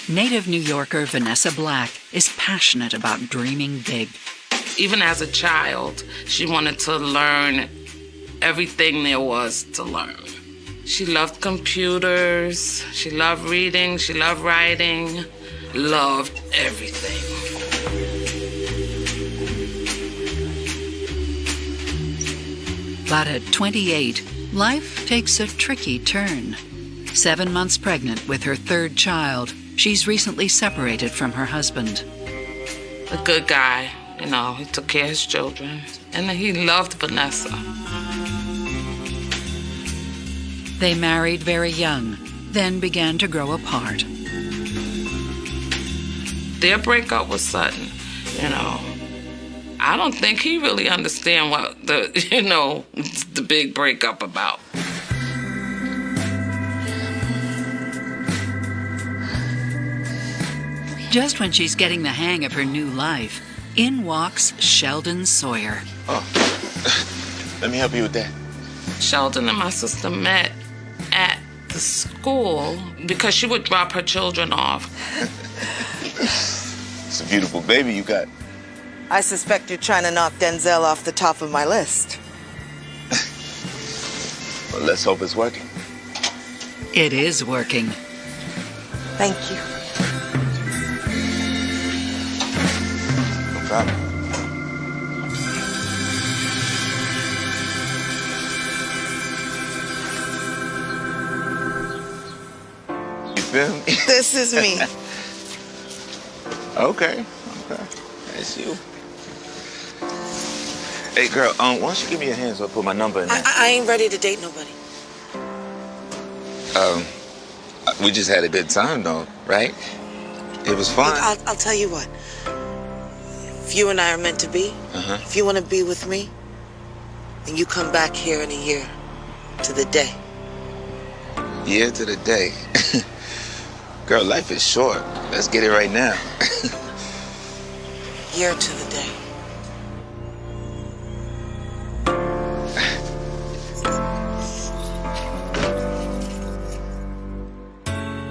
Native New Yorker Vanessa Black is passionate about dreaming big. Even as a child, she wanted to learn everything there was to learn. She loved computers, she loved reading, she loved writing, loved everything. But at 28, life takes a tricky turn. 7 months pregnant with her third child, she's recently separated from her husband. A good guy, he took care of his children, and he loved Vanessa. They married very young, then began to grow apart. Their breakup was sudden, I don't think he really understand what the big breakup about. Just when she's getting the hang of her new life, in walks Sheldon Sawyer. Oh, let me help you with that. Sheldon and my sister met at the school because she would drop her children off. It's a beautiful baby you got. I suspect you're trying to knock Denzel off the top of my list. Well, let's hope it's working. It is working. Thank you. No problem. You feel me? This is me. Okay. That's you. Hey, girl, why don't you give me your hand so I put my number in there? I ain't ready to date nobody. We just had a good time, though, right? It was fun. Look, I'll tell you what. If you and I are meant to be, if you want to be with me, then you come back here in a year to the day. Year to the day. Girl, life is short. Let's get it right now. Year to the day.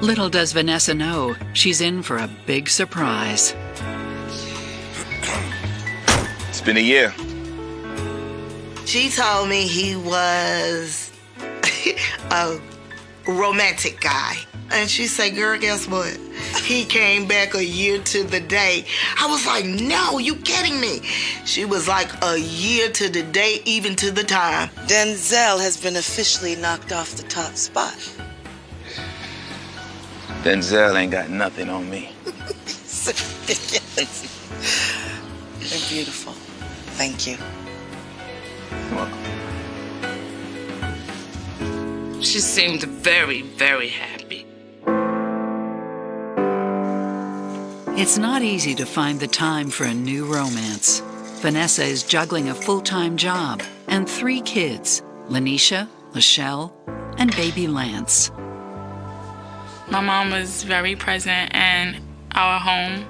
Little does Vanessa know, she's in for a big surprise. It's been a year. She told me he was a romantic guy. And she said, girl, guess what? He came back a year to the day. I was like, no, you kidding me? She was like, a year to the day, even to the time. Denzel has been officially knocked off the top spot. Denzel ain't got nothing on me. So ridiculous. You're beautiful. Thank you. You're welcome. She seemed very, very happy. It's not easy to find the time for a new romance. Vanessa is juggling a full-time job and 3 kids, Lanisha, Lachelle, and baby Lance. My mom was very present in our home.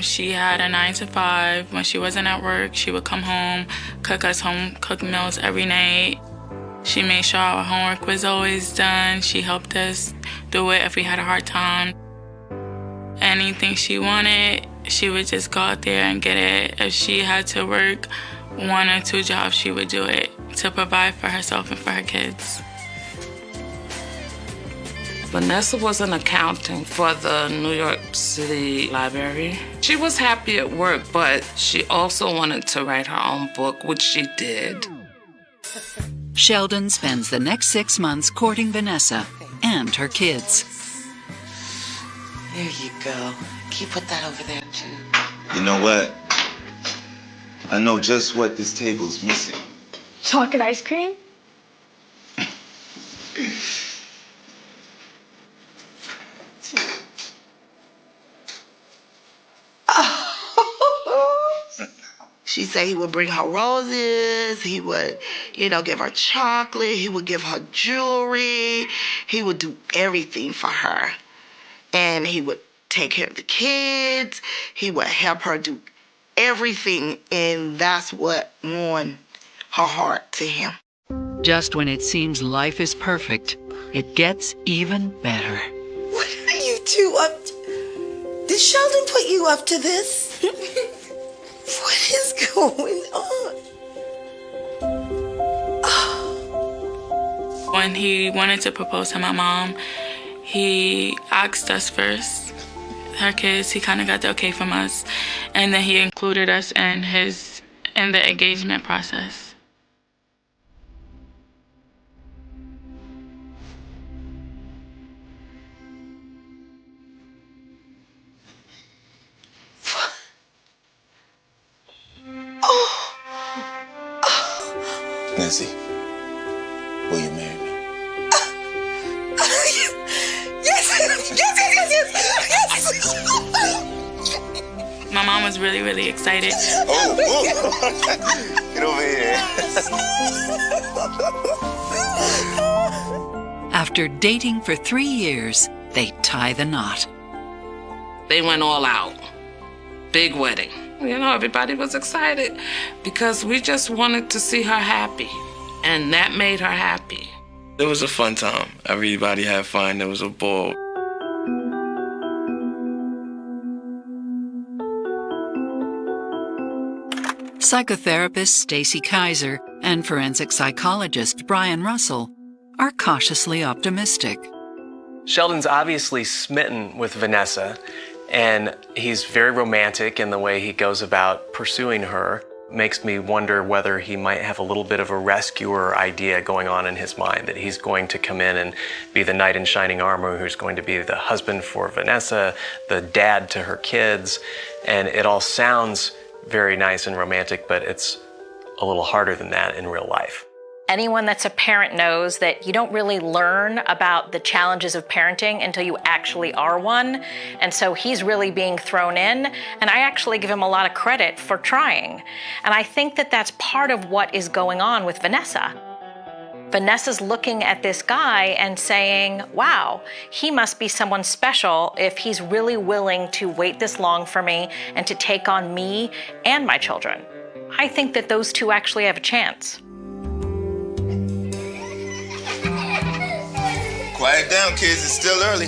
She had a 9 to 5. When she wasn't at work, she would come home, cook us home-cooked meals every night. She made sure our homework was always done. She helped us do it if we had a hard time. Anything she wanted, she would just go out there and get it. If she had to work 1 or 2 jobs, she would do it to provide for herself and for her kids. Vanessa was in accounting for the New York City Library. She was happy at work, but she also wanted to write her own book, which she did. Sheldon spends the next 6 months courting Vanessa and her kids. There you go. Can you put that over there, too? You know what? I know just what this table's missing. Chocolate ice cream? She said he would bring her roses, he would, give her chocolate, he would give her jewelry, he would do everything for her. And he would take care of the kids, he would help her do everything, and that's what won her heart to him. Just when it seems life is perfect, it gets even better. What are you two up to? Did Sheldon put you up to this? What is going on? When he wanted to propose to my mom, he asked us first, her kids. He kind of got the okay from us, and then he included us in the engagement process. Nancy, will you marry me? Yes. My mom was really, really excited. Oh. Get over here. After dating for 3 years, they tie the knot. They went all out. Big wedding. You know, everybody was excited because we just wanted to see her happy. And that made her happy. It was a fun time. Everybody had fun. It was a ball. Psychotherapist Stacy Kaiser and forensic psychologist Brian Russell are cautiously optimistic. Sheldon's obviously smitten with Vanessa, and he's very romantic in the way he goes about pursuing her. Makes me wonder whether he might have a little bit of a rescuer idea going on in his mind, that he's going to come in and be the knight in shining armor who's going to be the husband for Vanessa, the dad to her kids. And it all sounds very nice and romantic, but it's a little harder than that in real life. Anyone that's a parent knows that you don't really learn about the challenges of parenting until you actually are one. And so he's really being thrown in, and I actually give him a lot of credit for trying. And I think that that's part of what is going on with Vanessa. Vanessa's looking at this guy and saying, wow, he must be someone special if he's really willing to wait this long for me and to take on me and my children. I think that those two actually have a chance. Quiet down, kids. It's still early.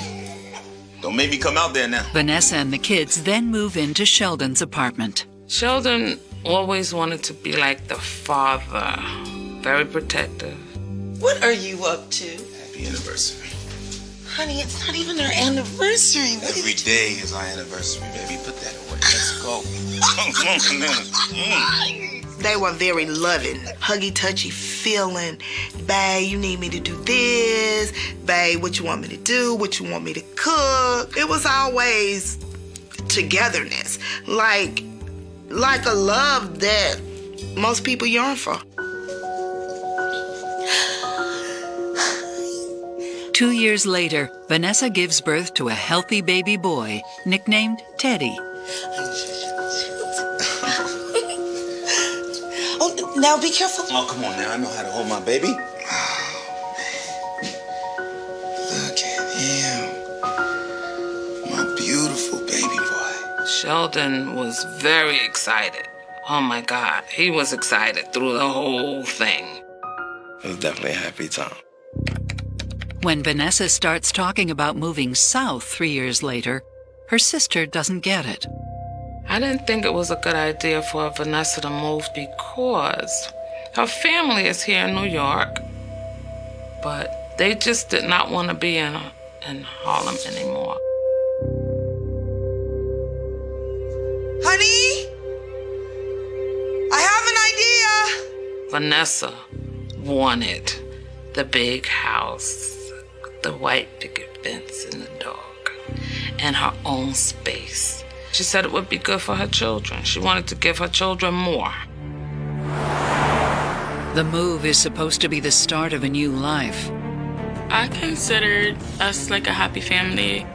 Don't make me come out there now. Vanessa and the kids then move into Sheldon's apartment. Sheldon always wanted to be like the father, very protective. What are you up to? Happy anniversary. Honey, it's not even our anniversary. Every day is our anniversary, baby. Put that away. Let's go. They were very loving, huggy, touchy, feeling. Babe, you need me to do this. Babe, what you want me to do? What you want me to cook? It was always togetherness, like a love that most people yearn for. 2 years later, Vanessa gives birth to a healthy baby boy nicknamed Teddy. Oh, now be careful. Oh, come on now. I know how to hold my baby. Oh, man. Look at him. My beautiful baby boy. Sheldon was very excited. Oh my God, he was excited through the whole thing. It was definitely a happy time. When Vanessa starts talking about moving south 3 years later, her sister doesn't get it. I didn't think it was a good idea for Vanessa to move because her family is here in New York, but they just did not want to be in Harlem anymore. Honey, I have an idea. Vanessa wanted the big house, the white picket fence and the dog, and her own space. She said it would be good for her children. She wanted to give her children more. The move is supposed to be the start of a new life, I considered us like a happy family.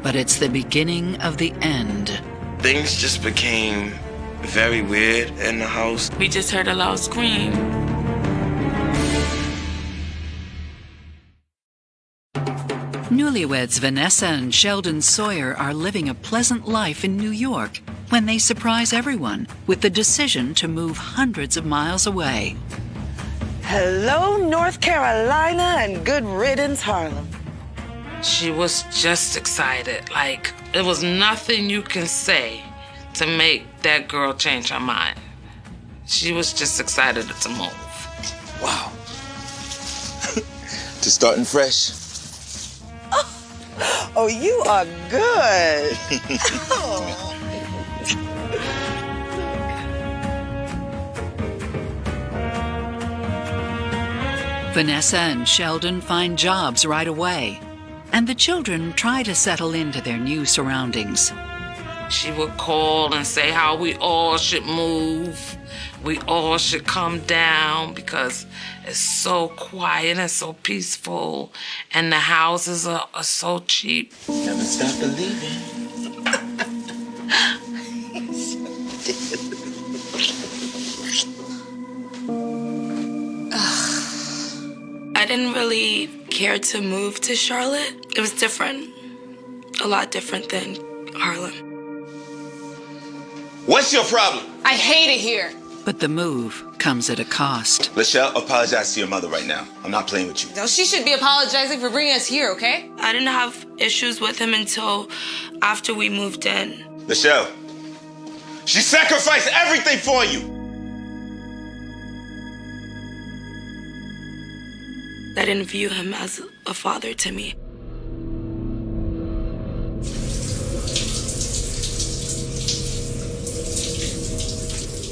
but it's the beginning of the end. Things just became very weird in the house. We just heard a loud scream. Newlyweds Vanessa and Sheldon Sawyer are living a pleasant life in New York when they surprise everyone with the decision to move hundreds of miles away. Hello, North Carolina, and good riddance, Harlem. She was just excited. Like, there was nothing you can say to make that girl change her mind. She was just excited to move. Wow. To starting fresh. Oh, you are good. Vanessa and Sheldon find jobs right away, and the children try to settle into their new surroundings. She would call and say how we all should move. We all should come down because it's so quiet and so peaceful, and the houses are so cheap. Never stop believing. I didn't really care to move to Charlotte. It was different, a lot different than Harlem. What's your problem? I hate it here. But the move comes at a cost. Lachelle, apologize to your mother right now. I'm not playing with you. No, she should be apologizing for bringing us here, okay? I didn't have issues with him until after we moved in. Lachelle, she sacrificed everything for you. I didn't view him as a father to me.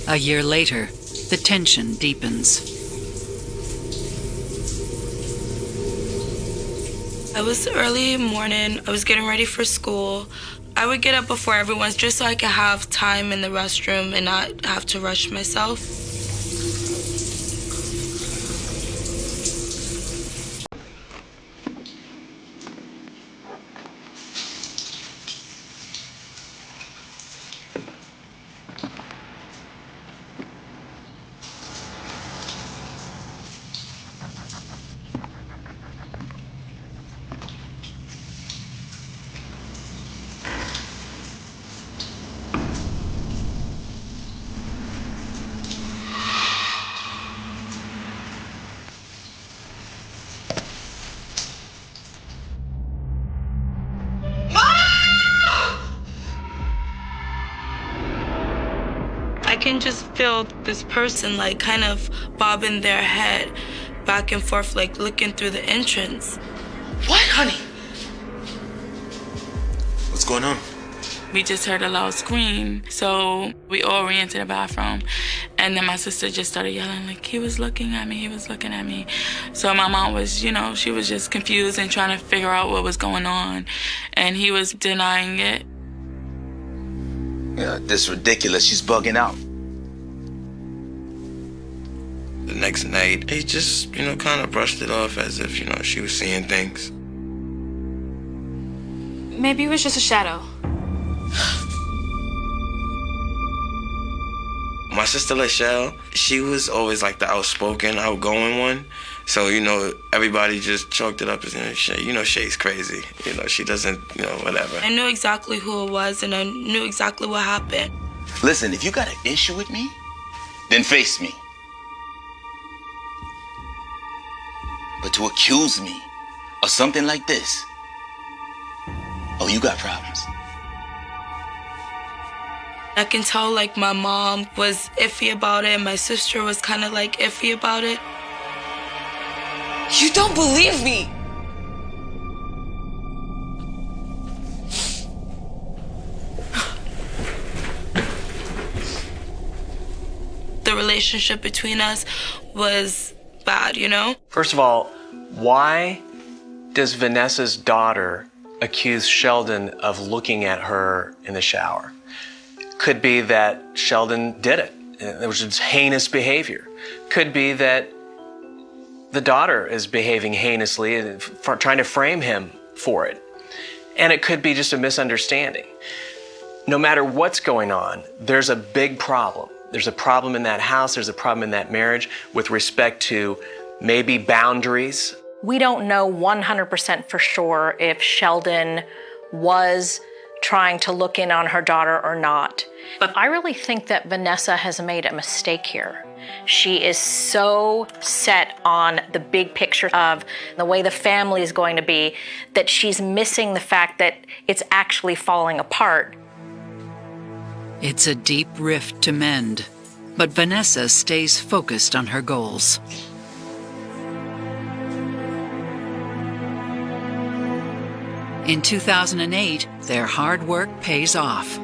A year later, the tension deepens. I was early morning. I was getting ready for school. I would get up before everyone just so I could have time in the restroom and not have to rush myself. I can just feel this person like kind of bobbing their head back and forth, like looking through the entrance. What, honey? What's going on? We just heard a loud scream, so we all ran to the bathroom. And then my sister just started yelling, like, he was looking at me, he was looking at me. So my mom was, she was just confused and trying to figure out what was going on. And he was denying it. Yeah, this is ridiculous. She's bugging out. The next night, he just, kind of brushed it off as if, she was seeing things. Maybe it was just a shadow. My sister Lachelle, she was always like the outspoken, outgoing one. So, everybody just chalked it up as, Shay's crazy. She doesn't, whatever. I knew exactly who it was, and I knew exactly what happened. Listen, if you got an issue with me, then face me. But to accuse me of something like this, oh, you got problems. I can tell, like, my mom was iffy about it, and my sister was kind of, like, iffy about it. You don't believe me! The relationship between us was bad, First of all, why does Vanessa's daughter accuse Sheldon of looking at her in the shower? Could be that Sheldon did it. It was just heinous behavior. Could be that the daughter is behaving heinously and trying to frame him for it. And it could be just a misunderstanding. No matter what's going on, there's a big problem. There's a problem in that house, there's a problem in that marriage with respect to maybe boundaries. We don't know 100% for sure if Sheldon was trying to look in on her daughter or not. But I really think that Vanessa has made a mistake here. She is so set on the big picture of the way the family is going to be that she's missing the fact that it's actually falling apart. It's a deep rift to mend, but Vanessa stays focused on her goals. In 2008, their hard work pays off.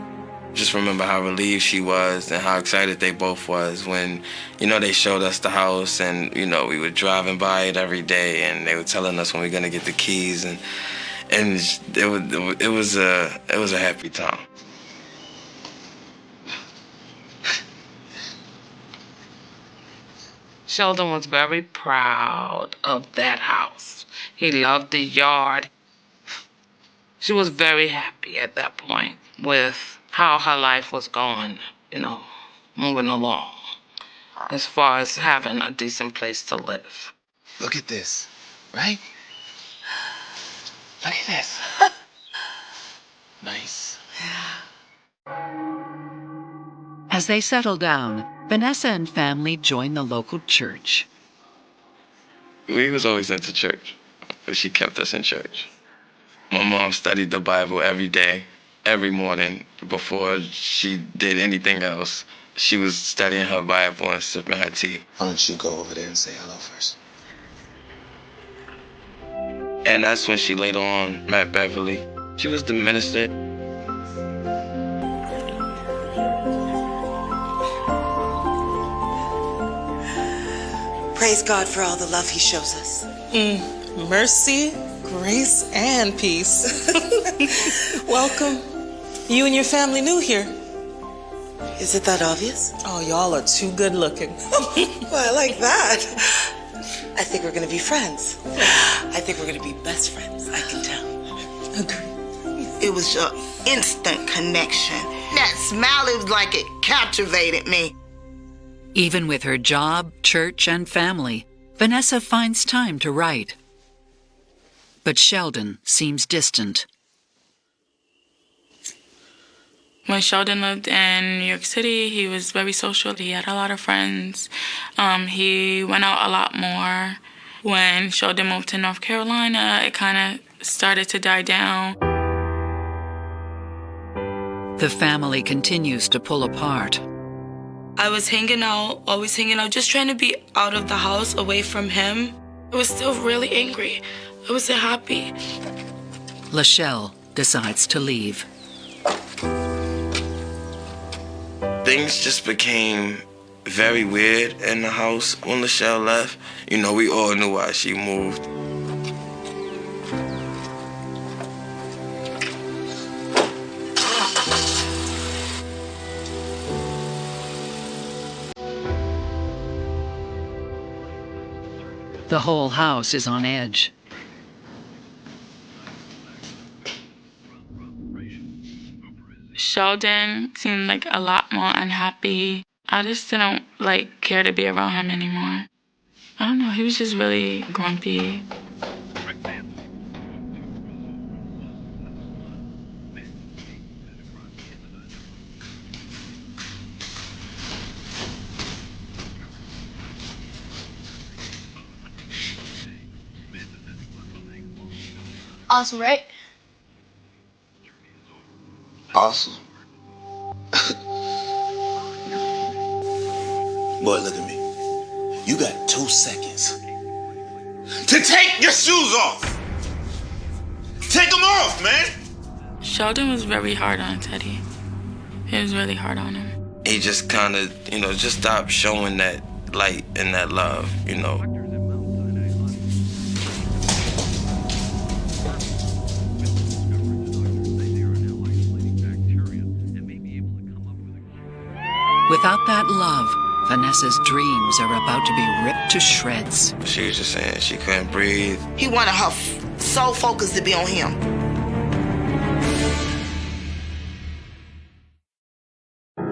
Just remember how relieved she was and how excited they both was when, they showed us the house and, we were driving by it every day and they were telling us when we were going to get the keys and it was a happy time. Sheldon was very proud of that house. He loved the yard. She was very happy at that point with how her life was going, moving along, as far as having a decent place to live. Look at this, right? Look at this. Nice. As they settle down, Vanessa and family join the local church. We was always into church, but she kept us in church. My mom studied the Bible every day, every morning, before she did anything else. She was studying her Bible and sipping her tea. Why don't you go over there and say hello first? And that's when she later on met Beverly. She was the minister. Praise God for all the love he shows us. Mercy, grace, and peace. Welcome. You and your family new here. Is it that obvious? Oh, y'all are too good looking. Well, I like that. I think we're gonna be friends. I think we're gonna be best friends, I can tell. Agree. It was an instant connection. That smile, it was like it captivated me. Even with her job, church, and family, Vanessa finds time to write. But Sheldon seems distant. When Sheldon lived in New York City, he was very social. He had a lot of friends. He went out a lot more. When Sheldon moved to North Carolina, it kind of started to die down. The family continues to pull apart. I was always hanging out, just trying to be out of the house, away from him. I was still really angry. I wasn't happy. Lachelle decides to leave. Things just became very weird in the house when Lachelle left. We all knew why she moved. The whole house is on edge. Sheldon seemed like a lot more unhappy. I just didn't care to be around him anymore. I don't know, he was just really grumpy. Awesome, right? Awesome. Boy, look at me. You got 2 seconds to take your shoes off. Take them off, man. Sheldon was very hard on Teddy. He was really hard on him. He just kind of, just stopped showing that light and that love, Without that love, Vanessa's dreams are about to be ripped to shreds. She was just saying she couldn't breathe. He wanted her so focused to be on him.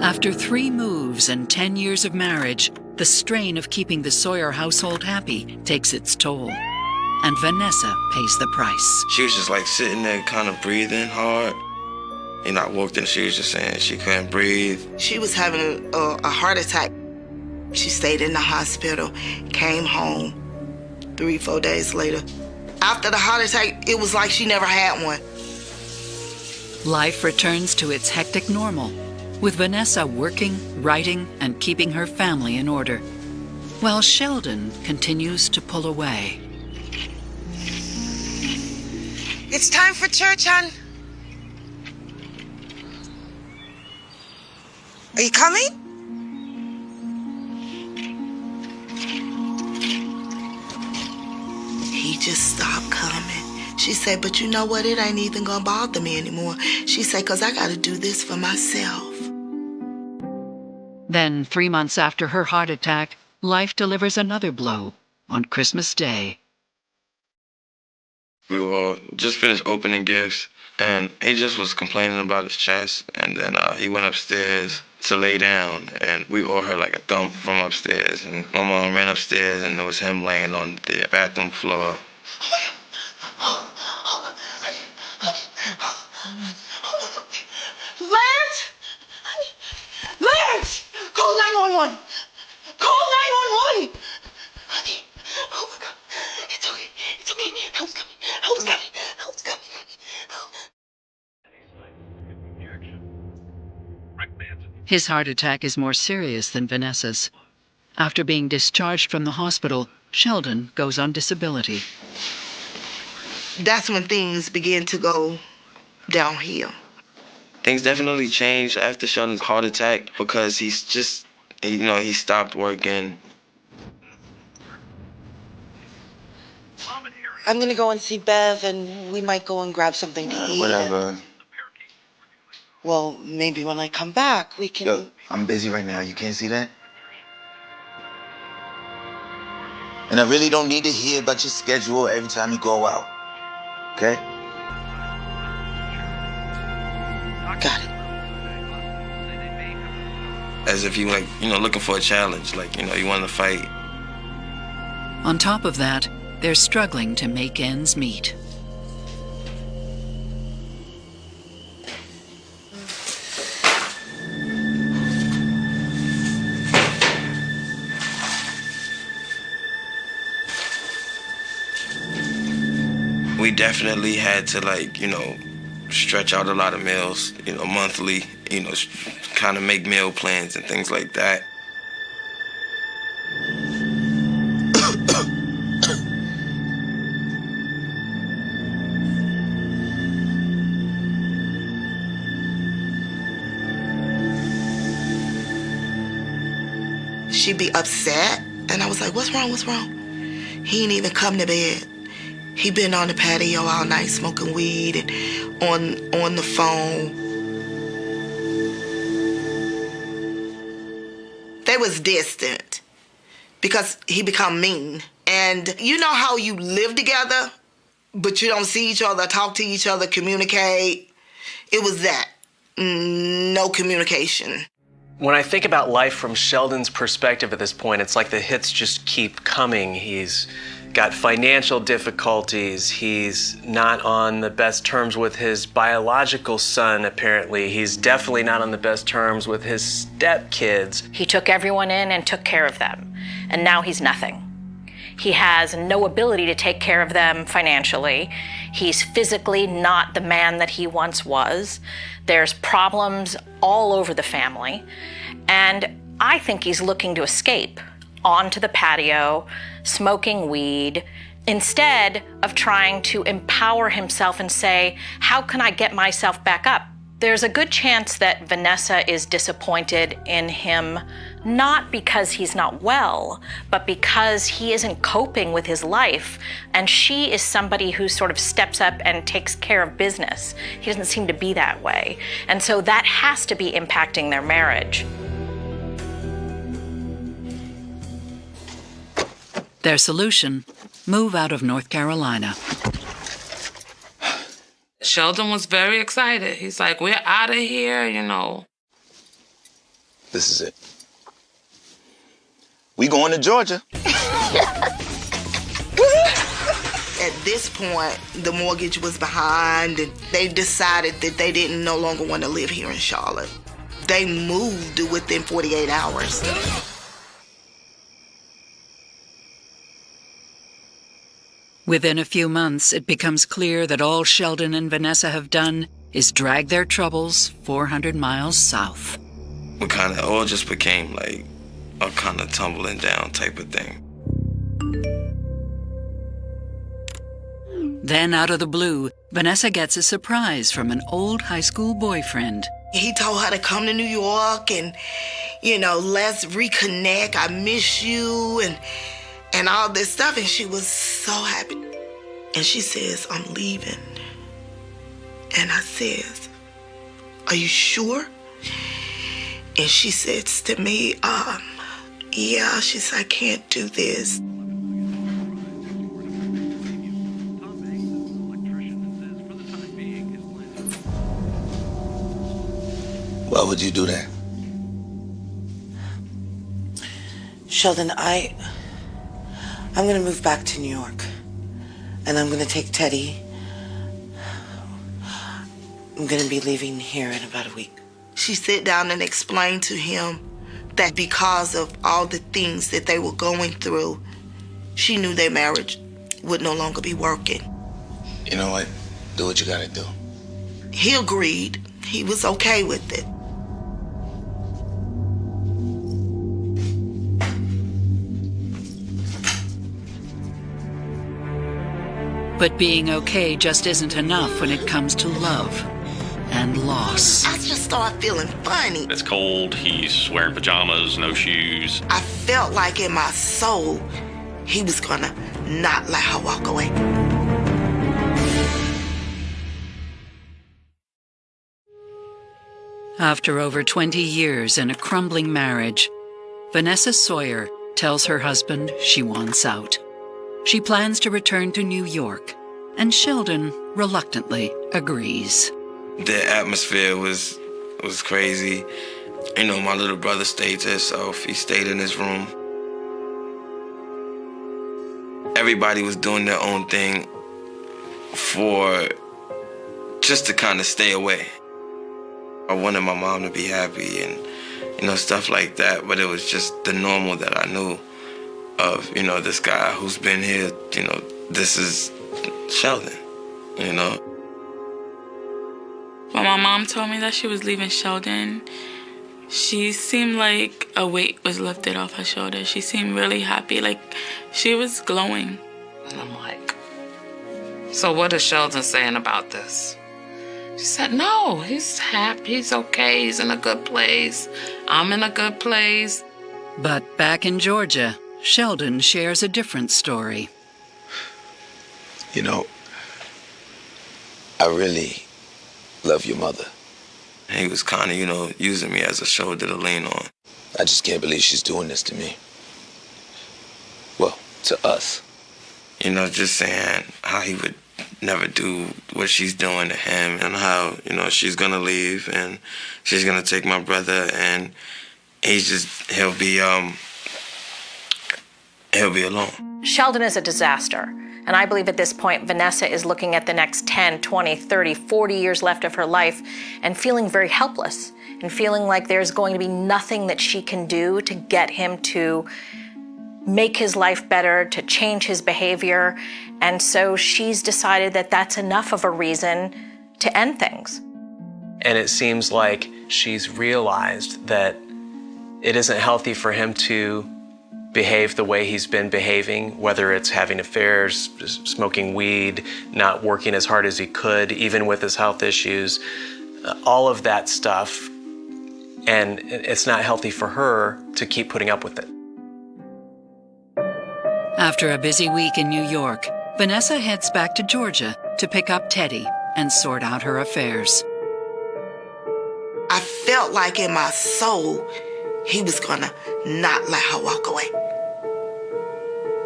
After 3 moves and 10 years of marriage, the strain of keeping the Sawyer household happy takes its toll. And Vanessa pays the price. She was just sitting there kind of breathing hard. I walked in, she was just saying she couldn't breathe. She was having a heart attack. She stayed in the hospital, came home 3-4 days later. After the heart attack, it was like she never had one. Life returns to its hectic normal, with Vanessa working, writing, and keeping her family in order, while Sheldon continues to pull away. It's time for church, hon. Are you coming? He just stopped coming. She said, but you know what? It ain't even gonna bother me anymore. She said, because I gotta do this for myself. Then, 3 months after her heart attack, life delivers another blow on Christmas Day. We were all just finished opening gifts, and he just was complaining about his chest, and then he went upstairs to lay down, and we all heard like a thump from upstairs, and my mom ran upstairs, and it was him laying on the bathroom floor. Lance! Lance! Call 911! Call 911! Honey, oh my God. It's okay. It's okay. Help's coming. Help's coming. Help's coming. His heart attack is more serious than Vanessa's. After being discharged from the hospital, Sheldon goes on disability. That's when things begin to go downhill. Things definitely changed after Sheldon's heart attack because he's just, he stopped working. I'm gonna go and see Bev, and we might go and grab something to eat. Whatever. Well, maybe when I come back, we can... Yo, I'm busy right now. You can't see that? And I really don't need to hear about your schedule every time you go out. Okay? Got it. As if you looking for a challenge, you want to fight. On top of that, they're struggling to make ends meet. We definitely had to stretch out a lot of meals, monthly, kind of make meal plans and things like that. She'd be upset, and I was like, what's wrong? What's wrong? He ain't even come to bed. He been on the patio all night smoking weed and on the phone. They was distant because he become mean. And you know how you live together, but you don't see each other, talk to each other, communicate? It was that. No communication. When I think about life from Sheldon's perspective at this point, it's like the hits just keep coming. He's got financial difficulties. He's not on the best terms with his biological son, apparently. He's definitely not on the best terms with his stepkids. He took everyone in and took care of them, and now he's nothing. He has no ability to take care of them financially. He's physically not the man that he once was. There's problems all over the family, and I think he's looking to escape onto the patio, smoking weed, instead of trying to empower himself and say, how can I get myself back up? There's a good chance that Vanessa is disappointed in him, not because he's not well, but because he isn't coping with his life, and she is somebody who sort of steps up and takes care of business. He doesn't seem to be that way. And so that has to be impacting their marriage. Their solution: move out of North Carolina. Sheldon was very excited. He's like, we're out of here, This is it. We going to Georgia. At this point, the mortgage was behind, and they decided that they didn't no longer want to live here in Charlotte. They moved within 48 hours. Within a few months, it becomes clear that all Sheldon and Vanessa have done is drag their troubles 400 miles south. We kind of all just became like a kind of tumbling down type of thing. Then, out of the blue, Vanessa gets a surprise from an old high school boyfriend. He told her to come to New York and, let's reconnect. I miss you and all this stuff. And she was so happy. And she says, I'm leaving. And I says, are you sure? And she says to me, yeah, she said, I can't do this. Why would you do that? Sheldon, I'm gonna move back to New York. And I'm gonna take Teddy. I'm gonna be leaving here in about a week. She sat down and explained to him that because of all the things that they were going through, she knew their marriage would no longer be working. You know what? Do what you gotta do. He agreed. He was okay with it. But being okay just isn't enough when it comes to love and loss. I just started feeling funny. It's cold, he's wearing pajamas, no shoes. I felt like in my soul, he was gonna not let her walk away. After over 20 years in a crumbling marriage, Vanessa Sawyer tells her husband she wants out. She plans to return to New York, and Sheldon reluctantly agrees. The atmosphere was crazy. My little brother stayed to himself. He stayed in his room. Everybody was doing their own thing just to kind of stay away. I wanted my mom to be happy and, stuff like that, but it was just the normal that I knew of, this guy who's been here, this is Sheldon, When my mom told me that she was leaving Sheldon, she seemed like a weight was lifted off her shoulders. She seemed really happy, like she was glowing. And I'm like, so what is Sheldon saying about this? She said, no, he's happy, he's okay, he's in a good place. I'm in a good place. But back in Georgia, Sheldon shares a different story. I really love your mother. He was kind of, using me as a shoulder to lean on. I just can't believe she's doing this to me. Well, to us. Just saying how he would never do what she's doing to him and how, she's gonna leave and she's gonna take my brother and he'll be alone. Sheldon is a disaster. And I believe at this point, Vanessa is looking at the next 10, 20, 30, 40 years left of her life and feeling very helpless and feeling like there's going to be nothing that she can do to get him to make his life better, to change his behavior. And so she's decided that that's enough of a reason to end things. And it seems like she's realized that it isn't healthy for him to behave the way he's been behaving, whether it's having affairs, smoking weed, not working as hard as he could, even with his health issues, all of that stuff. And it's not healthy for her to keep putting up with it. After a busy week in New York, Vanessa heads back to Georgia to pick up Teddy and sort out her affairs. I felt like in my soul, he was gonna not let her walk away.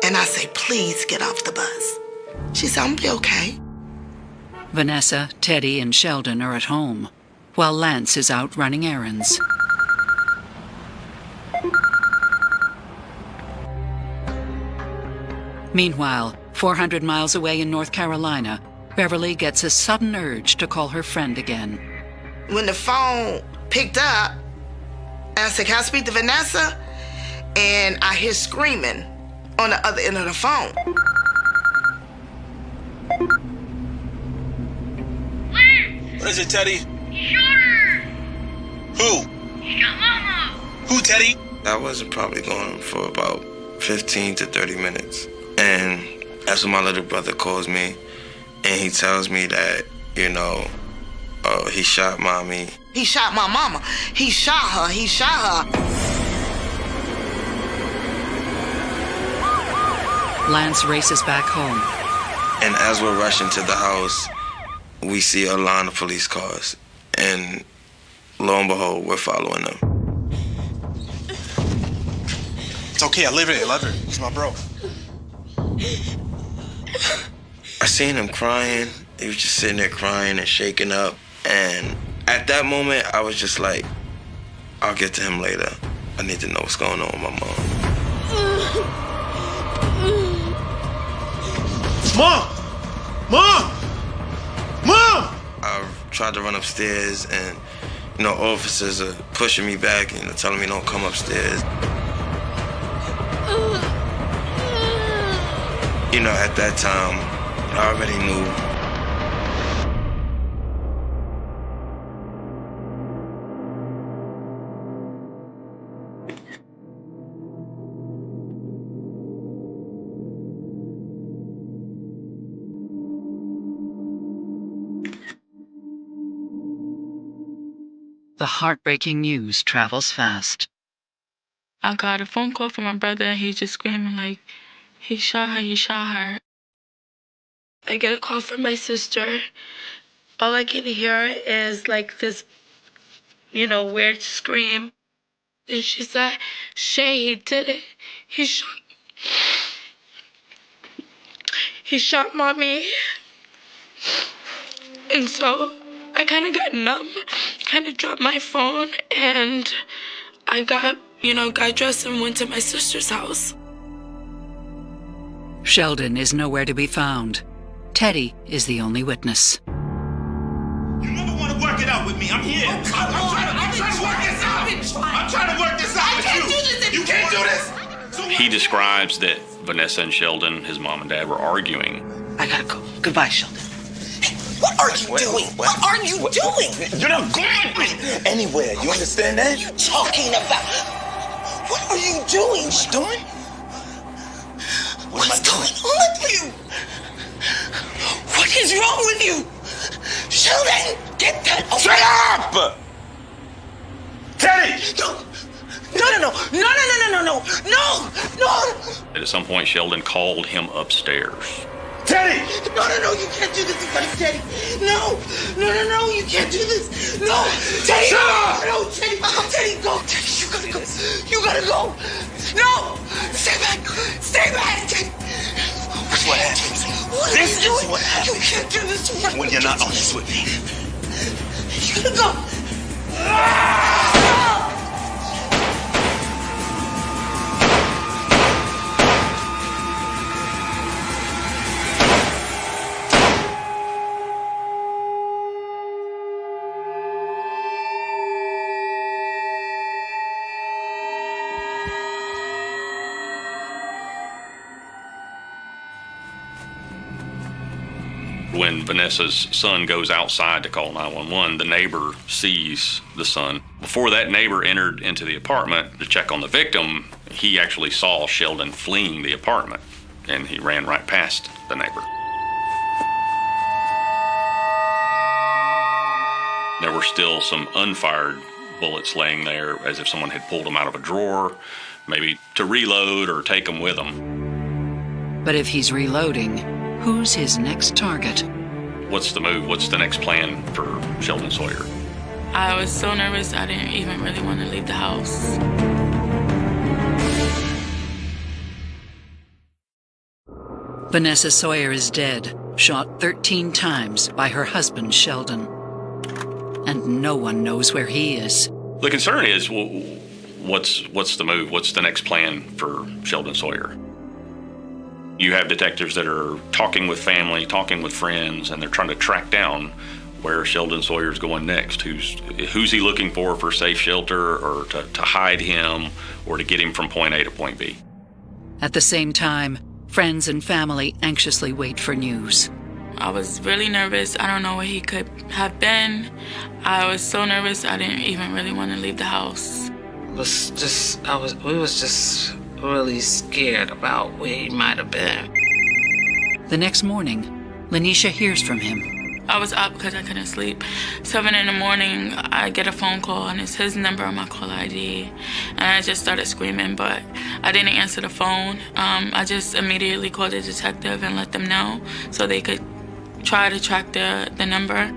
And I say, please get off the bus. She said, I'm gonna be okay. Vanessa, Teddy, and Sheldon are at home, while Lance is out running errands. Meanwhile, 400 miles away in North Carolina, Beverly gets a sudden urge to call her friend again. When the phone picked up, I said, can I speak to Vanessa? And I hear screaming on the other end of the phone. What is it, Teddy? Sure. Who? Shot Mama. Who, Teddy? I wasn't probably going for about 15 to 30 minutes. And that's when my little brother calls me, and he tells me that, you know, he shot mommy. He shot my mama. He shot her. He shot her. Lance races back home. And as we're rushing to the house, we see a line of police cars. And lo and behold, we're following them. It's okay, I love her. He's my bro. I seen him crying. He was just sitting there crying and shaking up. And at that moment, I was just like, I'll get to him later. I need to know what's going on with my mom. Mom! Mom! Mom! I tried to run upstairs, and, you know, officers are pushing me back and telling me don't come upstairs. You know, at that time, I already knew. The heartbreaking news travels fast. I got a phone call from my brother, and he's just screaming like, he shot her, he shot her. I get a call from my sister. All I can hear is like this, weird scream. And she said, Shay, he did it. He shot mommy. And so I kind of got numb, kind of dropped my phone, and I got dressed and went to my sister's house. Sheldon is nowhere to be found. Teddy is the only witness. You never want to work it out with me. I'm here. I'm trying to work this out. I'm trying to work this out with you. You can't do this. He describes that Vanessa and Sheldon, his mom and dad, were arguing. I gotta go. Goodbye, Sheldon. Hey, what are you doing? What are you doing? You're not going anywhere. You understand that? What are you talking about? What are you doing? What am I doing? What's going on with you? What is wrong with you? Sheldon, get that away. Shut up! Teddy! No! At some point, Sheldon called him upstairs. Teddy! No, you can't do this in front of Teddy. No, you can't do this. No, Teddy! Shut up! No, Teddy, go. Teddy, you gotta go. You gotta go. No! Stay back, Teddy. This is what happens. This is what happens. You can't do this in front of when you're not honest with me. You gotta go. When Vanessa's son goes outside to call 911, the neighbor sees the son. Before that neighbor entered into the apartment to check on the victim, he actually saw Sheldon fleeing the apartment, and he ran right past the neighbor. There were still some unfired bullets laying there, as if someone had pulled them out of a drawer, maybe to reload or take them with them. But if he's reloading, who's his next target? What's the move? What's the next plan for Sheldon Sawyer? I was so nervous I didn't even really want to leave the house. Vanessa Sawyer is dead, shot 13 times by her husband, Sheldon. And no one knows where he is. The concern is, well, what's the move? What's the next plan for Sheldon Sawyer? You have detectives that are talking with family, talking with friends, and they're trying to track down where Sheldon Sawyer's going next. Who's he looking for safe shelter, or to hide him, or to get him from point A to point B? At the same time, friends and family anxiously wait for news. I was really nervous. I don't know where he could have been. I was so nervous I didn't even really want to leave the house. We was just really scared about where he might have been. The next morning, Lanisha hears from him. I was up because I couldn't sleep. 7 in the morning, I get a phone call, and it's his number on my call ID. And I just started screaming, but I didn't answer the phone. I just immediately called the detective and let them know so they could try to track the number.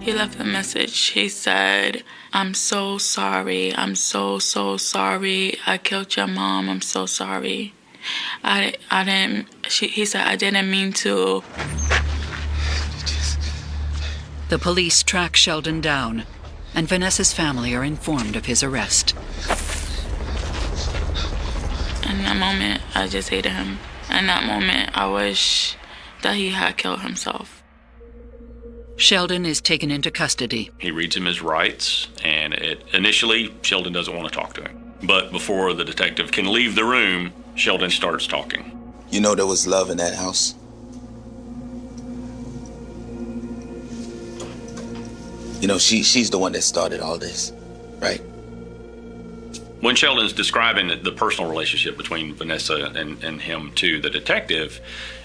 He left a message. He said, "I'm so sorry. I'm so sorry. I killed your mom. I'm so sorry. He said, I didn't mean to." The police track Sheldon down, and Vanessa's family are informed of his arrest. In that moment, I just hated him. In that moment, I wish that he had killed himself. Sheldon is taken into custody. He reads him his rights, and initially, Sheldon doesn't want to talk to him. But before the detective can leave the room, Sheldon starts talking. You know there was love in that house? You know, she's the one that started all this, right? When Sheldon's describing the personal relationship between Vanessa and him to the detective,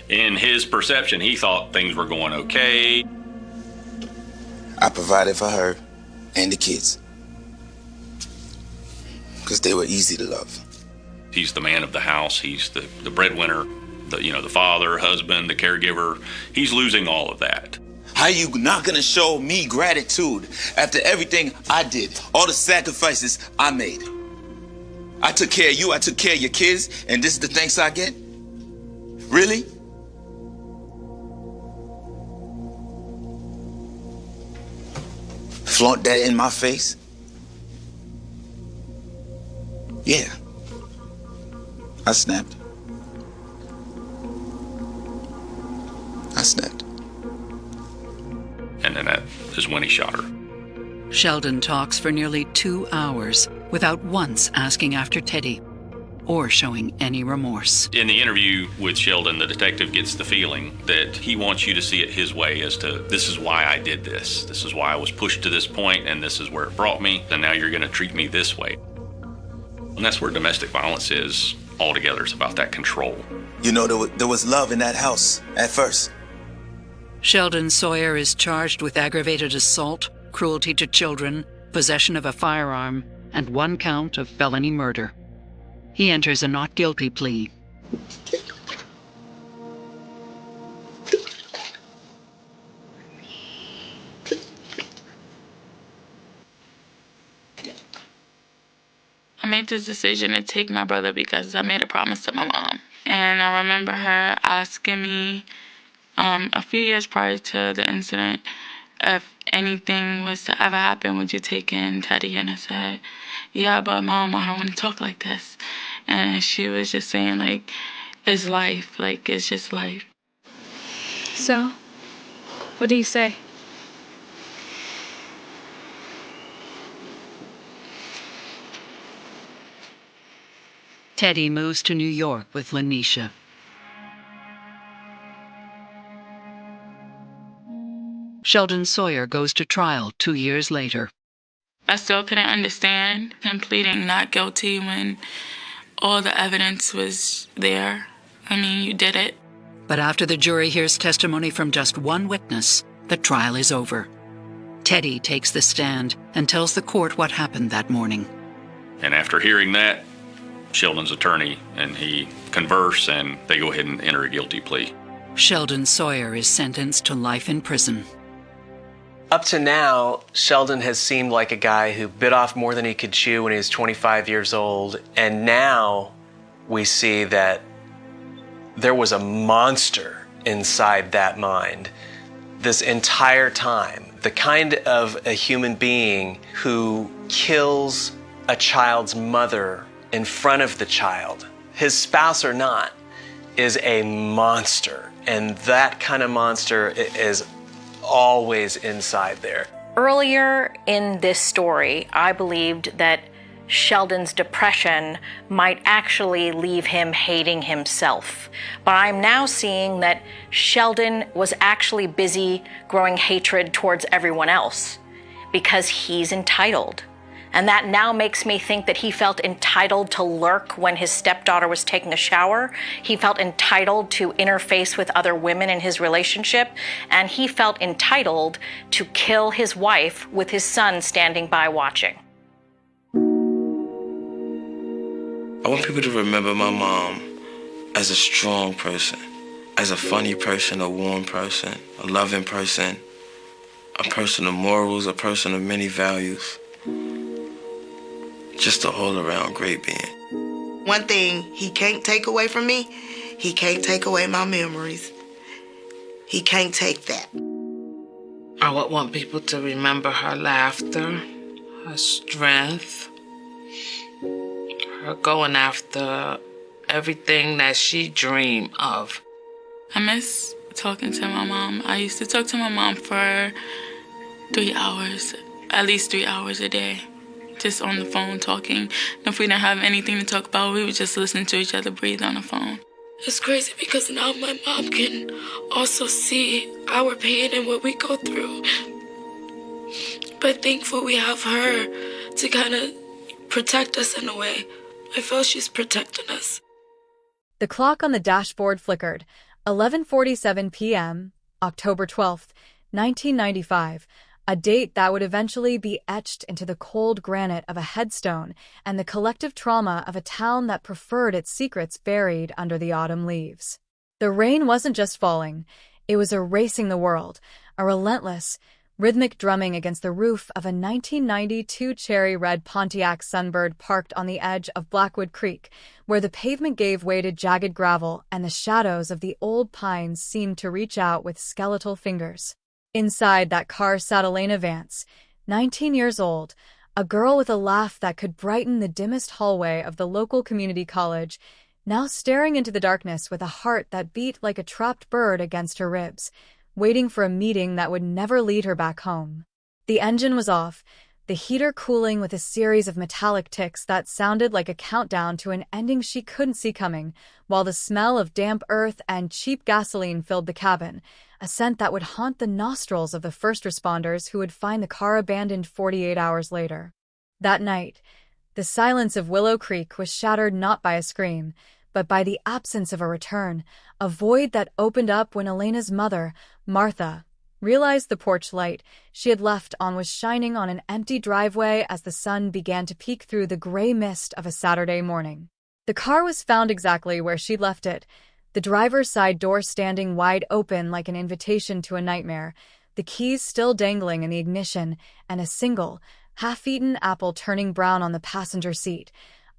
in his perception, he thought things were going okay. I provided for her and the kids because they were easy to love. He's the man of the house. He's the breadwinner, the father, husband, the caregiver. He's losing all of that. How you not gonna show me gratitude after everything I did, all the sacrifices I made? I took care of you, I took care of your kids, and this is the thanks I get? Really? Flaunt that in my face? Yeah. I snapped. And then that is when he shot her. Sheldon talks for nearly 2 hours without once asking after Teddy or showing any remorse. In the interview with Sheldon, the detective gets the feeling that he wants you to see it his way as to, this is why I did this. This is why I was pushed to this point, and this is where it brought me, and now you're going to treat me this way. And that's where domestic violence is altogether. It's about that control. You know, there was love in that house at first. Sheldon Sawyer is charged with aggravated assault, cruelty to children, possession of a firearm, and 1 count of felony murder. He enters a not guilty plea. I made this decision to take my brother because I made a promise to my mom. And I remember her asking me a few years prior to the incident, if anything was to ever happen, would you take in Teddy? And I said, yeah, but Mom, I don't want to talk like this. And she was just saying, like, it's life. Like, it's just life. So, what do you say? Teddy moves to New York with Lanisha. Sheldon Sawyer goes to trial 2 years later. I still couldn't understand him pleading not guilty when all the evidence was there. I mean, you did it. But after the jury hears testimony from just one witness, the trial is over. Teddy takes the stand and tells the court what happened that morning. And after hearing that, Sheldon's attorney and he converse, and they go ahead and enter a guilty plea. Sheldon Sawyer is sentenced to life in prison. Up to now, Sheldon has seemed like a guy who bit off more than he could chew when he was 25 years old. And now we see that there was a monster inside that mind this entire time. The kind of a human being who kills a child's mother in front of the child, his spouse or not, is a monster. And that kind of monster is always inside there. Earlier in this story, I believed that Sheldon's depression might actually leave him hating himself. But I'm now seeing that Sheldon was actually busy growing hatred towards everyone else because he's entitled. And that now makes me think that he felt entitled to lurk when his stepdaughter was taking a shower. He felt entitled to interface with other women in his relationship. And he felt entitled to kill his wife with his son standing by watching. I want people to remember my mom as a strong person, as a funny person, a warm person, a loving person, a person of morals, a person of many values. Just an all-around great being. One thing he can't take away from me, he can't take away my memories. He can't take that. I would want people to remember her laughter, her strength, her going after everything that she dreamed of. I miss talking to my mom. I used to talk to my mom for 3 hours, at least 3 hours a day. Just on the phone talking. And if we didn't have anything to talk about, we would just listen to each other breathe on the phone. It's crazy because now my mom can also see our pain and what we go through. But thankful we have her to kind of protect us in a way. I feel she's protecting us. The clock on the dashboard flickered. 11:47 p.m., October 12th, 1995. A date that would eventually be etched into the cold granite of a headstone and the collective trauma of a town that preferred its secrets buried under the autumn leaves. The rain wasn't just falling, it was erasing the world, a relentless, rhythmic drumming against the roof of a 1992 cherry red Pontiac Sunbird parked on the edge of Blackwood Creek, where the pavement gave way to jagged gravel and the shadows of the old pines seemed to reach out with skeletal fingers. Inside that car sat Elena Vance, 19 years old, a girl with a laugh that could brighten the dimmest hallway of the local community college, now staring into the darkness with a heart that beat like a trapped bird against her ribs, waiting for a meeting that would never lead her back home. The engine was off, the heater cooling with a series of metallic ticks that sounded like a countdown to an ending she couldn't see coming, while the smell of damp earth and cheap gasoline filled the cabin, a scent that would haunt the nostrils of the first responders who would find the car abandoned 48 hours later. That night, the silence of Willow Creek was shattered not by a scream, but by the absence of a return, a void that opened up when Elena's mother, Martha, realized the porch light she had left on was shining on an empty driveway as the sun began to peek through the gray mist of a Saturday morning. The car was found exactly where she'd left it, the driver's side door standing wide open like an invitation to a nightmare, the keys still dangling in the ignition, and a single, half-eaten apple turning brown on the passenger seat,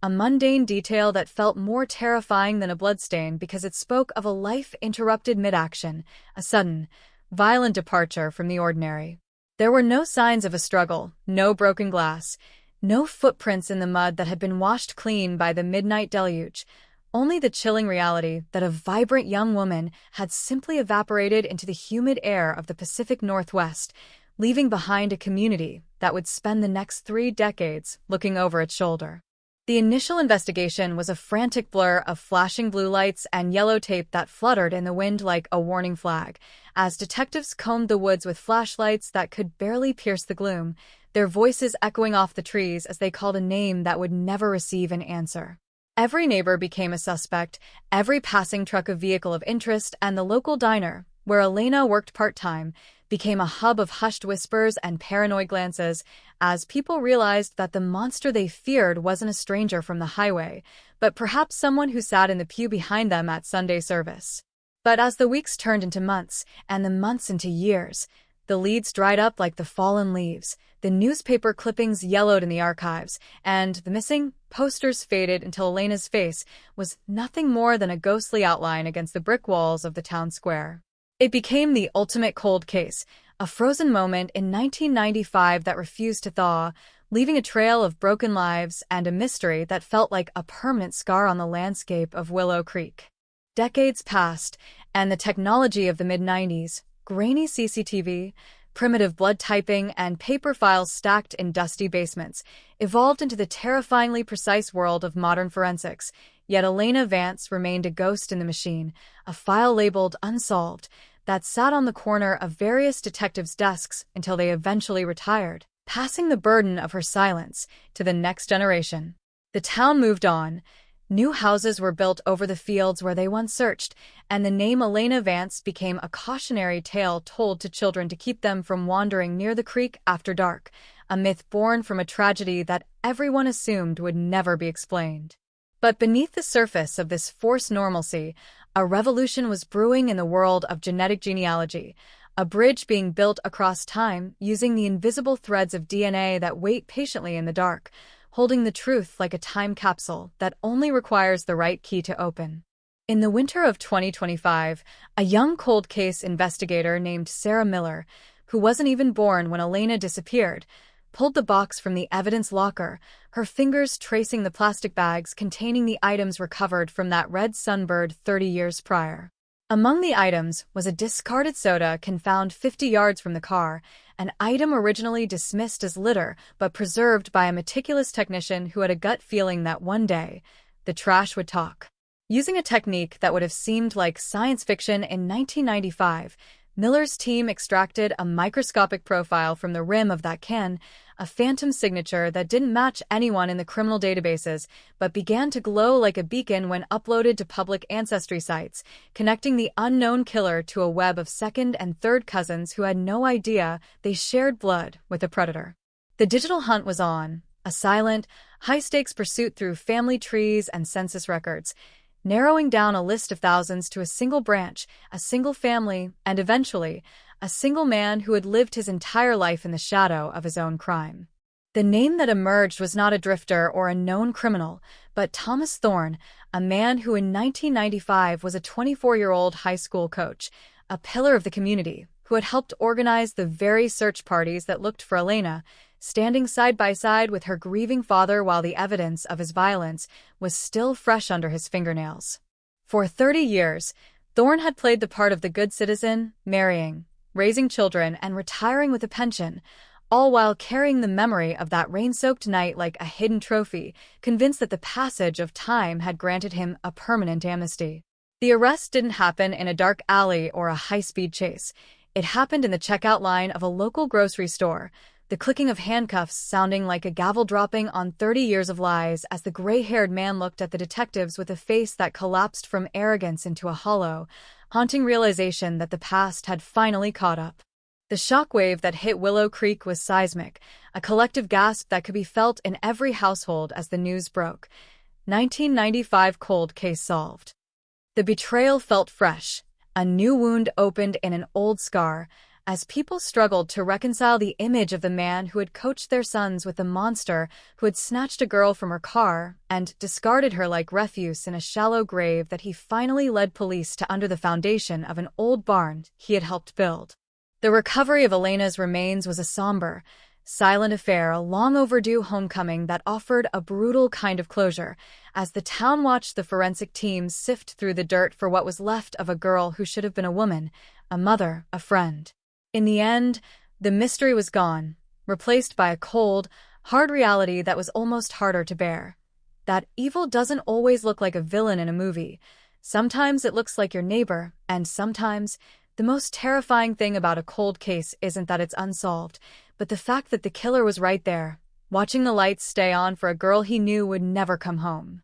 a mundane detail that felt more terrifying than a bloodstain because it spoke of a life interrupted mid-action, a sudden, violent departure from the ordinary. There were no signs of a struggle, no broken glass, no footprints in the mud that had been washed clean by the midnight deluge, only the chilling reality that a vibrant young woman had simply evaporated into the humid air of the Pacific Northwest, leaving behind a community that would spend the next 3 decades looking over its shoulder. The initial investigation was a frantic blur of flashing blue lights and yellow tape that fluttered in the wind like a warning flag, as detectives combed the woods with flashlights that could barely pierce the gloom, their voices echoing off the trees as they called a name that would never receive an answer. Every neighbor became a suspect, every passing truck a vehicle of interest, and the local diner, where Elena worked part-time, became a hub of hushed whispers and paranoid glances as people realized that the monster they feared wasn't a stranger from the highway, but perhaps someone who sat in the pew behind them at Sunday service. But as the weeks turned into months, and the months into years, the leads dried up like the fallen leaves, the newspaper clippings yellowed in the archives, and the missing posters faded until Elena's face was nothing more than a ghostly outline against the brick walls of the town square. It became the ultimate cold case, a frozen moment in 1995 that refused to thaw, leaving a trail of broken lives and a mystery that felt like a permanent scar on the landscape of Willow Creek. Decades passed, and the technology of the mid-90s, grainy CCTV, Primitive blood typing and paper files stacked in dusty basements evolved into the terrifyingly precise world of modern forensics. Yet Elena Vance remained a ghost in the machine, a file labeled unsolved that sat on the corner of various detectives' desks until they eventually retired, passing the burden of her silence to the next generation. The town moved on. New houses were built over the fields where they once searched, and the name Elena Vance became a cautionary tale told to children to keep them from wandering near the creek after dark, a myth born from a tragedy that everyone assumed would never be explained. But beneath the surface of this forced normalcy, a revolution was brewing in the world of genetic genealogy, a bridge being built across time using the invisible threads of DNA that wait patiently in the dark, holding the truth like a time capsule that only requires the right key to open. In the winter of 2025, a young cold case investigator named Sarah Miller, who wasn't even born when Elena disappeared, pulled the box from the evidence locker, her fingers tracing the plastic bags containing the items recovered from that red sunbird 30 years prior. Among the items was a discarded soda found 50 yards from the car, an item originally dismissed as litter but preserved by a meticulous technician who had a gut feeling that one day, the trash would talk. Using a technique that would have seemed like science fiction in 1995, Miller's team extracted a microscopic profile from the rim of that can, a phantom signature that didn't match anyone in the criminal databases, but began to glow like a beacon when uploaded to public ancestry sites, connecting the unknown killer to a web of second and third cousins who had no idea they shared blood with a predator. The digital hunt was on, a silent, high-stakes pursuit through family trees and census records, narrowing down a list of thousands to a single branch, a single family, and eventually, a single man who had lived his entire life in the shadow of his own crime. The name that emerged was not a drifter or a known criminal, but Thomas Thorne, a man who in 1995 was a 24-year-old high school coach, a pillar of the community, who had helped organize the very search parties that looked for Elena, standing side by side with her grieving father while the evidence of his violence was still fresh under his fingernails. For 30 years, Thorne had played the part of the good citizen, marrying, raising children, and retiring with a pension, all while carrying the memory of that rain-soaked night like a hidden trophy, convinced that the passage of time had granted him a permanent amnesty. The arrest didn't happen in a dark alley or a high-speed chase. It happened in the checkout line of a local grocery store, the clicking of handcuffs sounding like a gavel dropping on 30 years of lies as the gray-haired man looked at the detectives with a face that collapsed from arrogance into a hollow, haunting realization that the past had finally caught up. The shockwave that hit Willow Creek was seismic, a collective gasp that could be felt in every household as the news broke. 1995 cold case solved. The betrayal felt fresh, a new wound opened in an old scar, as people struggled to reconcile the image of the man who had coached their sons with the monster who had snatched a girl from her car and discarded her like refuse in a shallow grave that he finally led police to under the foundation of an old barn he had helped build. The recovery of Elena's remains was a somber, silent affair, a long overdue homecoming that offered a brutal kind of closure, as the town watched the forensic teams sift through the dirt for what was left of a girl who should have been a woman, a mother, a friend. In the end, the mystery was gone, replaced by a cold, hard reality that was almost harder to bear. That evil doesn't always look like a villain in a movie. Sometimes it looks like your neighbor, and sometimes, the most terrifying thing about a cold case isn't that it's unsolved, but the fact that the killer was right there, watching the lights stay on for a girl he knew would never come home.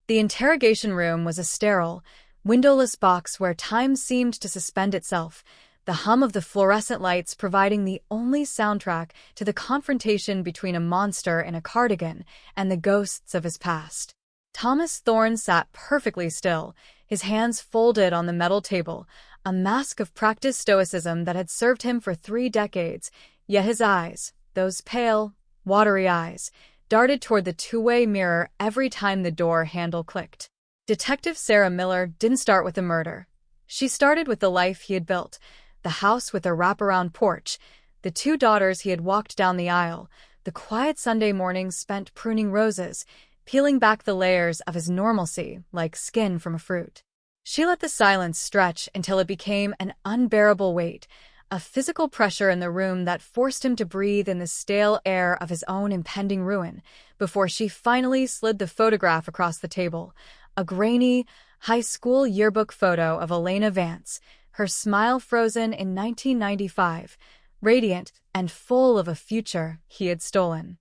The interrogation room was a sterile, windowless box where time seemed to suspend itself, the hum of the fluorescent lights providing the only soundtrack to the confrontation between a monster in a cardigan and the ghosts of his past. Thomas Thorne sat perfectly still, his hands folded on the metal table, a mask of practiced stoicism that had served him for 3 decades, yet his eyes, those pale, watery eyes, darted toward the two-way mirror every time the door handle clicked. Detective Sarah Miller didn't start with a murder. She started with the life he had built, the house with a wraparound porch, the 2 daughters he had walked down the aisle, the quiet Sunday mornings spent pruning roses, peeling back the layers of his normalcy like skin from a fruit. She let the silence stretch until it became an unbearable weight, a physical pressure in the room that forced him to breathe in the stale air of his own impending ruin, before she finally slid the photograph across the table, a grainy, high school yearbook photo of Elena Vance, her smile frozen in 1995, radiant and full of a future he had stolen.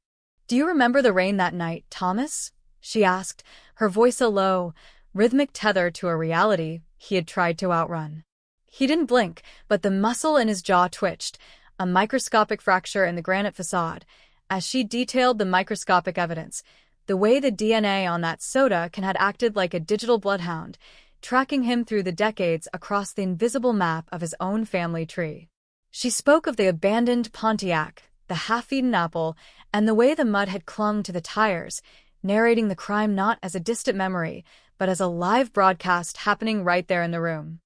"Do you remember the rain that night, Thomas?" she asked, her voice a low, rhythmic tether to a reality he had tried to outrun. He didn't blink, but the muscle in his jaw twitched, a microscopic fracture in the granite facade, as she detailed the microscopic evidence, the way the DNA on that soda can had acted like a digital bloodhound, tracking him through the decades across the invisible map of his own family tree. She spoke of the abandoned Pontiac, the half-eaten apple, and the way the mud had clung to the tires, narrating the crime not as a distant memory, but as a live broadcast happening right there in the room.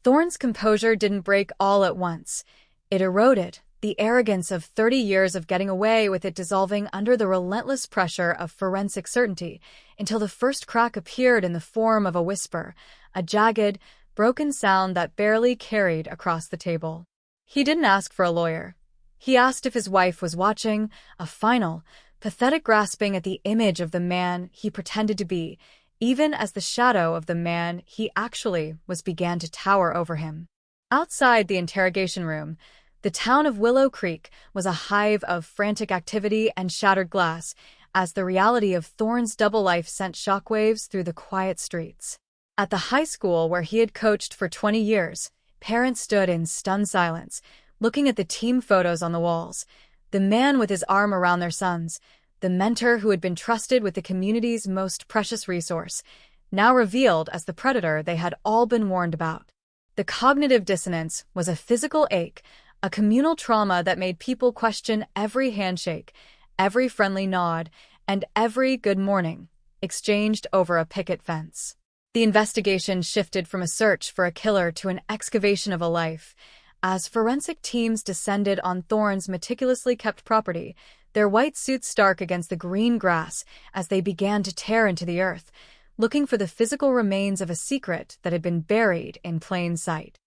Thorne's composure didn't break all at once. It eroded, the arrogance of 30 years of getting away with it dissolving under the relentless pressure of forensic certainty, until the first crack appeared in the form of a whisper, a jagged, broken sound that barely carried across the table. He didn't ask for a lawyer. He asked if his wife was watching, a final, pathetic grasping at the image of the man he pretended to be, even as the shadow of the man he actually was began to tower over him. Outside the interrogation room, the town of Willow Creek was a hive of frantic activity and shattered glass, as the reality of Thorne's double life sent shockwaves through the quiet streets. At the high school where he had coached for 20 years, parents stood in stunned silence, looking at the team photos on the walls, the man with his arm around their sons, the mentor who had been trusted with the community's most precious resource, now revealed as the predator they had all been warned about. The cognitive dissonance was a physical ache, a communal trauma that made people question every handshake, every friendly nod, and every good morning, exchanged over a picket fence. The investigation shifted from a search for a killer to an excavation of a life. As forensic teams descended on Thorne's meticulously kept property, their white suits stark against the green grass as they began to tear into the earth, looking for the physical remains of a secret that had been buried in plain sight.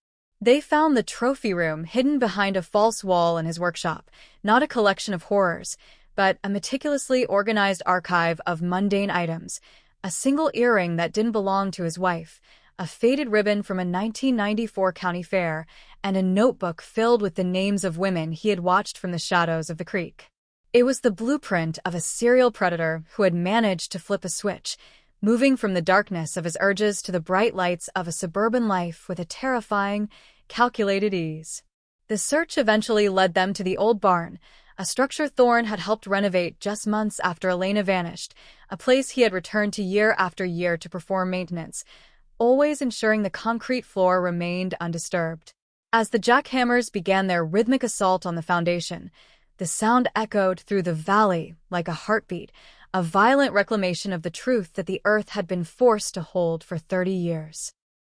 They found the trophy room hidden behind a false wall in his workshop, not a collection of horrors, but a meticulously organized archive of mundane items, a single earring that didn't belong to his wife, a faded ribbon from a 1994 county fair, and a notebook filled with the names of women he had watched from the shadows of the creek. It was the blueprint of a serial predator who had managed to flip a switch, moving from the darkness of his urges to the bright lights of a suburban life with a terrifying, calculated ease. The search eventually led them to the old barn, a structure Thorne had helped renovate just months after Elena vanished, a place he had returned to year after year to perform maintenance, always ensuring the concrete floor remained undisturbed. As the jackhammers began their rhythmic assault on the foundation, the sound echoed through the valley like a heartbeat, a violent reclamation of the truth that the earth had been forced to hold for 30 years.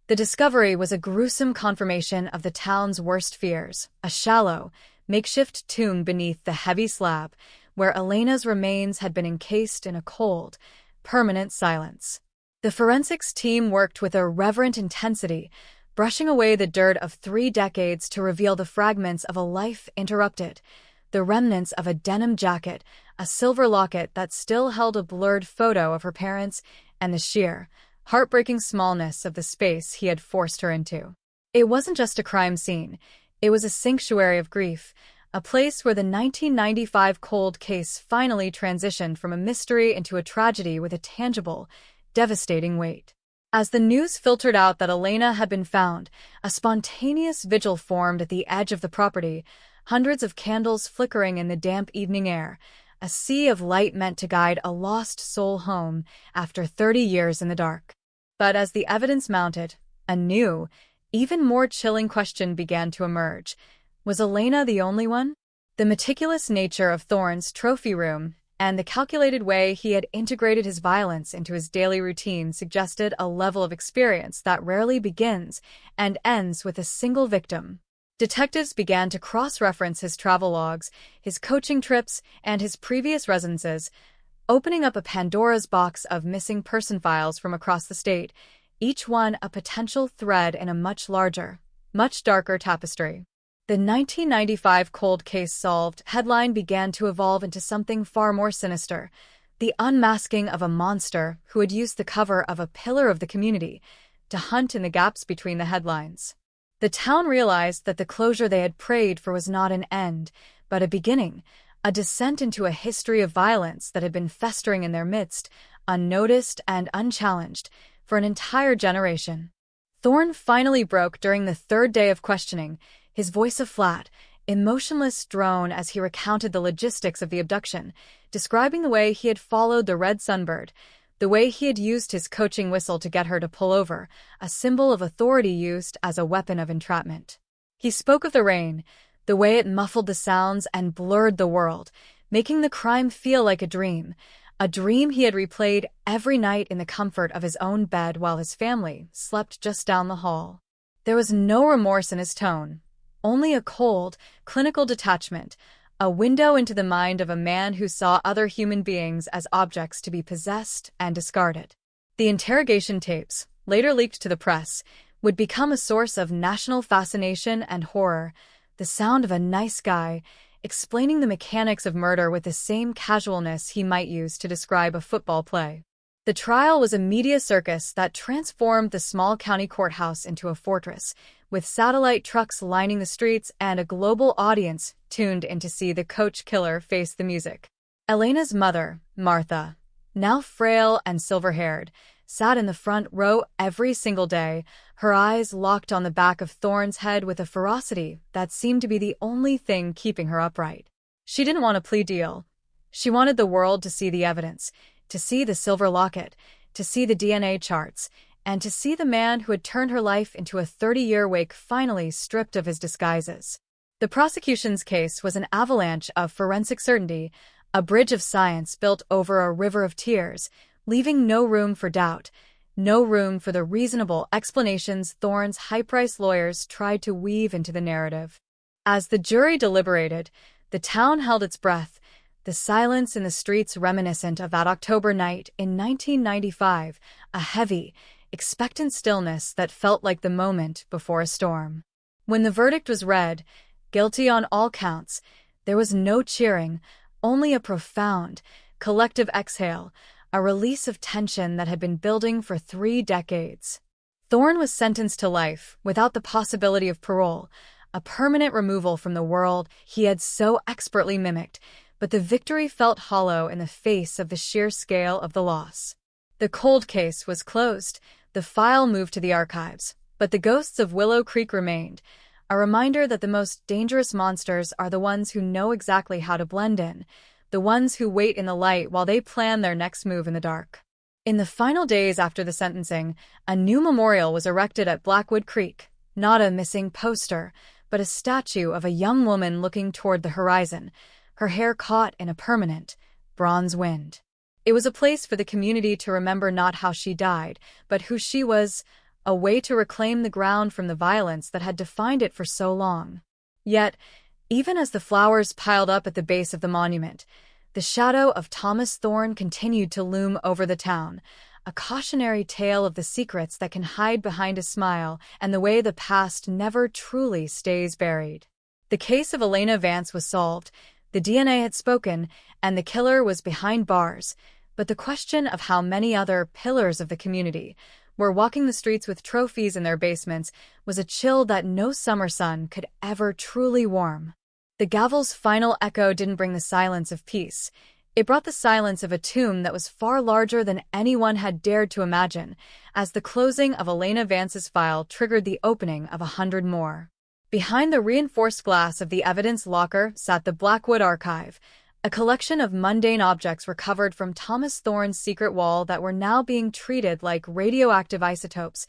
The discovery was a gruesome confirmation of the town's worst fears, a shallow, makeshift tomb beneath the heavy slab, where Elena's remains had been encased in a cold, permanent silence. The forensics team worked with a reverent intensity, brushing away the dirt of 3 decades to reveal the fragments of a life interrupted, the remnants of a denim jacket, a silver locket that still held a blurred photo of her parents, and the sheer, heartbreaking smallness of the space he had forced her into. It wasn't just a crime scene. It was a sanctuary of grief, a place where the 1995 cold case finally transitioned from a mystery into a tragedy with a tangible, devastating weight. As the news filtered out that Elena had been found, a spontaneous vigil formed at the edge of the property, hundreds of candles flickering in the damp evening air, a sea of light meant to guide a lost soul home after 30 years in the dark. But as the evidence mounted, a new, even more chilling question began to emerge. Was Elena the only one? The meticulous nature of Thorne's trophy room and the calculated way he had integrated his violence into his daily routine suggested a level of experience that rarely begins and ends with a single victim. Detectives began to cross-reference his travel logs, his coaching trips, and his previous residences, opening up a Pandora's box of missing person files from across the state, each one a potential thread in a much larger, much darker tapestry. The 1995 cold case solved headline began to evolve into something far more sinister: the unmasking of a monster who had used the cover of a pillar of the community to hunt in the gaps between the headlines. The town realized that the closure they had prayed for was not an end, but a beginning, a descent into a history of violence that had been festering in their midst, unnoticed and unchallenged, for an entire generation. Thorne finally broke during the third day of questioning, his voice a flat, emotionless drone as he recounted the logistics of the abduction, describing the way he had followed the red sunbird, the way he had used his coaching whistle to get her to pull over, a symbol of authority used as a weapon of entrapment. He spoke of the rain, the way it muffled the sounds and blurred the world, making the crime feel like a dream he had replayed every night in the comfort of his own bed while his family slept just down the hall. There was no remorse in his tone, only a cold, clinical detachment, a window into the mind of a man who saw other human beings as objects to be possessed and discarded. The interrogation tapes, later leaked to the press, would become a source of national fascination and horror, the sound of a nice guy explaining the mechanics of murder with the same casualness he might use to describe a football play. The trial was a media circus that transformed the small county courthouse into a fortress, with satellite trucks lining the streets and a global audience tuned in to see the coach killer face the music. Elena's mother, Martha, now frail and silver-haired, sat in the front row every single day, her eyes locked on the back of Thorne's head with a ferocity that seemed to be the only thing keeping her upright. She didn't want a plea deal. She wanted the world to see the evidence, to see the silver locket, to see the DNA charts, and to see the man who had turned her life into a 30-year wake finally stripped of his disguises. The prosecution's case was an avalanche of forensic certainty, a bridge of science built over a river of tears, leaving no room for doubt, no room for the reasonable explanations Thorne's high-priced lawyers tried to weave into the narrative. As the jury deliberated, the town held its breath, the silence in the streets reminiscent of that October night in 1995, a heavy, expectant stillness that felt like the moment before a storm. When the verdict was read, guilty on all counts, there was no cheering, only a profound, collective exhale, a release of tension that had been building for 3 decades. Thorne was sentenced to life without the possibility of parole, a permanent removal from the world he had so expertly mimicked, but the victory felt hollow in the face of the sheer scale of the loss. The cold case was closed, the file moved to the archives, but the ghosts of Willow Creek remained, a reminder that the most dangerous monsters are the ones who know exactly how to blend in, the ones who wait in the light while they plan their next move in the dark. In the final days after the sentencing, a new memorial was erected at Blackwood Creek, not a missing poster, but a statue of a young woman looking toward the horizon, her hair caught in a permanent, bronze wind. It was a place for the community to remember not how she died, but who she was, a way to reclaim the ground from the violence that had defined it for so long. Yet, even as the flowers piled up at the base of the monument, the shadow of Thomas Thorne continued to loom over the town, a cautionary tale of the secrets that can hide behind a smile and the way the past never truly stays buried. The case of Elena Vance was solved, the DNA had spoken, and the killer was behind bars, but the question of how many other pillars of the community were walking the streets with trophies in their basements was a chill that no summer sun could ever truly warm. The gavel's final echo didn't bring the silence of peace. It brought the silence of a tomb that was far larger than anyone had dared to imagine, as the closing of Elena Vance's file triggered the opening of 100 more. Behind the reinforced glass of the evidence locker sat the Blackwood Archive, a collection of mundane objects recovered from Thomas Thorne's secret wall that were now being treated like radioactive isotopes,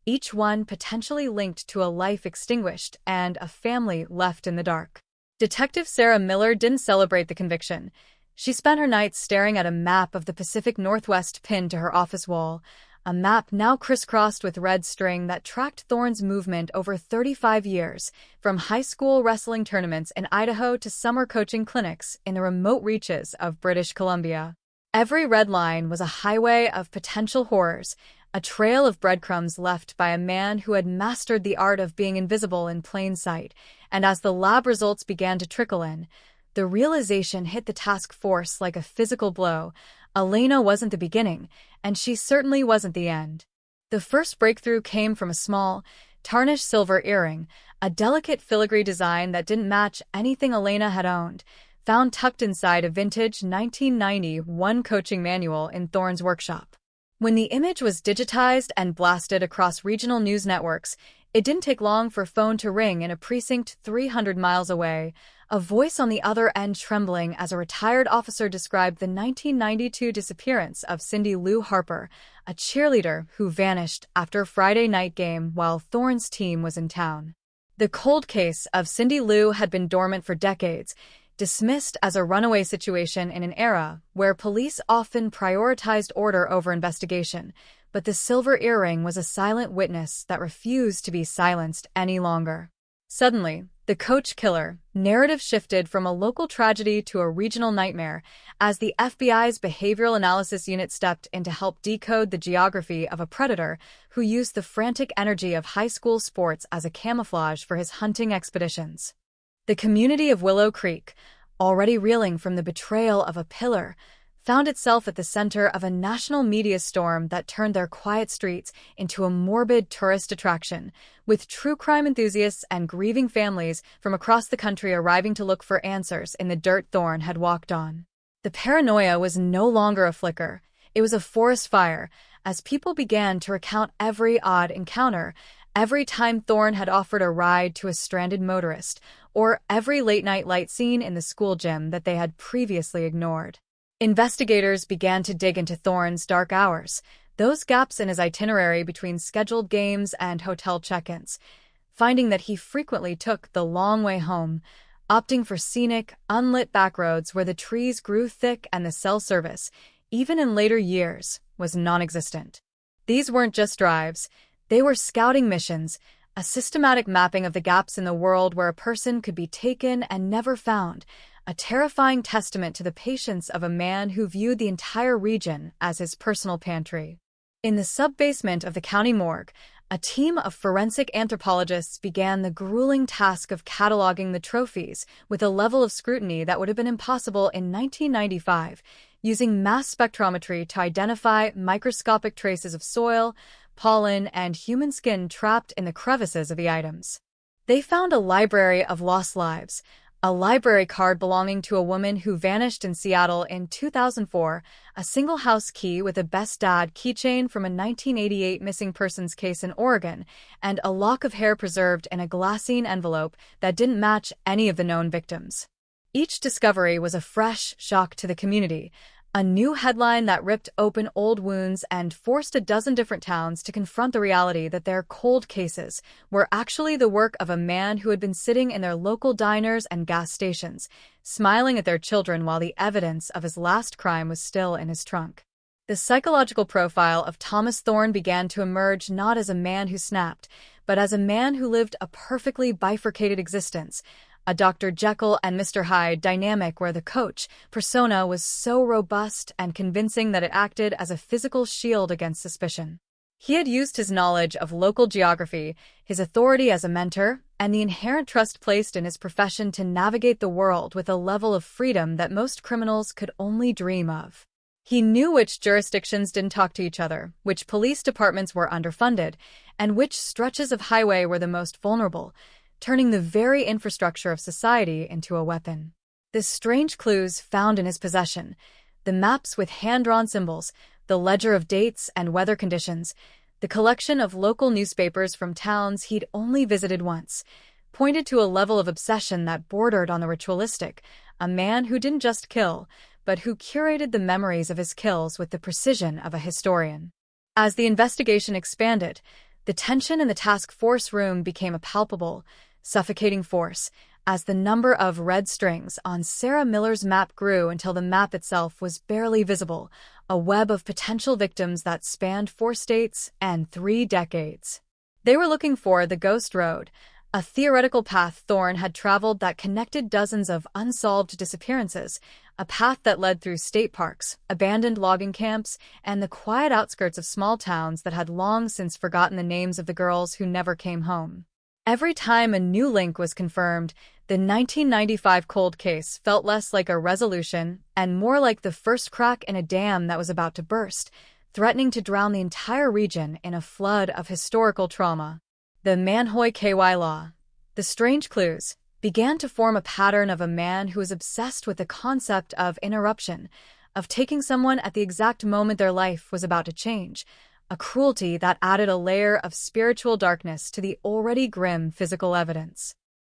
each one potentially linked to a life extinguished and a family left in the dark. Detective Sarah Miller didn't celebrate the conviction. She spent her nights staring at a map of the Pacific Northwest pinned to her office wall, a map now crisscrossed with red string that tracked Thorne's movement over 35 years, from high school wrestling tournaments in Idaho to summer coaching clinics in the remote reaches of British Columbia. Every red line was a highway of potential horrors, a trail of breadcrumbs left by a man who had mastered the art of being invisible in plain sight. And as the lab results began to trickle in, the realization hit the task force like a physical blow. Elena wasn't the beginning, and she certainly wasn't the end. The first breakthrough came from a small, tarnished silver earring, a delicate filigree design that didn't match anything Elena had owned, found tucked inside a vintage 1991 coaching manual in Thorne's workshop. When the image was digitized and blasted across regional news networks, it didn't take long for a phone to ring in a precinct 300 miles away, a voice on the other end trembling as a retired officer described the 1992 disappearance of Cindy Lou Harper, a cheerleader who vanished after a Friday night game while Thorne's team was in town. The cold case of Cindy Lou had been dormant for decades, dismissed as a runaway situation in an era where police often prioritized order over investigation, but the silver earring was a silent witness that refused to be silenced any longer. Suddenly, the coach killer narrative shifted from a local tragedy to a regional nightmare as the FBI's Behavioral Analysis Unit stepped in to help decode the geography of a predator who used the frantic energy of high school sports as a camouflage for his hunting expeditions. The community of Willow Creek, already reeling from the betrayal of a pillar, found itself at the center of a national media storm that turned their quiet streets into a morbid tourist attraction, with true crime enthusiasts and grieving families from across the country arriving to look for answers in the dirt Thorne had walked on. The paranoia was no longer a flicker. It was a forest fire, as people began to recount every odd encounter, every time Thorne had offered a ride to a stranded motorist, or every late-night light scene in the school gym that they had previously ignored. Investigators began to dig into Thorne's dark hours, those gaps in his itinerary between scheduled games and hotel check-ins, finding that he frequently took the long way home, opting for scenic, unlit backroads where the trees grew thick and the cell service, even in later years, was non-existent. These weren't just drives, they were scouting missions, a systematic mapping of the gaps in the world where a person could be taken and never found, a terrifying testament to the patience of a man who viewed the entire region as his personal pantry. In the sub-basement of the county morgue, a team of forensic anthropologists began the grueling task of cataloging the trophies with a level of scrutiny that would have been impossible in 1995, using mass spectrometry to identify microscopic traces of soil, pollen, and human skin trapped in the crevices of the items. They found a library of lost lives, a library card belonging to a woman who vanished in Seattle in 2004, a single house key with a Best Dad keychain from a 1988 missing persons case in Oregon, and a lock of hair preserved in a glassine envelope that didn't match any of the known victims. Each discovery was a fresh shock to the community, a new headline that ripped open old wounds and forced a dozen different towns to confront the reality that their cold cases were actually the work of a man who had been sitting in their local diners and gas stations, smiling at their children while the evidence of his last crime was still in his trunk. The psychological profile of Thomas Thorne began to emerge not as a man who snapped, but as a man who lived a perfectly bifurcated existence, a Dr. Jekyll and Mr. Hyde dynamic where the coach persona was so robust and convincing that it acted as a physical shield against suspicion. He had used his knowledge of local geography, his authority as a mentor, and the inherent trust placed in his profession to navigate the world with a level of freedom that most criminals could only dream of. He knew which jurisdictions didn't talk to each other, which police departments were underfunded, and which stretches of highway were the most vulnerable, turning the very infrastructure of society into a weapon. The strange clues found in his possession, the maps with hand-drawn symbols, the ledger of dates and weather conditions, the collection of local newspapers from towns he'd only visited once, pointed to a level of obsession that bordered on the ritualistic, a man who didn't just kill, but who curated the memories of his kills with the precision of a historian. As the investigation expanded, the tension in the task force room became a palpable, suffocating force, as the number of red strings on Sarah Miller's map grew until the map itself was barely visible, a web of potential victims that spanned 4 states and 3 decades. They were looking for the Ghost Road, a theoretical path Thorne had traveled that connected dozens of unsolved disappearances, a path that led through state parks, abandoned logging camps, and the quiet outskirts of small towns that had long since forgotten the names of the girls who never came home. Every time a new link was confirmed, the 1995 cold case felt less like a resolution and more like the first crack in a dam that was about to burst, threatening to drown the entire region in a flood of historical trauma. The Manhoy KY Law, the strange clues, began to form a pattern of a man who was obsessed with the concept of interruption, of taking someone at the exact moment their life was about to change, a cruelty that added a layer of spiritual darkness to the already grim physical evidence.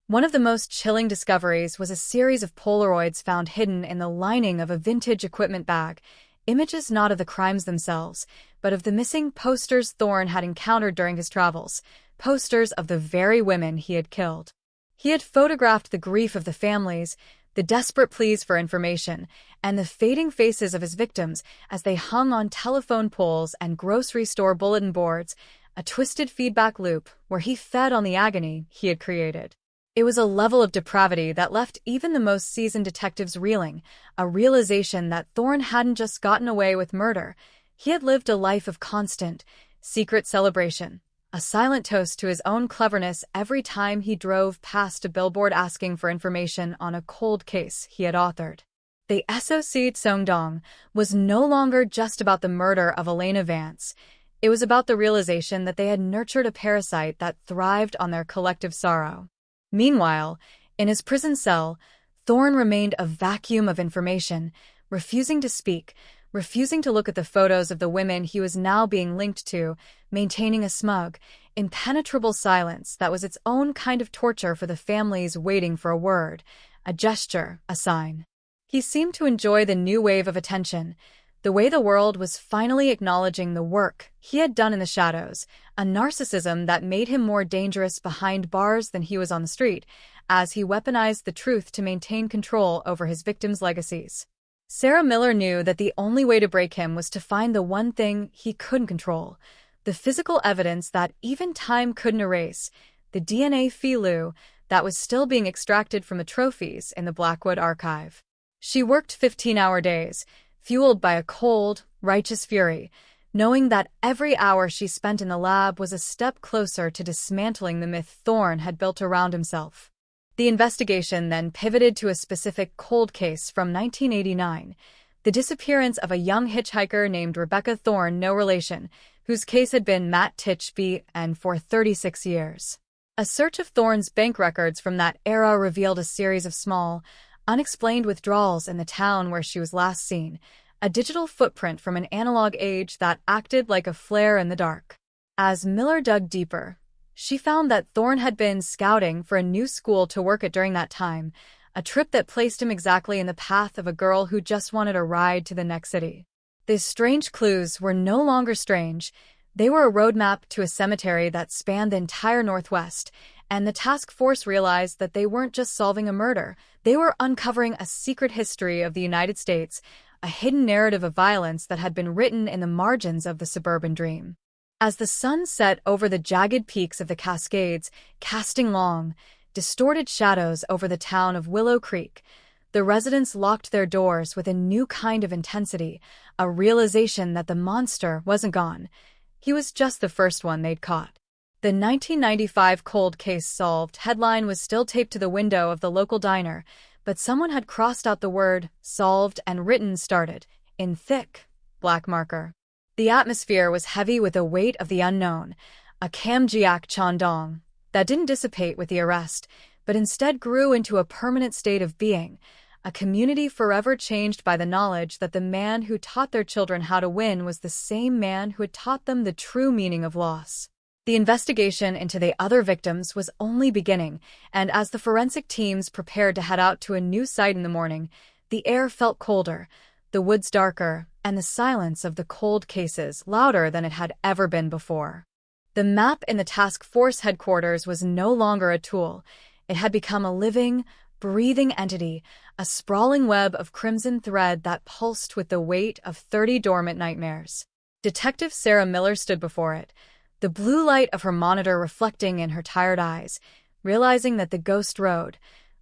One of the most chilling discoveries was a series of Polaroids found hidden in the lining of a vintage equipment bag, images not of the crimes themselves, but of the missing posters Thorne had encountered during his travels, posters of the very women he had killed. He had photographed the grief of the families, the desperate pleas for information, and the fading faces of his victims as they hung on telephone poles and grocery store bulletin boards, a twisted feedback loop where he fed on the agony he had created. It was a level of depravity that left even the most seasoned detectives reeling, a realization that Thorne hadn't just gotten away with murder. He had lived a life of constant, secret celebration, a silent toast to his own cleverness every time he drove past a billboard asking for information on a cold case he had authored. The SOC Songdong was no longer just about the murder of Elena Vance. It was about the realization that they had nurtured a parasite that thrived on their collective sorrow. Meanwhile, in his prison cell, Thorne remained a vacuum of information, refusing to speak, refusing to look at the photos of the women he was now being linked to, maintaining a smug, impenetrable silence that was its own kind of torture for the families waiting for a word, a gesture, a sign. He seemed to enjoy the new wave of attention, the way the world was finally acknowledging the work he had done in the shadows, a narcissism that made him more dangerous behind bars than he was on the street, as he weaponized the truth to maintain control over his victims' legacies. Sarah Miller knew that the only way to break him was to find the one thing he couldn't control, the physical evidence that even time couldn't erase, the DNA phyllu that was still being extracted from the trophies in the Blackwood archive. She worked 15-hour days, fueled by a cold, righteous fury, knowing that every hour she spent in the lab was a step closer to dismantling the myth Thorne had built around himself. The investigation then pivoted to a specific cold case from 1989, the disappearance of a young hitchhiker named Rebecca Thorne, no relation, whose case had been Matt Titchby and for 36 years. A search of Thorne's bank records from that era revealed a series of small, unexplained withdrawals in the town where she was last seen, a digital footprint from an analog age that acted like a flare in the dark. As Miller dug deeper, she found that Thorne had been scouting for a new school to work at during that time, a trip that placed him exactly in the path of a girl who just wanted a ride to the next city. These strange clues were no longer strange. They were a roadmap to a cemetery that spanned the entire Northwest, and the task force realized that they weren't just solving a murder, they were uncovering a secret history of the United States, a hidden narrative of violence that had been written in the margins of the suburban dream. As the sun set over the jagged peaks of the Cascades, casting long, distorted shadows over the town of Willow Creek, the residents locked their doors with a new kind of intensity, a realization that the monster wasn't gone. He was just the first one they'd caught. The 1995 cold case solved headline was still taped to the window of the local diner, but someone had crossed out the word solved and written started in thick black marker. The atmosphere was heavy with the weight of the unknown, a Kamjiak Chandong that didn't dissipate with the arrest, but instead grew into a permanent state of being, a community forever changed by the knowledge that the man who taught their children how to win was the same man who had taught them the true meaning of loss. The investigation into the other victims was only beginning, and as the forensic teams prepared to head out to a new site in the morning, the air felt colder, the woods darker, and the silence of the cold cases louder than it had ever been before. The map in the task force headquarters was no longer a tool. It had become a living, breathing entity, a sprawling web of crimson thread that pulsed with the weight of 30 dormant nightmares. Detective Sarah Miller stood before it, the blue light of her monitor reflecting in her tired eyes. realizing that the ghost road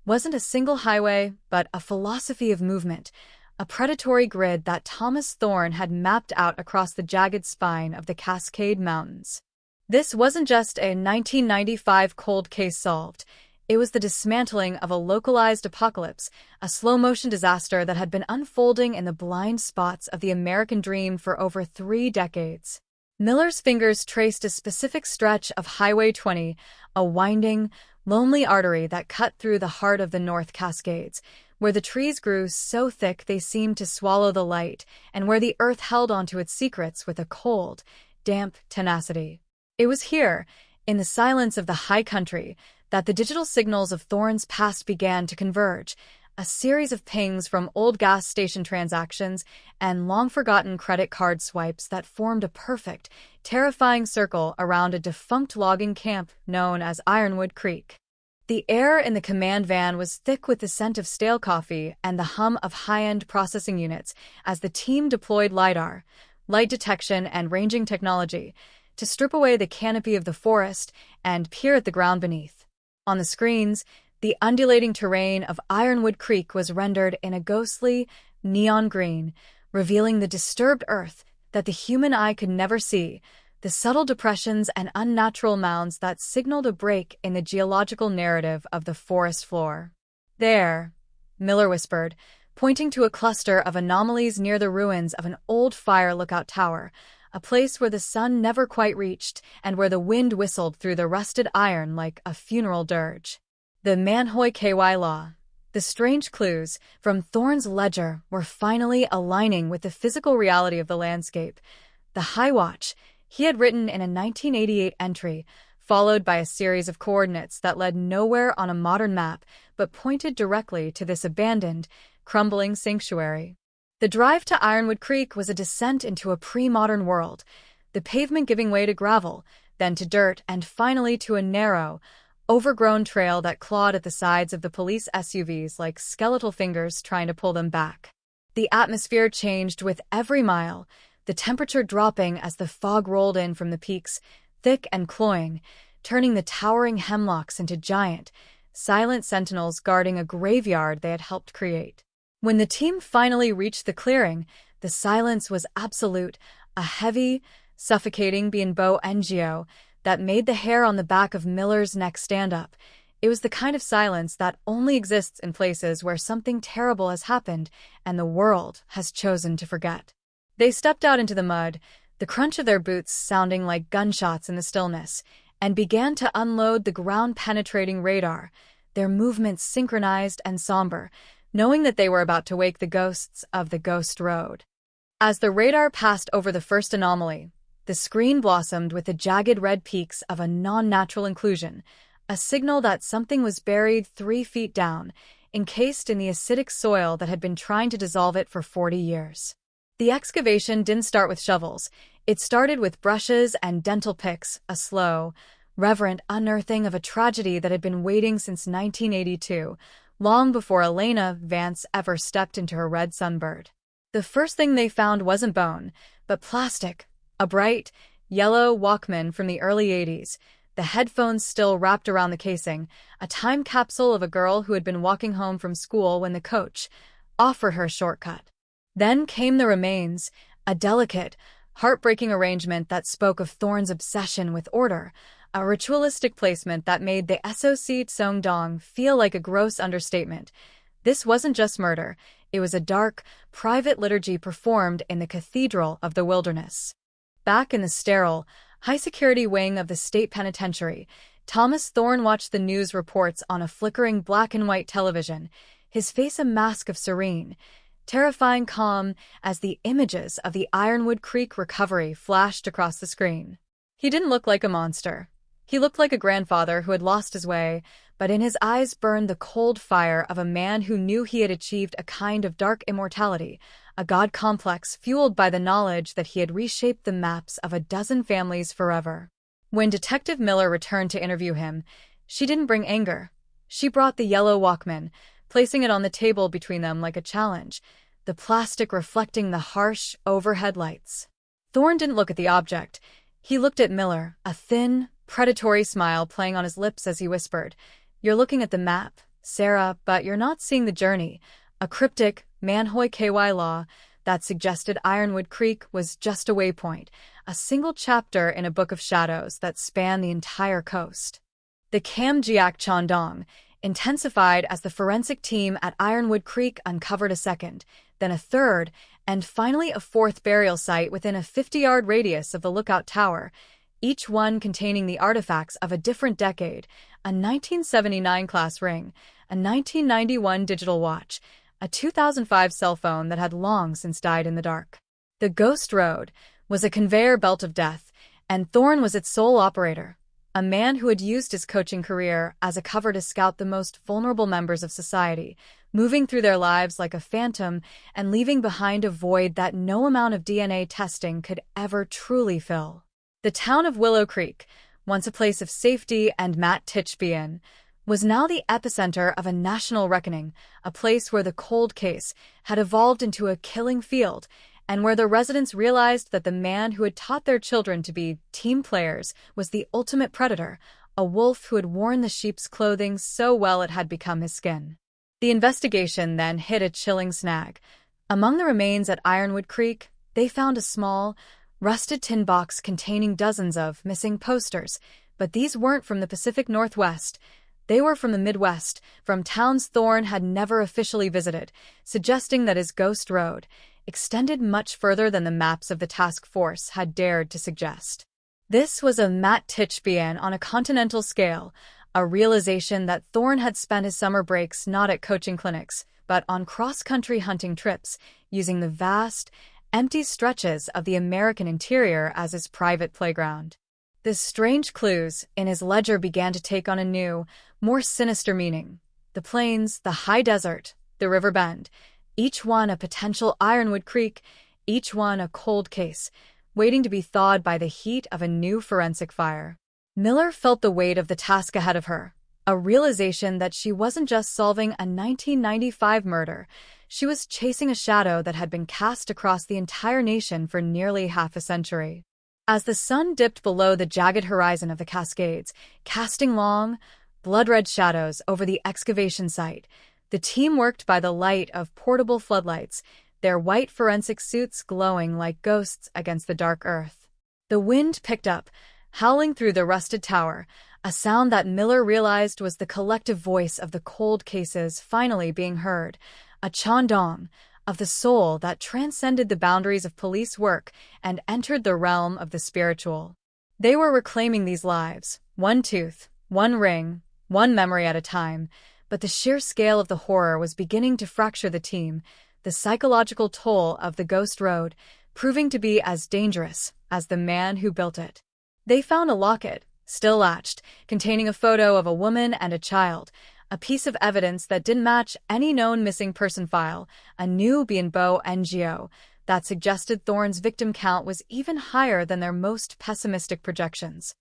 wasn't a single highway, but a philosophy of movement, a predatory grid that Thomas Thorne had mapped out across the jagged spine of the Cascade Mountains. This wasn't just a 1995 cold case solved. It was the dismantling of a localized apocalypse, a slow-motion disaster that had been unfolding in the blind spots of the American dream for over 3 decades. Miller's fingers traced a specific stretch of Highway 20, a winding, lonely artery that cut through the heart of the North Cascades, where the trees grew so thick they seemed to swallow the light, and where the earth held onto its secrets with a cold, damp tenacity. It was here, in the silence of the high country, that the digital signals of Thorne's past began to converge, a series of pings from old gas station transactions and long-forgotten credit card swipes that formed a perfect, terrifying circle around a defunct logging camp known as Ironwood Creek. The air in the command van was thick with the scent of stale coffee and the hum of high-end processing units as the team deployed LiDAR, light detection and ranging technology, to strip away the canopy of the forest and peer at the ground beneath. On the screens, the undulating terrain of Ironwood Creek was rendered in a ghostly, neon green, revealing the disturbed earth that the human eye could never see, the subtle depressions and unnatural mounds that signaled a break in the geological narrative of the forest floor. "There," Miller whispered, pointing to a cluster of anomalies near the ruins of an old fire lookout tower, a place where the sun never quite reached and where the wind whistled through the rusted iron like a funeral dirge. The Manhoy KY Law. The strange clues from Thorne's ledger were finally aligning with the physical reality of the landscape. The High Watch he had written in a 1988 entry, followed by a series of coordinates that led nowhere on a modern map but pointed directly to this abandoned, crumbling sanctuary. The drive to Ironwood Creek was a descent into a pre-modern world, the pavement giving way to gravel, then to dirt, and finally to a narrow, overgrown trail that clawed at the sides of the police SUVs like skeletal fingers trying to pull them back. The atmosphere changed with every mile, the temperature dropping as the fog rolled in from the peaks, thick and cloying, turning the towering hemlocks into giant, silent sentinels guarding a graveyard they had helped create. When the team finally reached the clearing, the silence was absolute, a heavy, suffocating bienbeau NGO that made the hair on the back of Miller's neck stand up. It was the kind of silence that only exists in places where something terrible has happened and the world has chosen to forget. They stepped out into the mud, the crunch of their boots sounding like gunshots in the stillness, and began to unload the ground-penetrating radar, their movements synchronized and somber, knowing that they were about to wake the ghosts of the Ghost Road. As the radar passed over the first anomaly, the screen blossomed with the jagged red peaks of a non-natural inclusion, a signal that something was buried 3 feet down, encased in the acidic soil that had been trying to dissolve it for 40 years. The excavation didn't start with shovels. It started with brushes and dental picks, a slow, reverent unearthing of a tragedy that had been waiting since 1982, long before Elena Vance ever stepped into her red Sunbird. The first thing they found wasn't bone, but plastic, a bright, yellow Walkman from the early 80s, the headphones still wrapped around the casing, a time capsule of a girl who had been walking home from school when the coach offered her a shortcut. Then came the remains, a delicate, heartbreaking arrangement that spoke of Thorne's obsession with order, a ritualistic placement that made the SOC Seongdong feel like a gross understatement. This wasn't just murder, it was a dark, private liturgy performed in the Cathedral of the Wilderness. Back in the sterile, high-security wing of the state penitentiary, Thomas Thorne watched the news reports on a flickering black-and-white television, his face a mask of serene, terrifying calm as the images of the Ironwood Creek recovery flashed across the screen. He didn't look like a monster. He looked like a grandfather who had lost his way, but in his eyes burned the cold fire of a man who knew he had achieved a kind of dark immortality, a god complex fueled by the knowledge that he had reshaped the maps of a dozen families forever. When Detective Miller returned to interview him, she didn't bring anger. She brought the yellow Walkman, placing it on the table between them like a challenge, the plastic reflecting the harsh overhead lights. Thorne didn't look at the object. He looked at Miller, a thin, predatory smile playing on his lips as he whispered, "You're looking at the map, Sarah, but you're not seeing the journey." A cryptic, Manhoy KY law that suggested Ironwood Creek was just a waypoint, a single chapter in a book of shadows that spanned the entire coast. The Kamjiak Chandong intensified as the forensic team at Ironwood Creek uncovered a second, then a third, and finally a fourth burial site within a 50-yard radius of the Lookout Tower, each one containing the artifacts of a different decade: a 1979 class ring, a 1991 digital watch, a 2005 cell phone that had long since died in the dark. The Ghost Road was a conveyor belt of death, and Thorne was its sole operator, a man who had used his coaching career as a cover to scout the most vulnerable members of society, moving through their lives like a phantom and leaving behind a void that no amount of DNA testing could ever truly fill. The town of Willow Creek, once a place of safety and Matt Titchby was now the epicenter of a national reckoning, a place where the cold case had evolved into a killing field, and where the residents realized that the man who had taught their children to be team players was the ultimate predator, a wolf who had worn the sheep's clothing so well it had become his skin. The investigation then hit a chilling snag. Among the remains at Ironwood Creek, they found a small, rusted tin box containing dozens of missing posters, but these weren't from the Pacific Northwest. They were from the Midwest, from towns Thorne had never officially visited, suggesting that his Ghost Road extended much further than the maps of the task force had dared to suggest. This was a Matt Titchby on a continental scale, a realization that Thorne had spent his summer breaks not at coaching clinics, but on cross-country hunting trips, using the vast, empty stretches of the American interior as his private playground. The strange clues in his ledger began to take on a new, more sinister meaning. The plains, the high desert, the river bend, each one a potential Ironwood Creek, each one a cold case, waiting to be thawed by the heat of a new forensic fire. Miller felt the weight of the task ahead of her, a realization that she wasn't just solving a 1995 murder, she was chasing a shadow that had been cast across the entire nation for nearly half a century. As the sun dipped below the jagged horizon of the Cascades, casting long, blood-red shadows over the excavation site, the team worked by the light of portable floodlights, their white forensic suits glowing like ghosts against the dark earth. The wind picked up, howling through the rusted tower, a sound that Miller realized was the collective voice of the cold cases finally being heard, a chandong of the soul that transcended the boundaries of police work and entered the realm of the spiritual. They were reclaiming these lives, one tooth, one ring, one memory at a time, but the sheer scale of the horror was beginning to fracture the team, the psychological toll of the Ghost Road proving to be as dangerous as the man who built it. They found a locket, still latched, containing a photo of a woman and a child, a piece of evidence that didn't match any known missing person file, a new Bienbow NGO that suggested Thorne's victim count was even higher than their most pessimistic projections.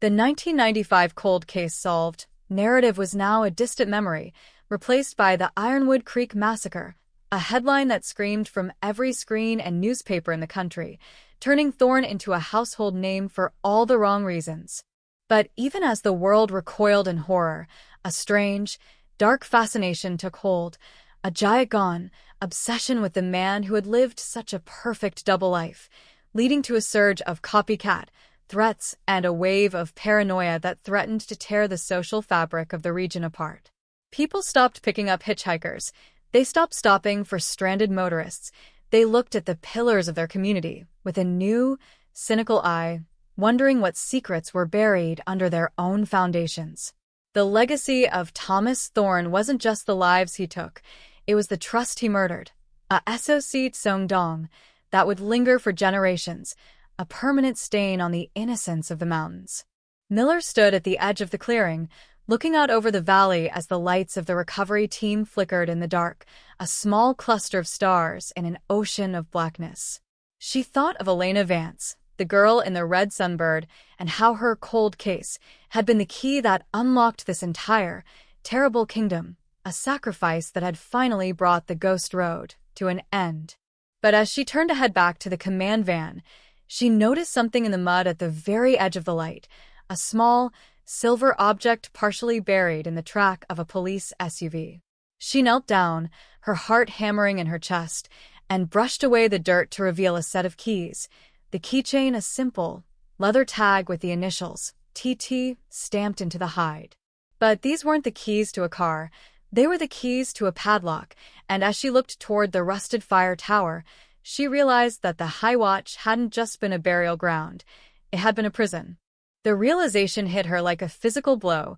The 1995 cold case solved narrative was now a distant memory, replaced by the Ironwood Creek Massacre, a headline that screamed from every screen and newspaper in the country, turning Thorne into a household name for all the wrong reasons. But even as the world recoiled in horror, a strange, dark fascination took hold, a Jayagon obsession with the man who had lived such a perfect double life, leading to a surge of copycat threats and a wave of paranoia that threatened to tear the social fabric of the region apart. People stopped picking up hitchhikers. They stopped stopping for stranded motorists. They looked at the pillars of their community with a new, cynical eye, wondering what secrets were buried under their own foundations. The legacy of Thomas Thorne wasn't just the lives he took, it was the trust he murdered, a SOC Tsongdong that would linger for generations, a permanent stain on the innocence of the mountains. Miller stood at the edge of the clearing, looking out over the valley as the lights of the recovery team flickered in the dark, a small cluster of stars in an ocean of blackness. She thought of Elena Vance, the girl in the red sunbird, and how her cold case had been the key that unlocked this entire, terrible kingdom, a sacrifice that had finally brought the Ghost Road to an end. But as she turned to head back to the command van, she noticed something in the mud at the very edge of the light, a a small, silver object partially buried in the track of a police SUV. She knelt down, her heart hammering in her chest, and brushed away the dirt to reveal a set of keys. The keychain, a simple, leather tag with the initials, TT, stamped into the hide. But these weren't the keys to a car. They were the keys to a padlock, and as she looked toward the rusted fire tower, she realized that the High Watch hadn't just been a burial ground. It had been a prison. The realization hit her like a physical blow.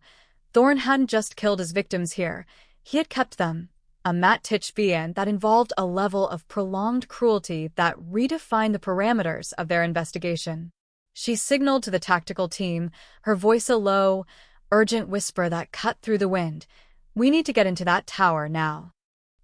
Thorne hadn't just killed his victims here. He had kept them. A Matt Titchfian that involved a level of prolonged cruelty that redefined the parameters of their investigation. She signaled to the tactical team, her voice a low, urgent whisper that cut through the wind. "We need to get into that tower now."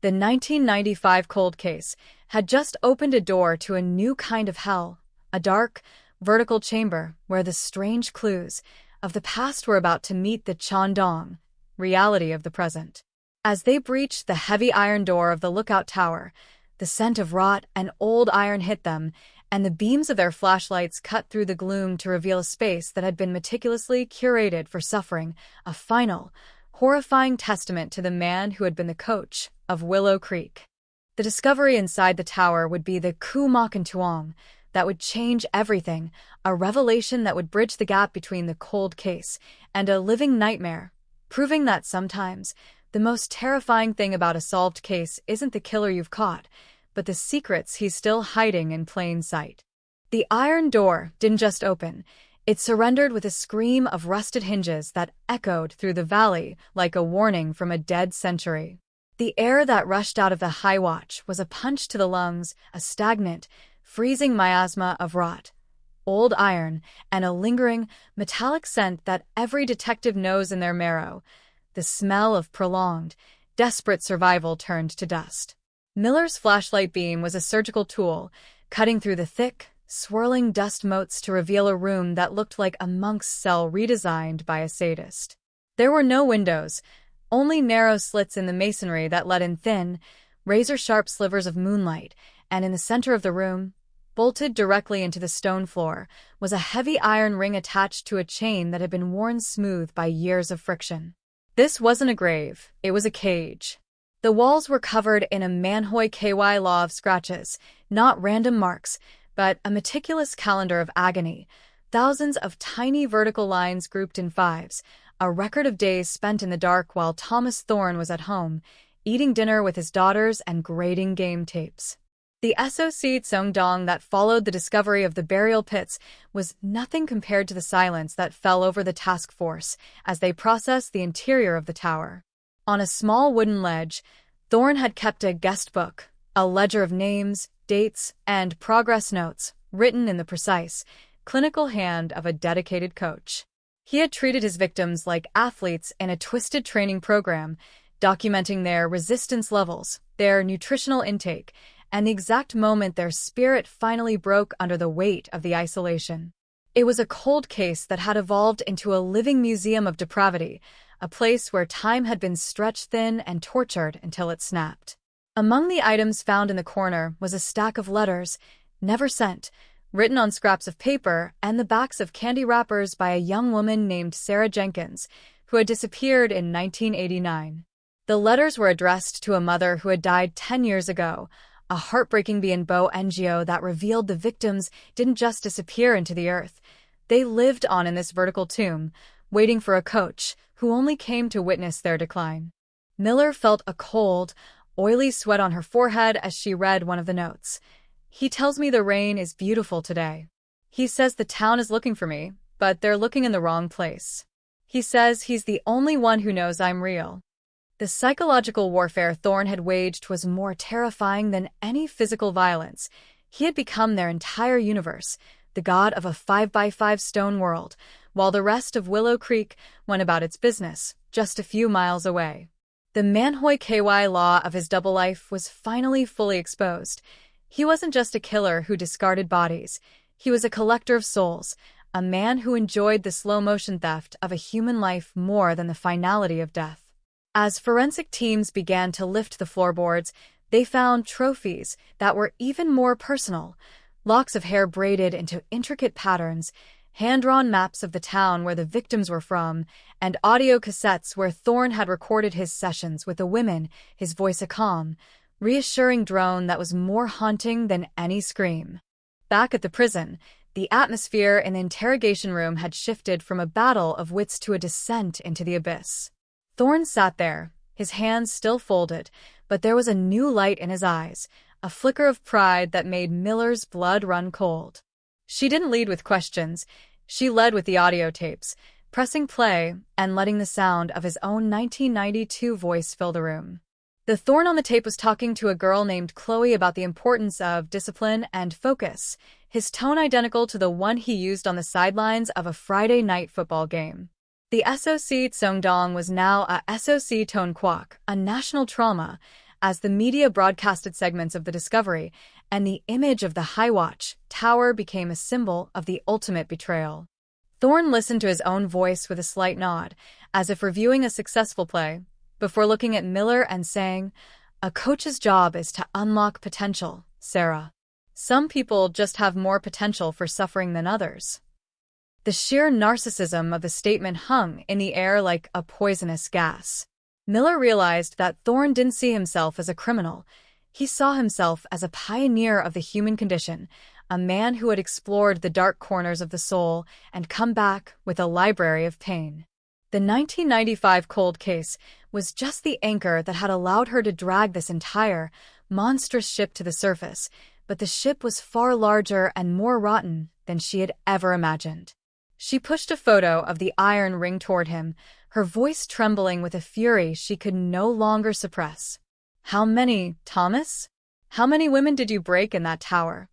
The 1995 cold case had just opened a door to a new kind of hell, a dark, vertical chamber where the strange clues of the past were about to meet the Chandong reality of the present. As they breached the heavy iron door of the lookout tower, the scent of rot and old iron hit them, and the beams of their flashlights cut through the gloom to reveal a space that had been meticulously curated for suffering, a final, horrifying testament to the man who had been the coach of Willow Creek. The discovery inside the tower would be the coup maquintuong that would change everything, a revelation that would bridge the gap between the cold case and a living nightmare, proving that sometimes the most terrifying thing about a solved case isn't the killer you've caught, but the secrets he's still hiding in plain sight. The iron door didn't just open. It surrendered with a scream of rusted hinges that echoed through the valley like a warning from a dead century. The air that rushed out of the High Watch was a punch to the lungs, a stagnant, freezing miasma of rot, old iron, and a lingering, metallic scent that every detective knows in their marrow. The smell of prolonged, desperate survival turned to dust. Miller's flashlight beam was a surgical tool, cutting through the thick, swirling dust motes to reveal a room that looked like a monk's cell redesigned by a sadist. There were no windows, only narrow slits in the masonry that let in thin, razor-sharp slivers of moonlight, and in the center of the room, bolted directly into the stone floor, was a heavy iron ring attached to a chain that had been worn smooth by years of friction. This wasn't a grave, it was a cage. The walls were covered in a Manhoy KY law of scratches, not random marks, but a meticulous calendar of agony, thousands of tiny vertical lines grouped in fives, a record of days spent in the dark while Thomas Thorne was at home, eating dinner with his daughters and grading game tapes. The SOC Tsongdong that followed the discovery of the burial pits was nothing compared to the silence that fell over the task force as they processed the interior of the tower. On a small wooden ledge, Thorne had kept a guest book, a ledger of names, dates, and progress notes written in the precise, clinical hand of a dedicated coach. He had treated his victims like athletes in a twisted training program, documenting their resistance levels, their nutritional intake, and the exact moment their spirit finally broke under the weight of the isolation. It was a cold case that had evolved into a living museum of depravity, a place where time had been stretched thin and tortured until it snapped. Among the items found in the corner was a stack of letters, never sent, written on scraps of paper and the backs of candy wrappers by a young woman named Sarah Jenkins, who had disappeared in 1989. The letters were addressed to a mother who had died 10 years ago, a heartbreaking Bienbo NGO that revealed the victims didn't just disappear into the earth. They lived on in this vertical tomb, waiting for a coach who only came to witness their decline. Miller felt a cold, oily sweat on her forehead as she read one of the notes. "He tells me the rain is beautiful today. He says the town is looking for me, but they're looking in the wrong place. He says he's the only one who knows I'm real." The psychological warfare Thorne had waged was more terrifying than any physical violence. He had become their entire universe, the god of a 5x5 stone world, while the rest of Willow Creek went about its business, just a few miles away. The Manhoy KY law of his double life was finally fully exposed. He wasn't just a killer who discarded bodies. He was a collector of souls, a man who enjoyed the slow-motion theft of a human life more than the finality of death. As forensic teams began to lift the floorboards, they found trophies that were even more personal, locks of hair braided into intricate patterns, hand-drawn maps of the town where the victims were from, and audio cassettes where Thorne had recorded his sessions with the women, his voice a calm, reassuring drone that was more haunting than any scream. Back at the prison, the atmosphere in the interrogation room had shifted from a battle of wits to a descent into the abyss. Thorne sat there, his hands still folded, but there was a new light in his eyes, a flicker of pride that made Miller's blood run cold. She didn't lead with questions. She led with the audio tapes, pressing play and letting the sound of his own 1992 voice fill the room. The Thorne on the tape was talking to a girl named Chloe about the importance of discipline and focus, his tone identical to the one he used on the sidelines of a Friday night football game. The SOC Tsongdong was now a SOC Tone Kwok, a national trauma, as the media broadcasted segments of the discovery, and the image of the Highwatch Tower became a symbol of the ultimate betrayal. Thorne listened to his own voice with a slight nod, as if reviewing a successful play, before looking at Miller and saying, "A coach's job is to unlock potential, Sarah. Some people just have more potential for suffering than others." The sheer narcissism of the statement hung in the air like a poisonous gas. Miller realized that Thorne didn't see himself as a criminal. He saw himself as a pioneer of the human condition, a man who had explored the dark corners of the soul and come back with a library of pain. The 1995 cold case was just the anchor that had allowed her to drag this entire, monstrous ship to the surface, but the ship was far larger and more rotten than she had ever imagined. She pushed a photo of the iron ring toward him, her voice trembling with a fury she could no longer suppress. "How many, Thomas? How many women did you break in that tower?"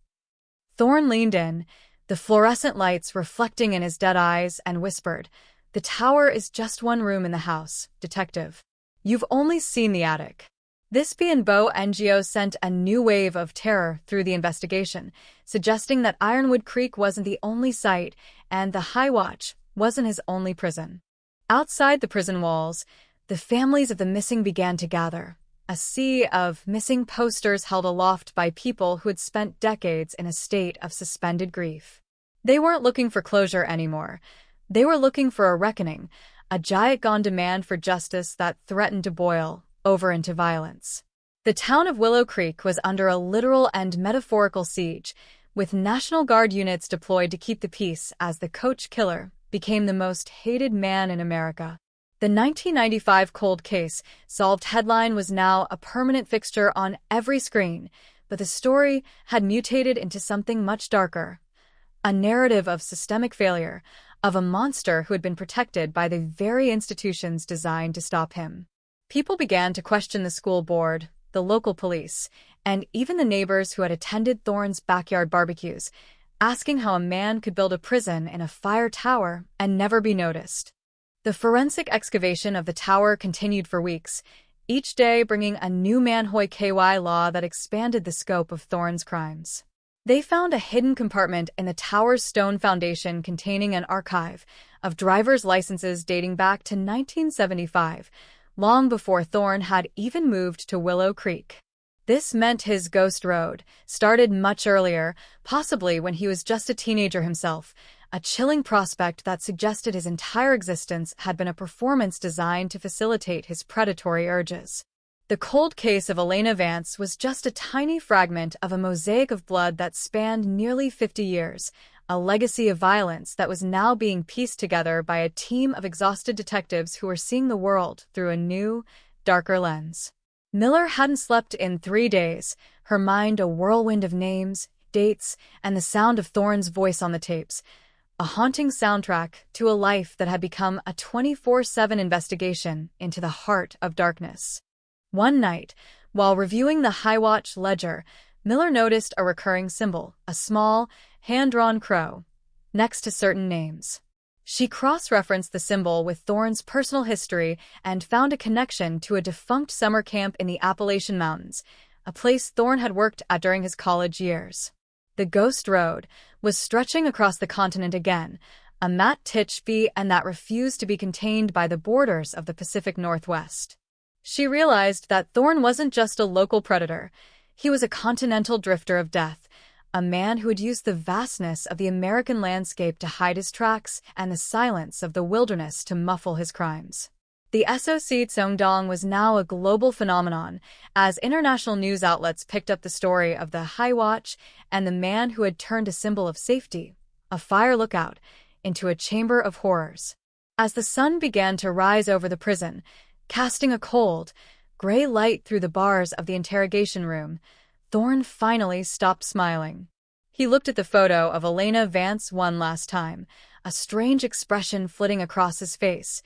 Thorne leaned in, the fluorescent lights reflecting in his dead eyes, and whispered, "The tower is just one room in the house, detective. You've only seen the attic." This B&Bo NGO sent a new wave of terror through the investigation, suggesting that Ironwood Creek wasn't the only site and the Highwatch wasn't his only prison. Outside the prison walls, the families of the missing began to gather, a sea of missing posters held aloft by people who had spent decades in a state of suspended grief. They weren't looking for closure anymore. They were looking for a reckoning, a giant demand for justice that threatened to boil over into violence. The town of Willow Creek was under a literal and metaphorical siege, with National Guard units deployed to keep the peace as the coach killer became the most hated man in America. The 1995 cold case solved headline was now a permanent fixture on every screen, but the story had mutated into something much darker. A narrative of systemic failure, of a monster who had been protected by the very institutions designed to stop him. People began to question the school board, the local police, and even the neighbors who had attended Thorne's backyard barbecues, asking how a man could build a prison in a fire tower and never be noticed. The forensic excavation of the tower continued for weeks, each day bringing a new Manhoy KY law that expanded the scope of Thorne's crimes. They found a hidden compartment in the tower's stone foundation containing an archive of driver's licenses dating back to 1975, long before Thorne had even moved to Willow Creek. This meant his ghost road started much earlier, possibly when he was just a teenager himself, a chilling prospect that suggested his entire existence had been a performance designed to facilitate his predatory urges. The cold case of Elena Vance was just a tiny fragment of a mosaic of blood that spanned nearly 50 years, a legacy of violence that was now being pieced together by a team of exhausted detectives who were seeing the world through a new, darker lens. Miller hadn't slept in 3 days, her mind a whirlwind of names, dates, and the sound of Thorne's voice on the tapes, a haunting soundtrack to a life that had become a 24/7 investigation into the heart of darkness. One night, while reviewing the Highwatch ledger, Miller noticed a recurring symbol, a small, hand-drawn crow, next to certain names. She cross-referenced the symbol with Thorne's personal history and found a connection to a defunct summer camp in the Appalachian Mountains, a place Thorne had worked at during his college years. The Ghost Road was stretching across the continent again, a Matt Titchby and that refused to be contained by the borders of the Pacific Northwest. She realized that Thorne wasn't just a local predator. He was a continental drifter of death, a man who had used the vastness of the American landscape to hide his tracks and the silence of the wilderness to muffle his crimes. The SOC Seongdong was now a global phenomenon, as international news outlets picked up the story of the High Watch and the man who had turned a symbol of safety, a fire lookout, into a chamber of horrors. As the sun began to rise over the prison, casting a cold, gray light through the bars of the interrogation room, Thorne finally stopped smiling. He looked at the photo of Elena Vance one last time, a strange expression flitting across his face.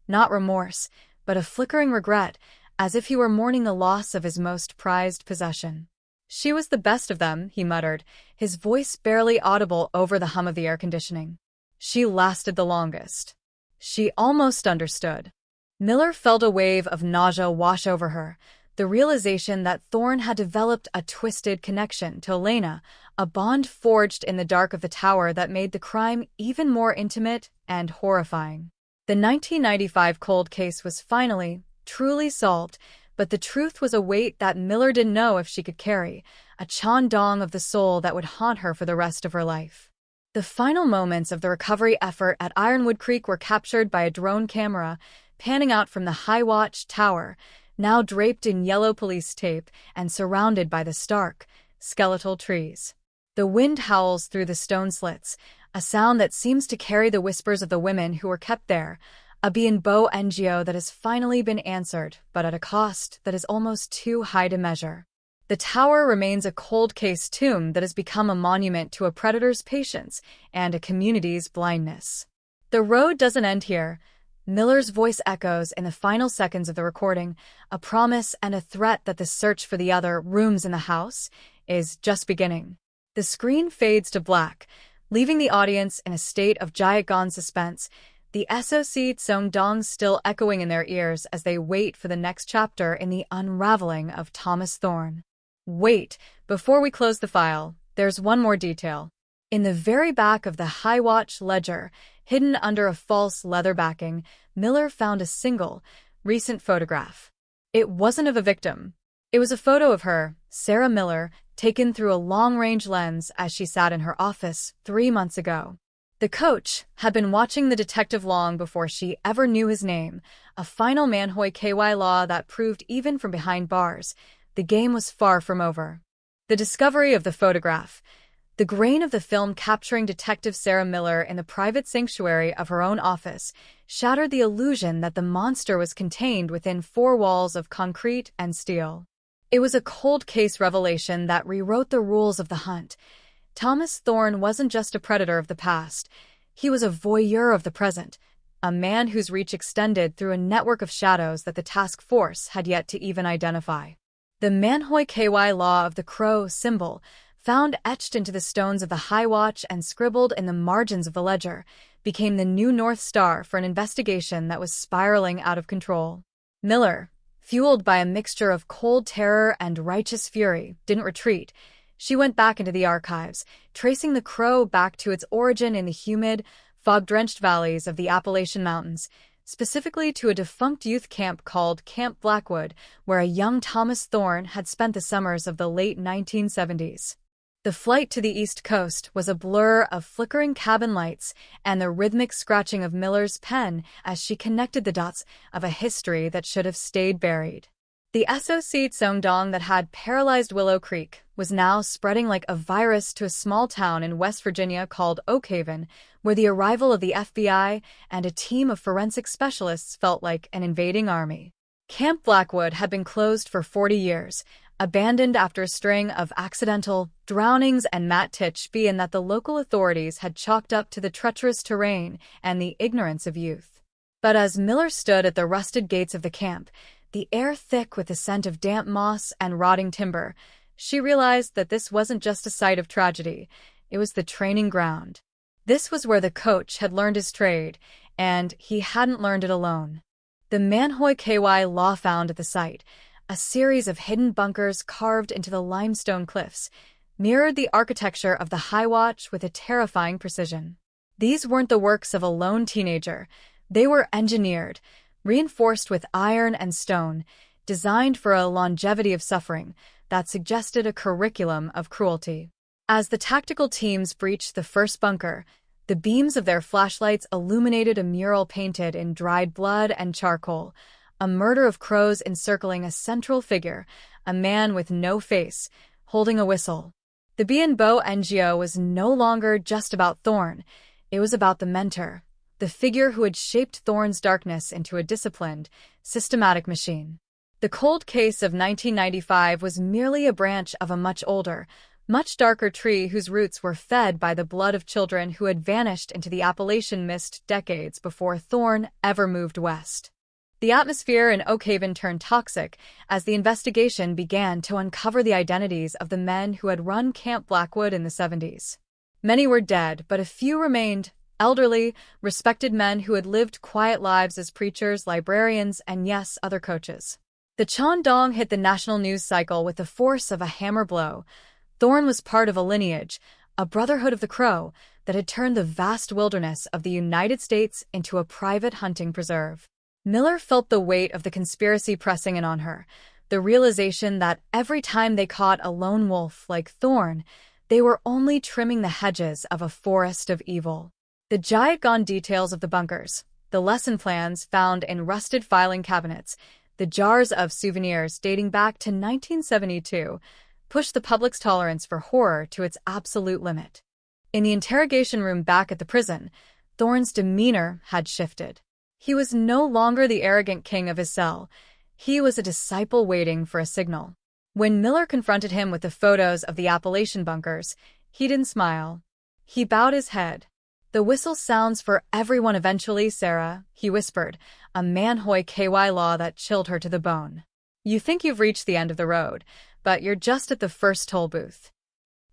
Not remorse, but a flickering regret, as if he were mourning the loss of his most prized possession. She was the best of them, he muttered, his voice barely audible over the hum of the air conditioning. She lasted the longest. She almost understood. Miller felt a wave of nausea wash over her, the realization that Thorne had developed a twisted connection to Elena, a bond forged in the dark of the tower that made the crime even more intimate and horrifying. The 1995 cold case was finally, truly solved, but the truth was a weight that Miller didn't know if she could carry, a Chandong of the soul that would haunt her for the rest of her life. The final moments of the recovery effort at Ironwood Creek were captured by a drone camera, panning out from the High Watch Tower, now draped in yellow police tape and surrounded by the stark, skeletal trees. The wind howls through the stone slits, a sound that seems to carry the whispers of the women who were kept there, a Bo NGO that has finally been answered, but at a cost that is almost too high to measure. The tower remains a cold case tomb that has become a monument to a predator's patience and a community's blindness. The road doesn't end here. Miller's voice echoes in the final seconds of the recording, a promise and a threat that the search for the other rooms in the house is just beginning. The screen fades to black, leaving the audience in a state of gone suspense, the SOC Seongdong still echoing in their ears as they wait for the next chapter in the unraveling of Thomas Thorne. Wait, before we close the file, there's one more detail. In the very back of the High Watch ledger, hidden under a false leather backing, Miller found a single, recent photograph. It wasn't of a victim. It was a photo of her, Sarah Miller, taken through a long-range lens as she sat in her office 3 months ago. The coach had been watching the detective long before she ever knew his name, a final Manhoy KY law that proved even from behind bars, the game was far from over. The discovery of the photograph, the grain of the film capturing Detective Sarah Miller in the private sanctuary of her own office, shattered the illusion that the monster was contained within 4 walls of concrete and steel. It was a cold case revelation that rewrote the rules of the hunt. Thomas Thorne wasn't just a predator of the past. He was a voyeur of the present, a man whose reach extended through a network of shadows that the task force had yet to even identify. The Manhoy KY law of the crow symbol, found etched into the stones of the High Watch and scribbled in the margins of the ledger, became the new North Star for an investigation that was spiraling out of control. Miller, fueled by a mixture of cold terror and righteous fury, didn't retreat. She went back into the archives, tracing the crow back to its origin in the humid, fog-drenched valleys of the Appalachian Mountains, specifically to a defunct youth camp called Camp Blackwood, where a young Thomas Thorne had spent the summers of the late 1970s. The flight to the East Coast was a blur of flickering cabin lights and the rhythmic scratching of Miller's pen as she connected the dots of a history that should have stayed buried. The SOC Seongdong that had paralyzed Willow Creek was now spreading like a virus to a small town in West Virginia called Oakhaven, where the arrival of the FBI and a team of forensic specialists felt like an invading army. Camp Blackwood had been closed for 40 years, abandoned after a string of accidental drownings and Matt Titchby, and that the local authorities had chalked up to the treacherous terrain and the ignorance of youth. But as Miller stood at the rusted gates of the camp, the air thick with the scent of damp moss and rotting timber, she realized that this wasn't just a site of tragedy, it was the training ground. This was where the coach had learned his trade, and he hadn't learned it alone. The Manhoy KY law found at the site, a series of hidden bunkers carved into the limestone cliffs, mirrored the architecture of the High Watch with a terrifying precision. These weren't the works of a lone teenager. They were engineered, reinforced with iron and stone, designed for a longevity of suffering that suggested a curriculum of cruelty. As the tactical teams breached the first bunker, the beams of their flashlights illuminated a mural painted in dried blood and charcoal, a murder of crows encircling a central figure, a man with no face, holding a whistle. The B&Bo NGO was no longer just about Thorne. It was about the mentor, the figure who had shaped Thorne's darkness into a disciplined, systematic machine. The cold case of 1995 was merely a branch of a much older, much darker tree whose roots were fed by the blood of children who had vanished into the Appalachian mist decades before Thorne ever moved west. The atmosphere in Oak Haven turned toxic as the investigation began to uncover the identities of the men who had run Camp Blackwood in the 70s. Many were dead, but a few remained, elderly, respected men who had lived quiet lives as preachers, librarians, and yes, other coaches. The Chandong hit the national news cycle with the force of a hammer blow. Thorne was part of a lineage, a brotherhood of the crow, that had turned the vast wilderness of the United States into a private hunting preserve. Miller felt the weight of the conspiracy pressing in on her, the realization that every time they caught a lone wolf like Thorne, they were only trimming the hedges of a forest of evil. The giant details of the bunkers, the lesson plans found in rusted filing cabinets, the jars of souvenirs dating back to 1972, pushed the public's tolerance for horror to its absolute limit. In the interrogation room back at the prison, Thorne's demeanor had shifted. He was no longer the arrogant king of his cell. He was a disciple waiting for a signal. When Miller confronted him with the photos of the Appalachian bunkers, he didn't smile. He bowed his head. "The whistle sounds for everyone eventually, Sarah," he whispered, a Manhoy KY law that chilled her to the bone. "You think you've reached the end of the road, but you're just at the first toll booth."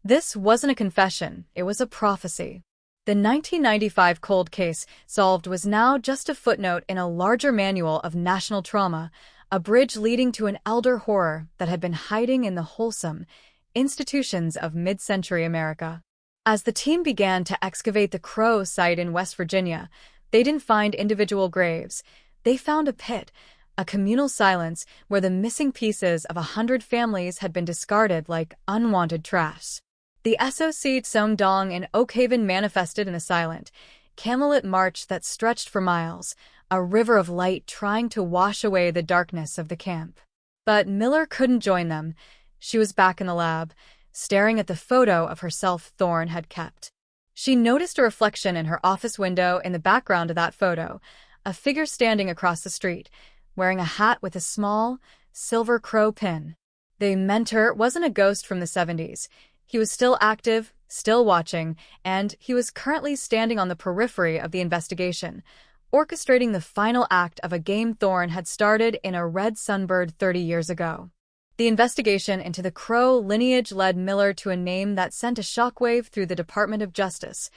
This wasn't a confession, it was a prophecy. The 1995 cold case solved was now just a footnote in a larger manual of national trauma, a bridge leading to an elder horror that had been hiding in the wholesome institutions of mid-century America. As the team began to excavate the Crow site in West Virginia, they didn't find individual graves. They found a pit, a communal silence where the missing pieces of 100 families had been discarded like unwanted trash. The SOC Songdong in Oak Haven manifested in a silent, candlelit march that stretched for miles, a river of light trying to wash away the darkness of the camp. But Miller couldn't join them. She was back in the lab, staring at the photo of herself Thorne had kept. She noticed a reflection in her office window in the background of that photo, a figure standing across the street, wearing a hat with a small, silver crow pin. The mentor wasn't a ghost from the 70s. He was still active, still watching, and he was currently standing on the periphery of the investigation, orchestrating the final act of a game Thorne had started in a red sunbird 30 years ago. The investigation into the Crow lineage led Miller to a name that sent a shockwave through the Department of Justice: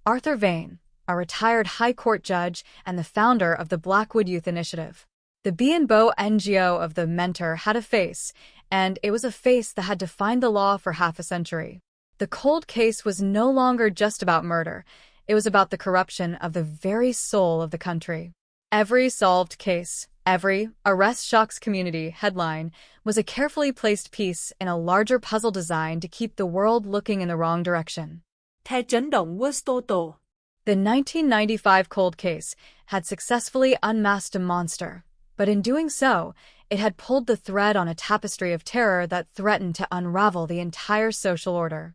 Arthur Vane, a retired high court judge and the founder of the Blackwood Youth Initiative. The B&Bo NGO of the mentor had a face, and it was a face that had defined the law for half a century. The cold case was no longer just about murder. It was about the corruption of the very soul of the country. Every solved case, every arrest shocks community headline was a carefully placed piece in a larger puzzle designed to keep the world looking in the wrong direction. The 1995 cold case had successfully unmasked a monster, but in doing so, it had pulled the thread on a tapestry of terror that threatened to unravel the entire social order.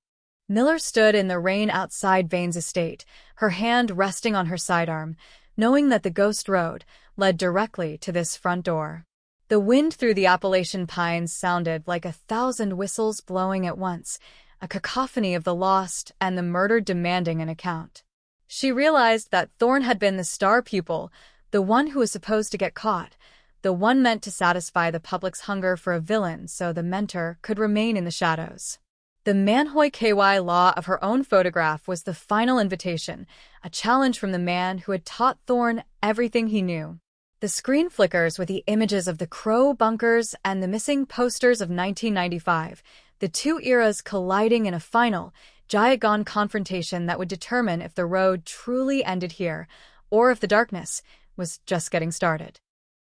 Miller stood in the rain outside Vane's estate, her hand resting on her sidearm, knowing that the ghost road led directly to this front door. The wind through the Appalachian pines sounded like 1,000 whistles blowing at once, a cacophony of the lost and the murdered demanding an account. She realized that Thorne had been the star pupil, the one who was supposed to get caught, the one meant to satisfy the public's hunger for a villain so the mentor could remain in the shadows. The Manhoy KY law of her own photograph was the final invitation, a challenge from the man who had taught Thorne everything he knew. The screen flickers with the images of the Crow bunkers and the missing posters of 1995, the two eras colliding in a final, giant confrontation that would determine if the road truly ended here, or if the darkness was just getting started.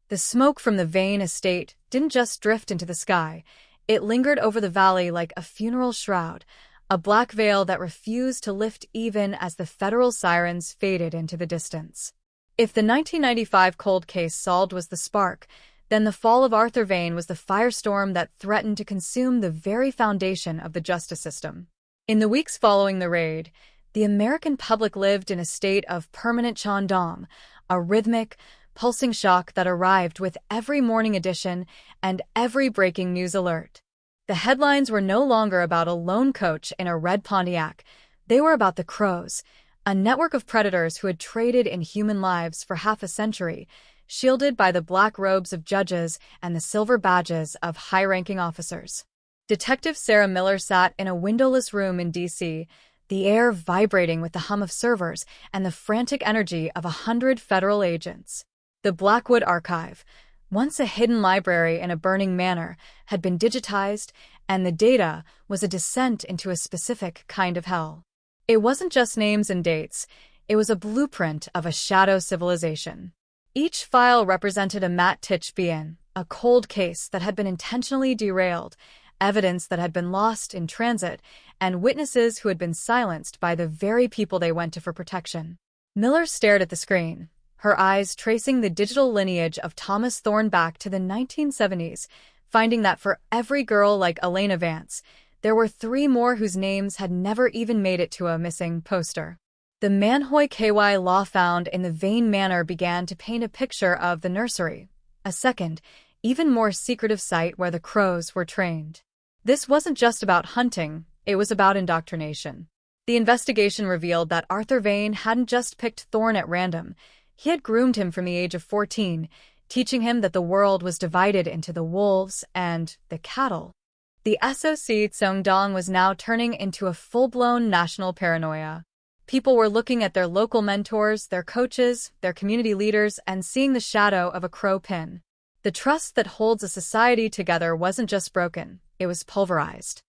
The smoke from the Vane estate didn't just drift into the sky. It lingered over the valley like a funeral shroud, a black veil that refused to lift even as the federal sirens faded into the distance. If the 1995 cold case solved was the spark, then the fall of Arthur Vane was the firestorm that threatened to consume the very foundation of the justice system. In the weeks following the raid, the American public lived in a state of permanent chandong, a rhythmic, pulsing shock that arrived with every morning edition and every breaking news alert. The headlines were no longer about a lone coach in a red Pontiac. They were about the Crows, a network of predators who had traded in human lives for half a century, shielded by the black robes of judges and the silver badges of high-ranking officers. Detective Sarah Miller sat in a windowless room in D.C., the air vibrating with the hum of servers and the frantic energy of 100 federal agents. The Blackwood Archive, once a hidden library in a burning manor, had been digitized, and the data was a descent into a specific kind of hell. It wasn't just names and dates, it was a blueprint of a shadow civilization. Each file represented a Matt Titchbian, a cold case that had been intentionally derailed, evidence that had been lost in transit, and witnesses who had been silenced by the very people they went to for protection. Miller stared at the screen, her eyes tracing the digital lineage of Thomas Thorne back to the 1970s, finding that for every girl like Elena Vance, there were 3 more whose names had never even made it to a missing poster. The Manhoy KY law found in the Vane Manor began to paint a picture of the nursery, a second, even more secretive site where the Crows were trained. This wasn't just about hunting, it was about indoctrination. The investigation revealed that Arthur Vane hadn't just picked Thorne at random. He had groomed him from the age of 14, teaching him that the world was divided into the wolves and the cattle. The SOC Tsongdong was now turning into a full-blown national paranoia. People were looking at their local mentors, their coaches, their community leaders, and seeing the shadow of a crow pin. The trust that holds a society together wasn't just broken, it was pulverized.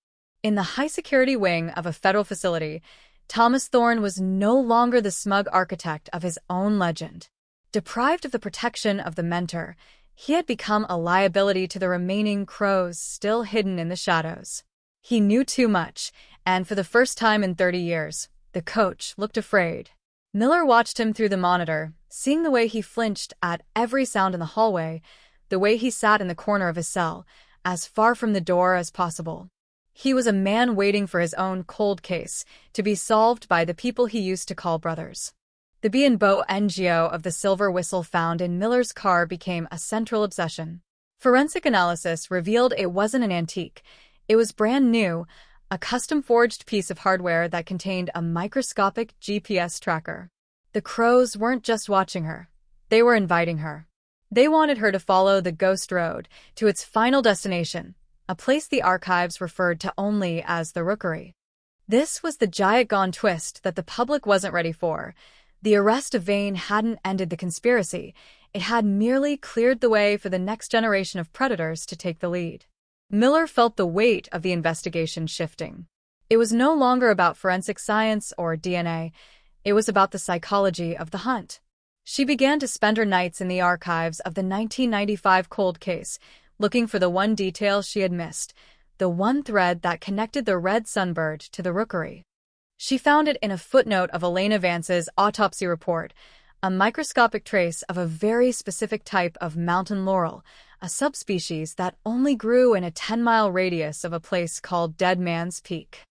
In the high-security wing of a federal facility, Thomas Thorne was no longer the smug architect of his own legend. Deprived of the protection of the mentor, he had become a liability to the remaining Crows still hidden in the shadows. He knew too much, and for the first time in 30 years, the coach looked afraid. Miller watched him through the monitor, seeing the way he flinched at every sound in the hallway, the way he sat in the corner of his cell, as far from the door as possible. He was a man waiting for his own cold case to be solved by the people he used to call brothers. The B&Bo NGO of the silver whistle found in Miller's car became a central obsession. Forensic analysis revealed it wasn't an antique. It was brand new, a custom-forged piece of hardware that contained a microscopic GPS tracker. The Crows weren't just watching her. They were inviting her. They wanted her to follow the Ghost Road to its final destination, a place the archives referred to only as the Rookery. This was the giant gone twist that the public wasn't ready for. The arrest of Vane hadn't ended the conspiracy. It had merely cleared the way for the next generation of predators to take the lead. Miller felt the weight of the investigation shifting. It was no longer about forensic science or DNA. It was about the psychology of the hunt. She began to spend her nights in the archives of the 1995 cold case, looking for the one detail she had missed, the one thread that connected the red sunbird to the Rookery. She found it in a footnote of Elena Vance's autopsy report, a microscopic trace of a very specific type of mountain laurel, a subspecies that only grew in a 10-mile radius of a place called Dead Man's Peak.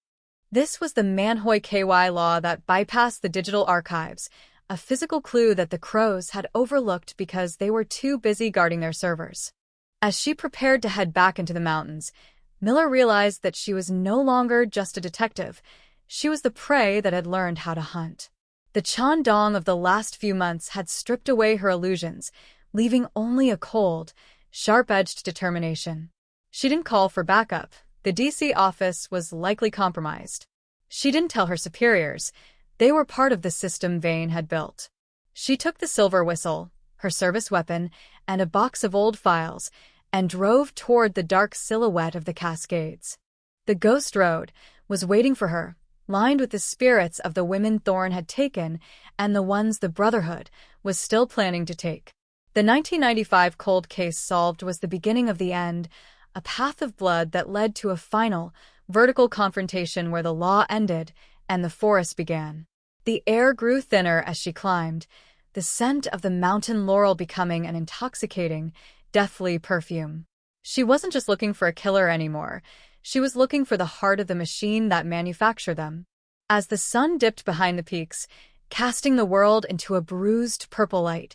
This was the Manhoy KY law that bypassed the digital archives, a physical clue that the Crows had overlooked because they were too busy guarding their servers. As she prepared to head back into the mountains, Miller realized that she was no longer just a detective. She was the prey that had learned how to hunt. The Chandong of the last few months had stripped away her illusions, leaving only a cold, sharp-edged determination. She didn't call for backup. The DC office was likely compromised. She didn't tell her superiors. They were part of the system Vane had built. She took the silver whistle, her service weapon, and a box of old files, and drove toward the dark silhouette of the Cascades. The Ghost Road was waiting for her, lined with the spirits of the women Thorne had taken and the ones the Brotherhood was still planning to take. The 1995 cold case solved was the beginning of the end, a path of blood that led to a final, vertical confrontation where the law ended and the forest began. The air grew thinner as she climbed, the scent of the mountain laurel becoming an intoxicating, deathly perfume. She wasn't just looking for a killer anymore. She was looking for the heart of the machine that manufactured them. As the sun dipped behind the peaks, casting the world into a bruised purple light,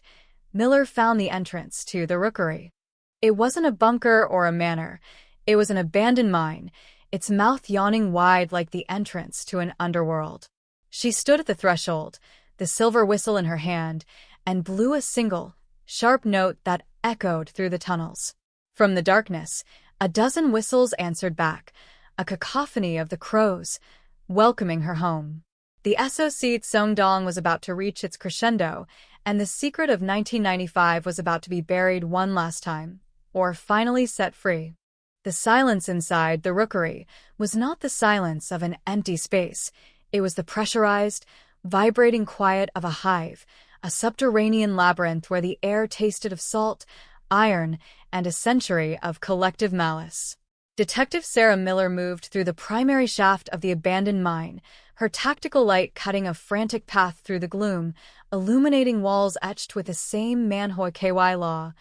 Miller found the entrance to the rookery. It wasn't a bunker or a manor. It was an abandoned mine, its mouth yawning wide like the entrance to an underworld. She stood at the threshold, the silver whistle in her hand, and blew a single, sharp note that echoed through the tunnels. From the darkness, a dozen whistles answered back, a cacophony of the crows, welcoming her home. The SOC Songdong was about to reach its crescendo, and the secret of 1995 was about to be buried one last time, or finally set free. The silence inside the rookery was not the silence of an empty space. It was the pressurized, vibrating quiet of a hive, a subterranean labyrinth where the air tasted of salt, iron, and a century of collective malice. Detective Sarah Miller moved through the primary shaft of the abandoned mine, her tactical light cutting a frantic path through the gloom, illuminating walls etched with the same Manhoi KY law,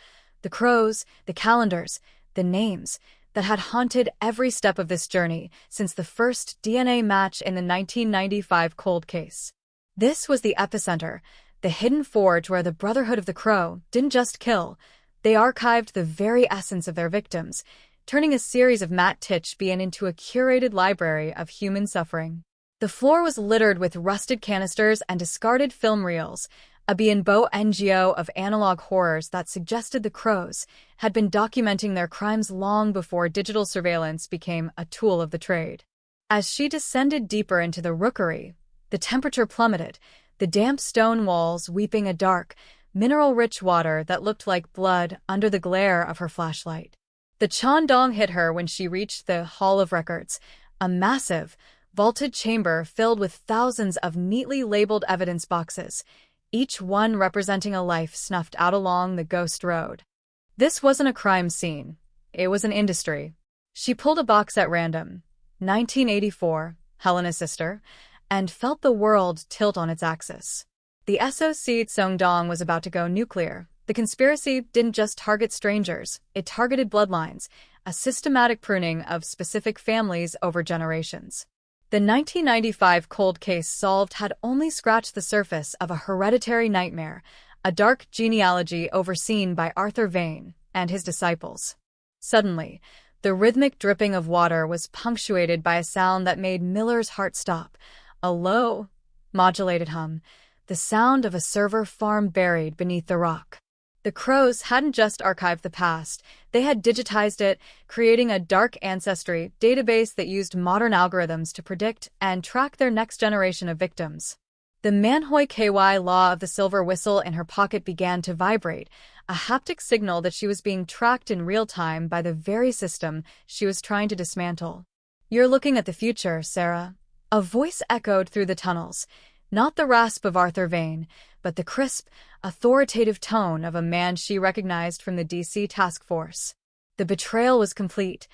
the crows, the calendars, the names that had haunted every step of this journey since the first DNA match in the 1995 cold case. This was the epicenter, the hidden forge where the Brotherhood of the Crow didn't just kill, they archived the very essence of their victims, turning a series of Matt Titchbien into a curated library of human suffering. The floor was littered with rusted canisters and discarded film reels, a Bienbo NGO of analog horrors that suggested the Crows had been documenting their crimes long before digital surveillance became a tool of the trade. As she descended deeper into the rookery, the temperature plummeted, the damp stone walls weeping a dark, mineral-rich water that looked like blood under the glare of her flashlight. The Chandong hit her when she reached the Hall of Records, a massive, vaulted chamber filled with thousands of neatly labeled evidence boxes, each one representing a life snuffed out along the ghost road. This wasn't a crime scene. It was an industry. She pulled a box at random, 1984, Helena's sister, and felt the world tilt on its axis. The SOC Songdong was about to go nuclear. The conspiracy didn't just target strangers, it targeted bloodlines, a systematic pruning of specific families over generations. The 1995 cold case solved had only scratched the surface of a hereditary nightmare, a dark genealogy overseen by Arthur Vane and his disciples. Suddenly, the rhythmic dripping of water was punctuated by a sound that made Miller's heart stop, a low, modulated hum, the sound of a server farm buried beneath the rock. The Crows hadn't just archived the past, they had digitized it, creating a dark ancestry database that used modern algorithms to predict and track their next generation of victims. The Manhoi KY law of the silver whistle in her pocket began to vibrate, a haptic signal that she was being tracked in real time by the very system she was trying to dismantle. "You're looking at the future, Sarah." A voice echoed through the tunnels. Not the rasp of Arthur Vane, but the crisp, authoritative tone of a man she recognized from the DC task force. The betrayal was complete.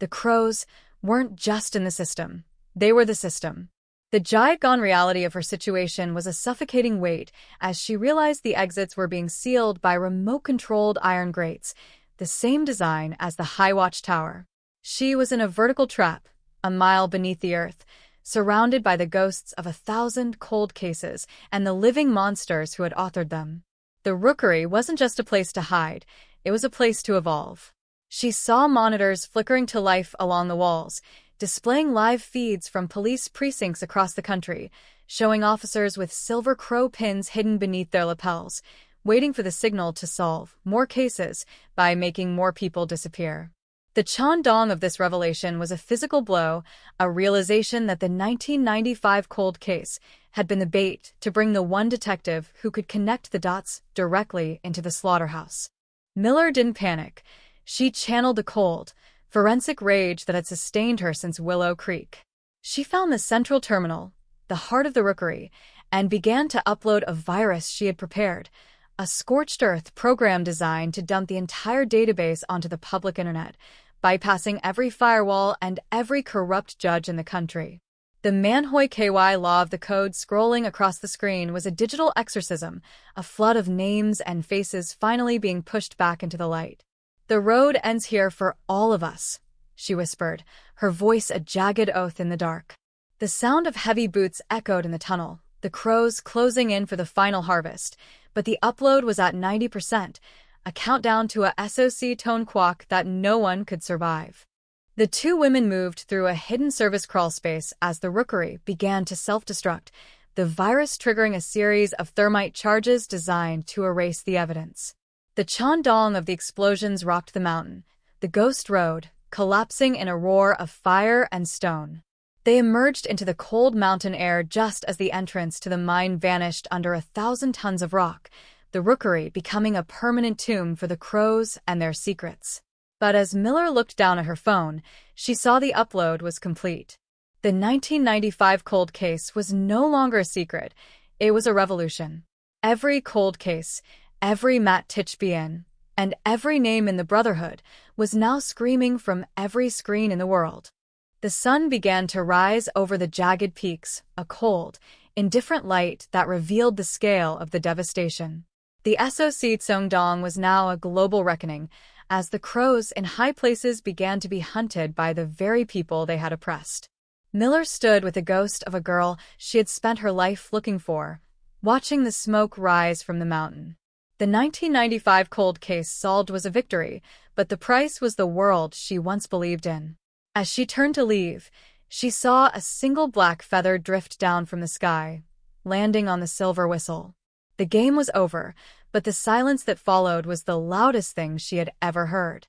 The Crows weren't just in the system. They were the system. The gone reality of her situation was a suffocating weight as she realized the exits were being sealed by remote-controlled iron grates, the same design as the High Watch Tower. She was in a vertical trap, a mile beneath the earth, surrounded by the ghosts of 1,000 cold cases and the living monsters who had authored them. The rookery wasn't just a place to hide, it was a place to evolve. She saw monitors flickering to life along the walls, displaying live feeds from police precincts across the country, showing officers with silver crow pins hidden beneath their lapels, waiting for the signal to solve more cases by making more people disappear. The Chandong of this revelation was a physical blow, a realization that the 1995 cold case had been the bait to bring the one detective who could connect the dots directly into the slaughterhouse. Miller didn't panic. She channeled the cold, forensic rage that had sustained her since Willow Creek. She found the central terminal, the heart of the rookery, and began to upload a virus she had prepared, a scorched earth program designed to dump the entire database onto the public internet, bypassing every firewall and every corrupt judge in the country. The Manhoy KY law of the code scrolling across the screen was a digital exorcism, a flood of names and faces finally being pushed back into the light. "The road ends here for all of us," she whispered, her voice a jagged oath in the dark. The sound of heavy boots echoed in the tunnel, the crows closing in for the final harvest, but the upload was at 90%, a countdown to a SOC tone quack that no one could survive. The two women moved through a hidden service crawlspace as the rookery began to self-destruct, the virus triggering a series of thermite charges designed to erase the evidence. The chandong of the explosions rocked the mountain, the ghost road, collapsing in a roar of fire and stone. They emerged into the cold mountain air just as the entrance to the mine vanished under 1,000 tons of rock, the rookery becoming a permanent tomb for the crows and their secrets. But as Miller looked down at her phone, she saw the upload was complete. The 1995 cold case was no longer a secret, it was a revolution. Every cold case, every Matt Titchbian, and every name in the Brotherhood was now screaming from every screen in the world. The sun began to rise over the jagged peaks, a cold, indifferent light that revealed the scale of the devastation. The SOC Tsongdong was now a global reckoning, as the crows in high places began to be hunted by the very people they had oppressed. Miller stood with the ghost of a girl she had spent her life looking for, watching the smoke rise from the mountain. The 1995 cold case solved was a victory, but the price was the world she once believed in. As she turned to leave, she saw a single black feather drift down from the sky, landing on the silver whistle. The game was over, but the silence that followed was the loudest thing she had ever heard.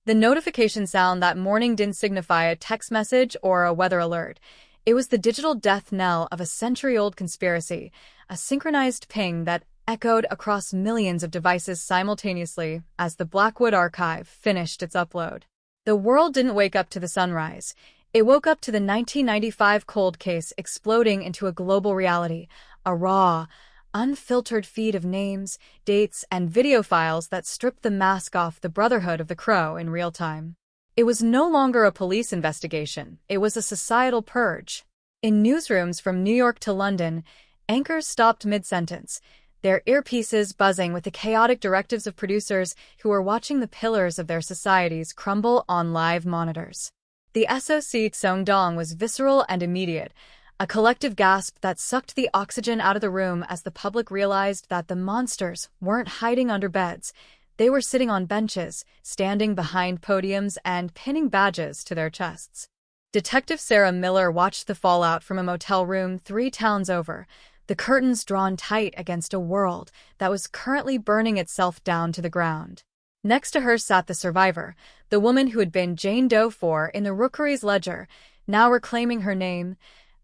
The notification sound that morning didn't signify a text message or a weather alert. It was the digital death knell of a century-old conspiracy, a synchronized ping that echoed across millions of devices simultaneously as the Blackwood archive finished its upload. The world didn't wake up to the sunrise. It woke up to the 1995 cold case exploding into a global reality, a raw, unfiltered feed of names, dates, and video files that stripped the mask off the Brotherhood of the Crow in real time. It was no longer a police investigation, it was a societal purge. In newsrooms from New York to London, anchors stopped mid-sentence, their earpieces buzzing with the chaotic directives of producers who were watching the pillars of their societies crumble on live monitors. The SOC Tsongdong was visceral and immediate, a collective gasp that sucked the oxygen out of the room as the public realized that the monsters weren't hiding under beds. They were sitting on benches, standing behind podiums, and pinning badges to their chests. Detective Sarah Miller watched the fallout from a motel room 3 towns over, the curtains drawn tight against a world that was currently burning itself down to the ground. Next to her sat the survivor, the woman who had been Jane Doe 4 in the Rookery's ledger, now reclaiming her name,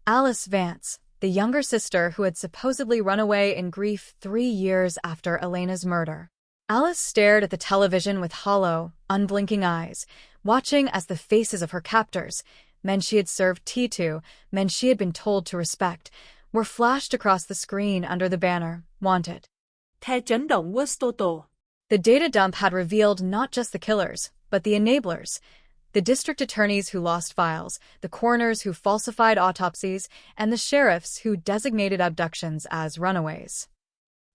Alice Vance, the younger sister who had supposedly run away in grief 3 years after Elena's murder. Alice stared at the television with hollow, unblinking eyes, watching as the faces of her captors, men she had served tea to, men she had been told to respect, were flashed across the screen under the banner, Wanted. The data dump had revealed not just the killers, but the enablers, the district attorneys who lost files, the coroners who falsified autopsies, and the sheriffs who designated abductions as runaways.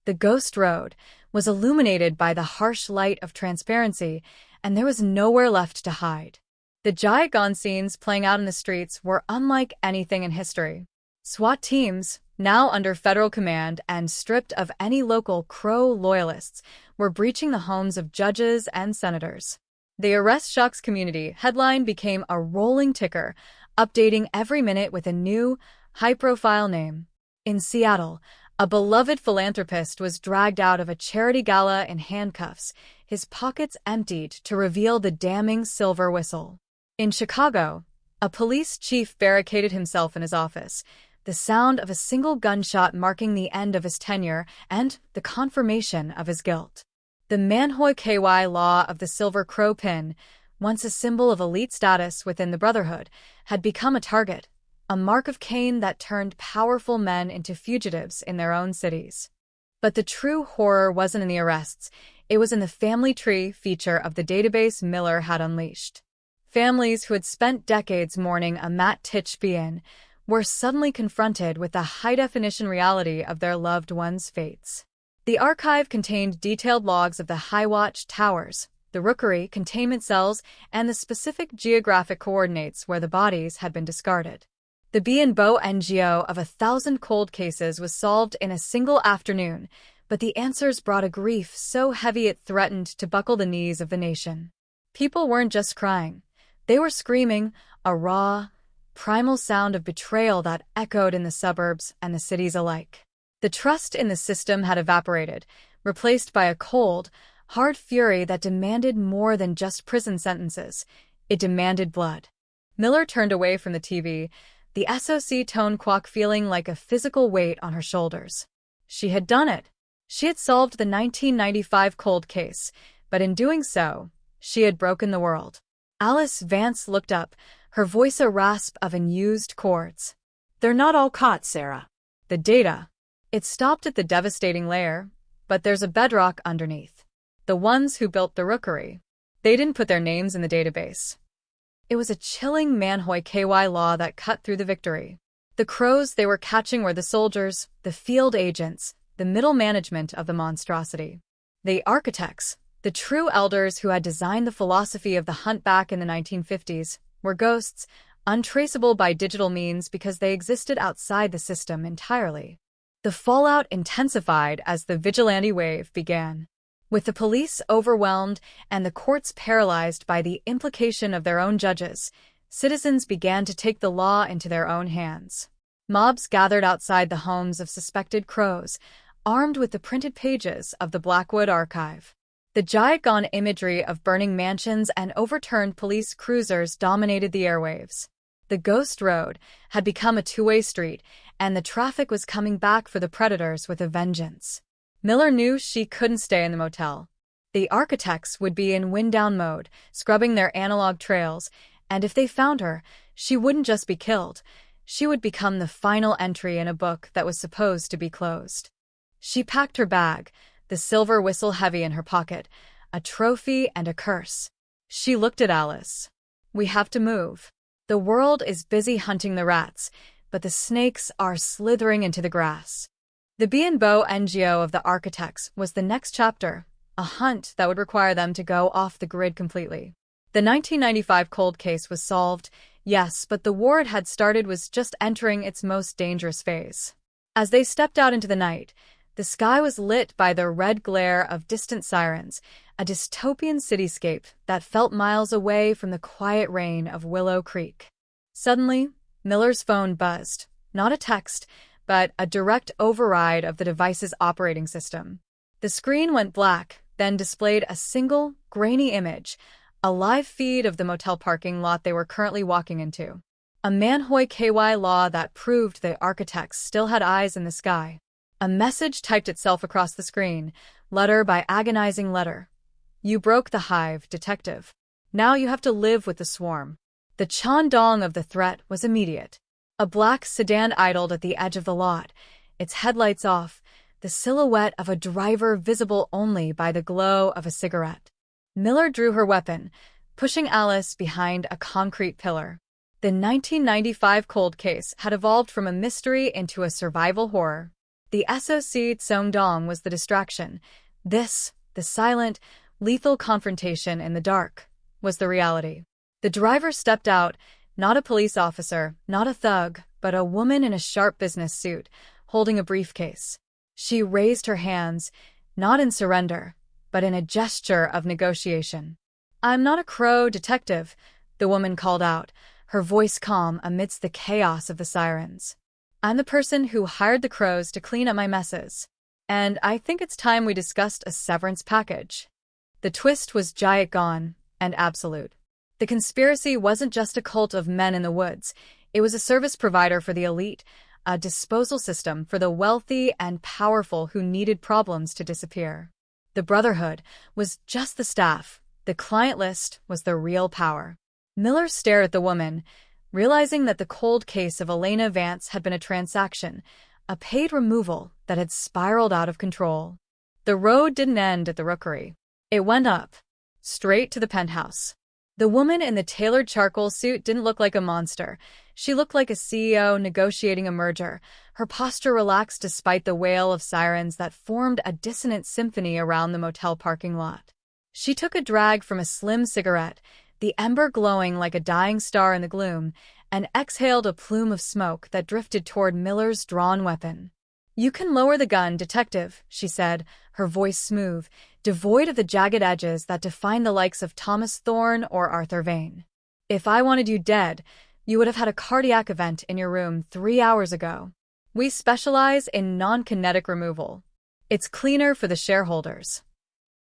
The ghost road was illuminated by the harsh light of transparency, and there was nowhere left to hide. The Jiagon scenes playing out in the streets were unlike anything in history. SWAT teams, now under federal command and stripped of any local Crow loyalists, were breaching the homes of judges and senators. The Arrest Shocks community headline became a rolling ticker, updating every minute with a new, high-profile name. In Seattle, a beloved philanthropist was dragged out of a charity gala in handcuffs, his pockets emptied to reveal the damning silver whistle. In Chicago, a police chief barricaded himself in his office, the sound of a single gunshot marking the end of his tenure and the confirmation of his guilt. The Manhoy KY law of the Silver Crow pin, once a symbol of elite status within the Brotherhood, had become a target, a mark of Cain that turned powerful men into fugitives in their own cities. But the true horror wasn't in the arrests, it was in the family tree feature of the database Miller had unleashed. Families who had spent decades mourning a Matt Titchfian were suddenly confronted with the high-definition reality of their loved ones' fates. The archive contained detailed logs of the High Watch towers, the rookery, containment cells, and the specific geographic coordinates where the bodies had been discarded. The B&Bo NGO of 1,000 cold cases was solved in a single afternoon, but the answers brought a grief so heavy it threatened to buckle the knees of the nation. People weren't just crying. They were screaming, a raw, primal sound of betrayal that echoed in the suburbs and the cities alike. The trust in the system had evaporated, replaced by a cold, hard fury that demanded more than just prison sentences. It demanded blood. Miller turned away from the TV, the SOC tone quack feeling like a physical weight on her shoulders. She had done it. She had solved the 1995 cold case, but in doing so, she had broken the world. Alice Vance looked up, her voice a rasp of unused chords. They're not all caught, Sarah. The data. It stopped at the devastating layer, but there's a bedrock underneath. The ones who built the rookery. They didn't put their names in the database. It was a chilling Manhoy KY law that cut through the victory. The crows they were catching were the soldiers, the field agents, the middle management of the monstrosity. The architects, the true elders who had designed the philosophy of the hunt back in the 1950s, were ghosts, untraceable by digital means because they existed outside the system entirely. The fallout intensified as the vigilante wave began. With the police overwhelmed and the courts paralyzed by the implication of their own judges, citizens began to take the law into their own hands. Mobs gathered outside the homes of suspected crows, armed with the printed pages of the Blackwood archive. The giant imagery of burning mansions and overturned police cruisers dominated the airwaves. The Ghost Road had become a two-way street, and the traffic was coming back for the predators with a vengeance. Miller knew she couldn't stay in the motel. The architects would be in wind-down mode, scrubbing their analog trails, and if they found her, she wouldn't just be killed. She would become the final entry in a book that was supposed to be closed. She packed her bag, the silver whistle heavy in her pocket, a trophy and a curse. She looked at Alice. We have to move. The world is busy hunting the rats, but the snakes are slithering into the grass. The B&Bo NGO of the architects was the next chapter, a hunt that would require them to go off the grid completely. The 1995 cold case was solved, yes, but the war it had started was just entering its most dangerous phase. As they stepped out into the night, the sky was lit by the red glare of distant sirens, a dystopian cityscape that felt miles away from the quiet rain of Willow Creek. Suddenly, Miller's phone buzzed, not a text, but a direct override of the device's operating system. The screen went black, then displayed a single, grainy image, a live feed of the motel parking lot they were currently walking into. A Manhoy KY law that proved the architects still had eyes in the sky. A message typed itself across the screen, letter by agonizing letter. You broke the hive, detective. Now you have to live with the swarm. The chandong of the threat was immediate. A black sedan idled at the edge of the lot, its headlights off, the silhouette of a driver visible only by the glow of a cigarette. Miller drew her weapon, pushing Alice behind a concrete pillar. The 1995 cold case had evolved from a mystery into a survival horror. The SOC Tsongdong was the distraction. This, the silent, lethal confrontation in the dark, was the reality. The driver stepped out, not a police officer, not a thug, but a woman in a sharp business suit, holding a briefcase. She raised her hands, not in surrender, but in a gesture of negotiation. I'm not a crow, detective, the woman called out, her voice calm amidst the chaos of the sirens. I'm the person who hired the crows to clean up my messes. And I think it's time we discussed a severance package. The twist was giant gone and absolute. The conspiracy wasn't just a cult of men in the woods. It was a service provider for the elite, a disposal system for the wealthy and powerful who needed problems to disappear. The Brotherhood was just the staff. The client list was the real power. Miller stared at the woman, realizing that the cold case of Elena Vance had been a transaction, a paid removal that had spiraled out of control. The road didn't end at the rookery. It went up, straight to the penthouse. The woman in the tailored charcoal suit didn't look like a monster. She looked like a CEO negotiating a merger. Her posture relaxed despite the wail of sirens that formed a dissonant symphony around the motel parking lot. She took a drag from a slim cigarette, the ember glowing like a dying star in the gloom, and exhaled a plume of smoke that drifted toward Miller's drawn weapon. "You can lower the gun, detective," she said, her voice smooth, devoid of the jagged edges that define the likes of Thomas Thorne or Arthur Vane. "If I wanted you dead, you would have had a cardiac event in your room 3 hours ago. We specialize in non-kinetic removal. It's cleaner for the shareholders."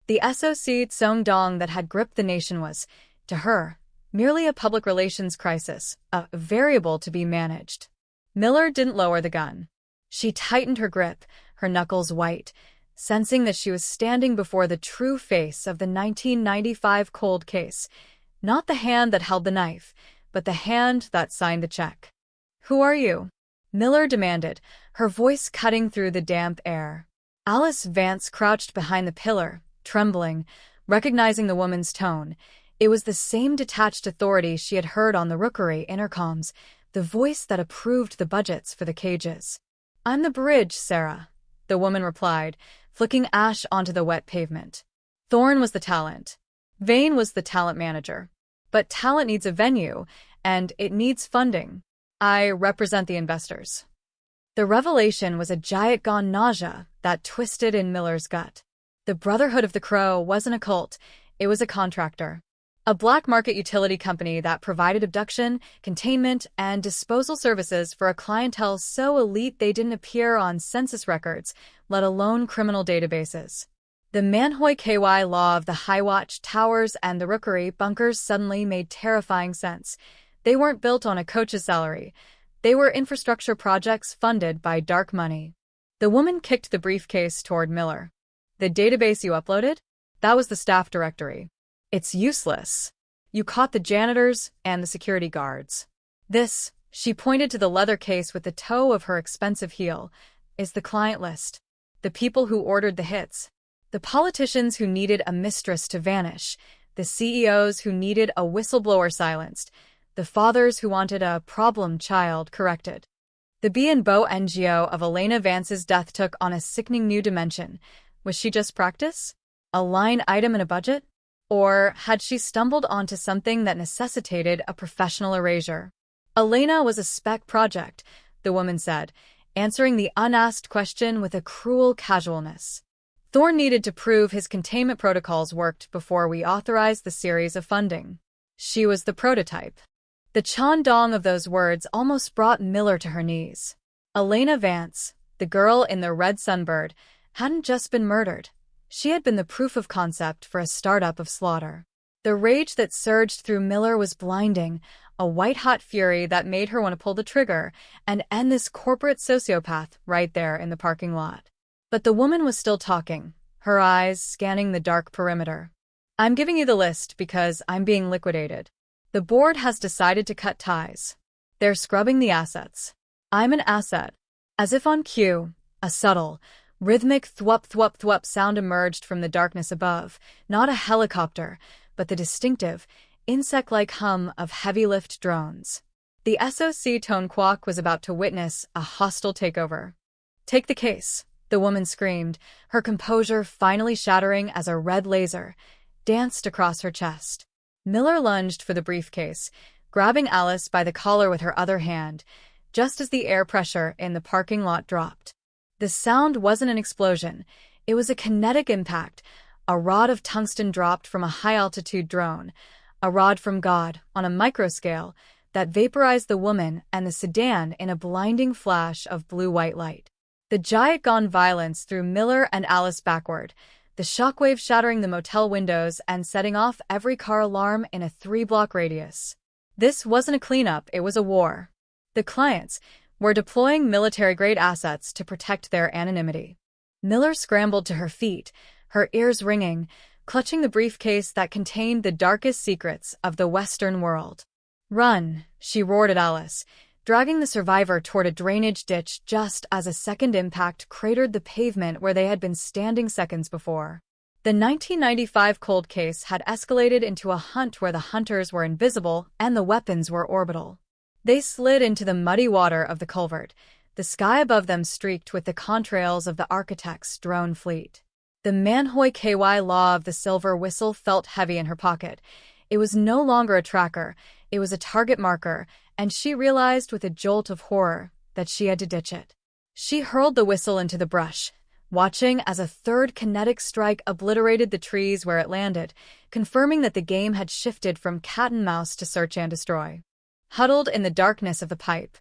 The SOC Tsong-dong that had gripped the nation was, to her, merely a public relations crisis, a variable to be managed. Miller didn't lower the gun. She tightened her grip, her knuckles white, sensing that she was standing before the true face of the 1995 cold case, not the hand that held the knife, but the hand that signed the check. "Who are you?" Miller demanded, her voice cutting through the damp air. Alice Vance crouched behind the pillar, trembling, recognizing the woman's tone. It was the same detached authority she had heard on the rookery intercoms, the voice that approved the budgets for the cages. "I'm the bridge, Sarah," the woman replied, flicking ash onto the wet pavement. "Thorne was the talent. Vane was the talent manager. But talent needs a venue, and it needs funding. I represent the investors." The revelation was a giant gone nausea that twisted in Miller's gut. The Brotherhood of the Crow wasn't a cult, it was a contractor. A black market utility company that provided abduction, containment, and disposal services for a clientele so elite they didn't appear on census records, let alone criminal databases. The Manhoy KY law of the Highwatch Towers and the Rookery bunkers suddenly made terrifying sense. They weren't built on a coach's salary. They were infrastructure projects funded by dark money. The woman kicked the briefcase toward Miller. "The database you uploaded? That was the staff directory. It's useless. You caught the janitors and the security guards. This," she pointed to the leather case with the toe of her expensive heel, "is the client list. The people who ordered the hits. The politicians who needed a mistress to vanish. The CEOs who needed a whistleblower silenced. The fathers who wanted a problem child corrected." The Bee and Bow NGO of Elena Vance's death took on a sickening new dimension. Was she just practice? A line item in a budget? Or had she stumbled onto something that necessitated a professional erasure? Elena was a spec project, the woman said, answering the unasked question with a cruel casualness. Thorne needed to prove his containment protocols worked before we authorized the series of funding. She was the prototype. The Chandong of those words almost brought Miller to her knees. Elena Vance, the girl in the red sunbird, hadn't just been murdered. She had been the proof of concept for a startup of slaughter. The rage that surged through Miller was blinding, a white-hot fury that made her want to pull the trigger and end this corporate sociopath right there in the parking lot. But the woman was still talking, her eyes scanning the dark perimeter. "I'm giving you the list because I'm being liquidated. The board has decided to cut ties. They're scrubbing the assets. I'm an asset." As if on cue, a subtle, rhythmic thwup-thwup-thwup sound emerged from the darkness above, not a helicopter, but the distinctive, insect-like hum of heavy-lift drones. The SOC Tone Kwok was about to witness a hostile takeover. "Take the case," the woman screamed, her composure finally shattering as a red laser danced across her chest. Miller lunged for the briefcase, grabbing Alice by the collar with her other hand, just as the air pressure in the parking lot dropped. The sound wasn't an explosion. It was a kinetic impact, a rod of tungsten dropped from a high-altitude drone, a rod from God on a microscale that vaporized the woman and the sedan in a blinding flash of blue-white light. The giant gone violence threw Miller and Alice backward, the shockwave shattering the motel windows and setting off every car alarm in a 3-block radius. This wasn't a cleanup, it was a war. The clients were deploying military-grade assets to protect their anonymity. Miller scrambled to her feet, her ears ringing, clutching the briefcase that contained the darkest secrets of the Western world. "Run," she roared at Alice, dragging the survivor toward a drainage ditch just as a second impact cratered the pavement where they had been standing seconds before. The 1995 cold case had escalated into a hunt where the hunters were invisible and the weapons were orbital. They slid into the muddy water of the culvert, the sky above them streaked with the contrails of the architect's drone fleet. The Manhoy KY law of the silver whistle felt heavy in her pocket. It was no longer a tracker, it was a target marker, and she realized with a jolt of horror that she had to ditch it. She hurled the whistle into the brush, watching as a third kinetic strike obliterated the trees where it landed, confirming that the game had shifted from cat and mouse to search and destroy. Huddled in the darkness of the pipe,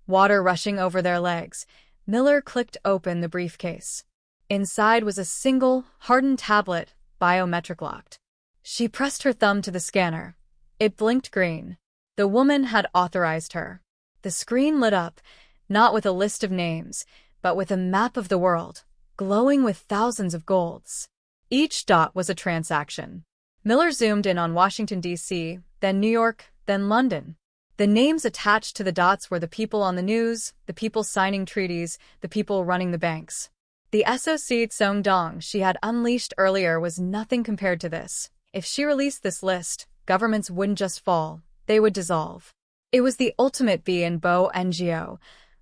water rushing over their legs, Miller clicked open the briefcase. Inside was a single, hardened tablet, biometric locked. She pressed her thumb to the scanner. It blinked green. The woman had authorized her. The screen lit up, not with a list of names, but with a map of the world, glowing with thousands of golds. Each dot was a transaction. Miller zoomed in on Washington, D.C., then New York, then London. The names attached to the dots were the people on the news, the people signing treaties, the people running the banks. The SOC Song Dong she had unleashed earlier was nothing compared to this. If she released this list, governments wouldn't just fall, they would dissolve. It was the ultimate B in Bo NGO.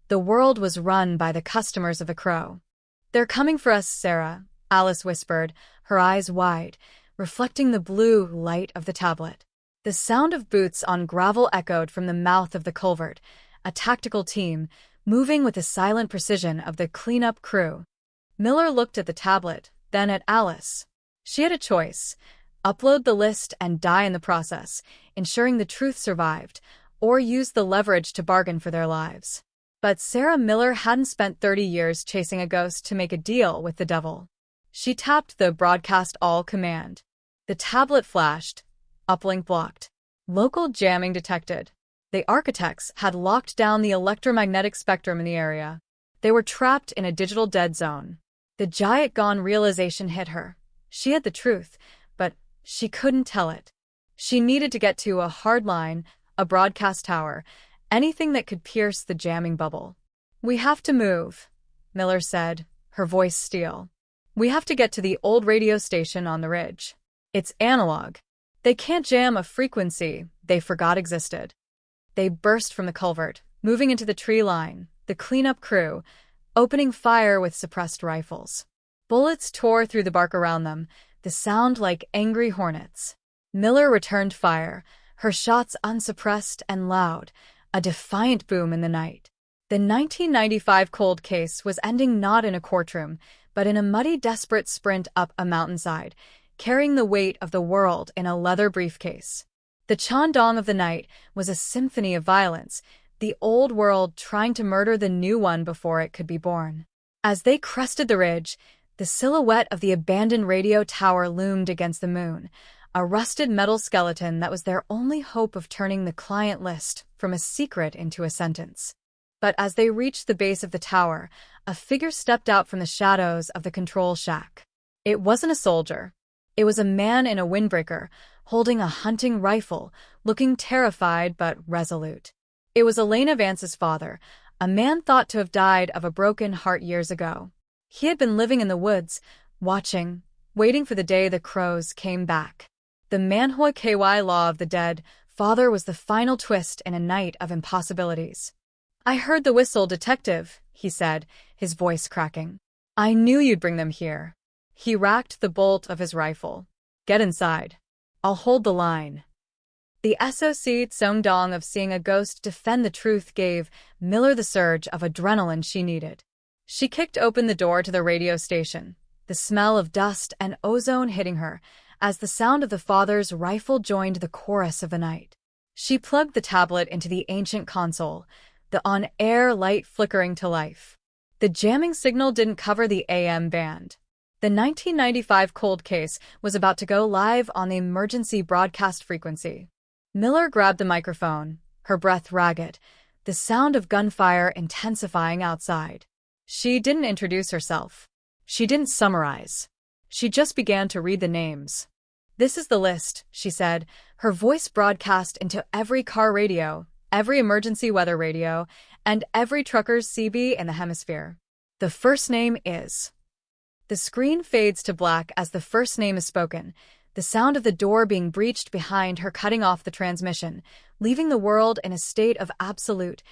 The world was run by the customers of a crow. "They're coming for us, Sarah," Alice whispered, her eyes wide, reflecting the blue light of the tablet. The sound of boots on gravel echoed from the mouth of the culvert, a tactical team, moving with the silent precision of the cleanup crew. Miller looked at the tablet, then at Alice. She had a choice: upload the list and die in the process, ensuring the truth survived, or use the leverage to bargain for their lives. But Sarah Miller hadn't spent 30 years chasing a ghost to make a deal with the devil. She tapped the broadcast all command. The tablet flashed. Uplink blocked. Local jamming detected. The architects had locked down the electromagnetic spectrum in the area. They were trapped in a digital dead zone. The giant gone realization hit her. She had the truth, but she couldn't tell it. She needed to get to a hard line, a broadcast tower, anything that could pierce the jamming bubble. "We have to move," Miller said, her voice steel. "We have to get to the old radio station on the ridge. It's analog. They can't jam a frequency they forgot existed." They burst from the culvert, moving into the tree line, the cleanup crew, opening fire with suppressed rifles. Bullets tore through the bark around them, the sound like angry hornets. Miller returned fire, her shots unsuppressed and loud, a defiant boom in the night. The 1995 cold case was ending not in a courtroom, but in a muddy, desperate sprint up a mountainside, carrying the weight of the world in a leather briefcase. The Chandong of the night was a symphony of violence, the old world trying to murder the new one before it could be born. As they crested the ridge, the silhouette of the abandoned radio tower loomed against the moon, a rusted metal skeleton that was their only hope of turning the client list from a secret into a sentence. But as they reached the base of the tower, a figure stepped out from the shadows of the control shack. It wasn't a soldier. It was a man in a windbreaker, holding a hunting rifle, looking terrified but resolute. It was Elena Vance's father, a man thought to have died of a broken heart years ago. He had been living in the woods, watching, waiting for the day the crows came back. The Manhoy KY law of the dead father was the final twist in a night of impossibilities. "I heard the whistle, detective," he said, his voice cracking. "I knew you'd bring them here." He racked the bolt of his rifle. "Get inside. I'll hold the line." The SOC Song Dong of seeing a ghost defend the truth gave Miller the surge of adrenaline she needed. She kicked open the door to the radio station, the smell of dust and ozone hitting her, as the sound of the father's rifle joined the chorus of the night. She plugged the tablet into the ancient console, the on-air light flickering to life. The jamming signal didn't cover the AM band. The 1995 cold case was about to go live on the emergency broadcast frequency. Miller grabbed the microphone, her breath ragged, the sound of gunfire intensifying outside. She didn't introduce herself. She didn't summarize. She just began to read the names. "This is the list," she said, her voice broadcast into every car radio, every emergency weather radio, and every trucker's CB in the hemisphere. "The first name is..." The screen fades to black as the first name is spoken, the sound of the door being breached behind her cutting off the transmission, leaving the world in a state of absolute,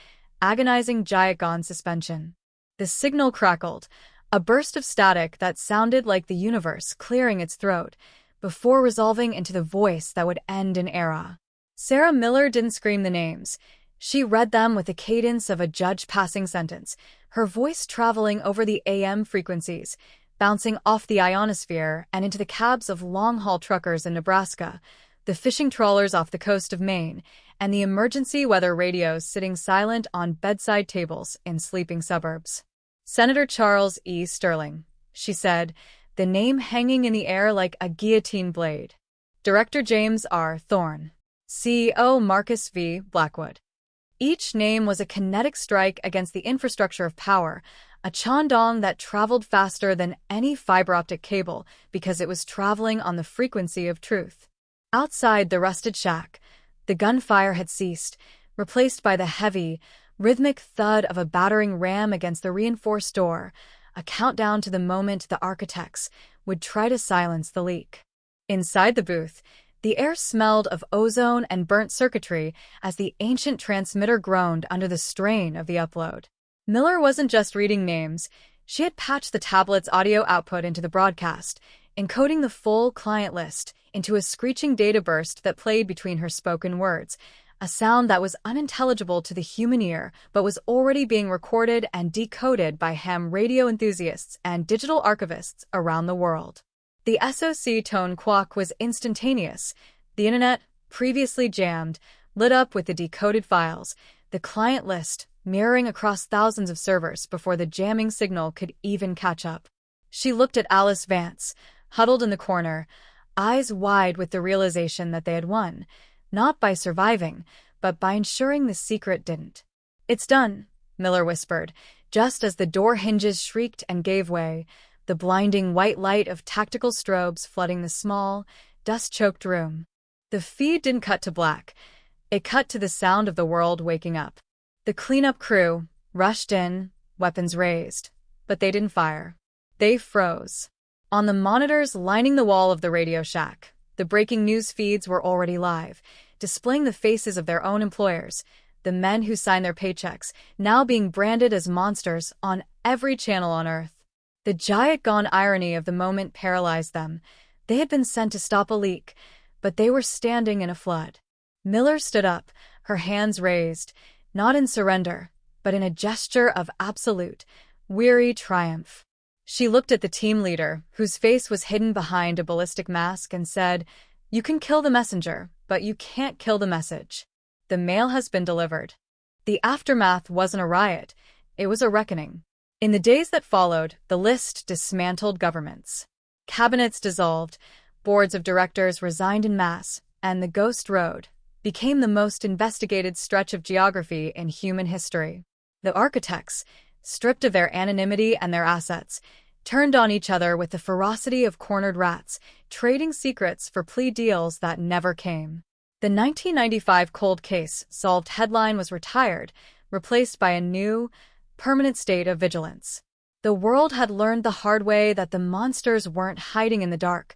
agonizing Jiagon suspension. The signal crackled, a burst of static that sounded like the universe clearing its throat, before resolving into the voice that would end an era. Sarah Miller didn't scream the names. She read them with the cadence of a judge passing sentence, her voice traveling over the AM frequencies, bouncing off the ionosphere and into the cabs of long-haul truckers in Nebraska, the fishing trawlers off the coast of Maine, and the emergency weather radios sitting silent on bedside tables in sleeping suburbs. Senator Charles E. Sterling, she said, the name hanging in the air like a guillotine blade. Director James R. Thorne. CEO Marcus V. Blackwood. Each name was a kinetic strike against the infrastructure of power, a chandong that traveled faster than any fiber-optic cable because it was traveling on the frequency of truth. Outside the rusted shack, the gunfire had ceased, replaced by the heavy, rhythmic thud of a battering ram against the reinforced door, a countdown to the moment the architects would try to silence the leak. Inside the booth, the air smelled of ozone and burnt circuitry as the ancient transmitter groaned under the strain of the upload. Miller wasn't just reading names. She had patched the tablet's audio output into the broadcast, encoding the full client list into a screeching data burst that played between her spoken words, a sound that was unintelligible to the human ear but was already being recorded and decoded by ham radio enthusiasts and digital archivists around the world. The SOC tone quack was instantaneous. The internet, previously jammed, lit up with the decoded files, the client list mirroring across thousands of servers before the jamming signal could even catch up. She looked at Alice Vance, huddled in the corner, eyes wide with the realization that they had won, not by surviving, but by ensuring the secret didn't. "It's done," Miller whispered, just as the door hinges shrieked and gave way, the blinding white light of tactical strobes flooding the small, dust-choked room. The feed didn't cut to black. It cut to the sound of the world waking up. The cleanup crew rushed in, weapons raised, but they didn't fire. They froze. On the monitors lining the wall of the Radio Shack, the breaking news feeds were already live, displaying the faces of their own employers, the men who signed their paychecks, now being branded as monsters on every channel on Earth. The giant-gone irony of the moment paralyzed them. They had been sent to stop a leak, but they were standing in a flood. Miller stood up, her hands raised, not in surrender, but in a gesture of absolute, weary triumph. She looked at the team leader, whose face was hidden behind a ballistic mask, and said, "You can kill the messenger, but you can't kill the message. The mail has been delivered." The aftermath wasn't a riot, it was a reckoning. In the days that followed, the list dismantled governments. Cabinets dissolved, boards of directors resigned en masse, and the Ghost Road became the most investigated stretch of geography in human history. The architects, stripped of their anonymity and their assets, turned on each other with the ferocity of cornered rats, trading secrets for plea deals that never came. The 1995 cold case solved headline was retired, replaced by a new, permanent state of vigilance. The world had learned the hard way that the monsters weren't hiding in the dark.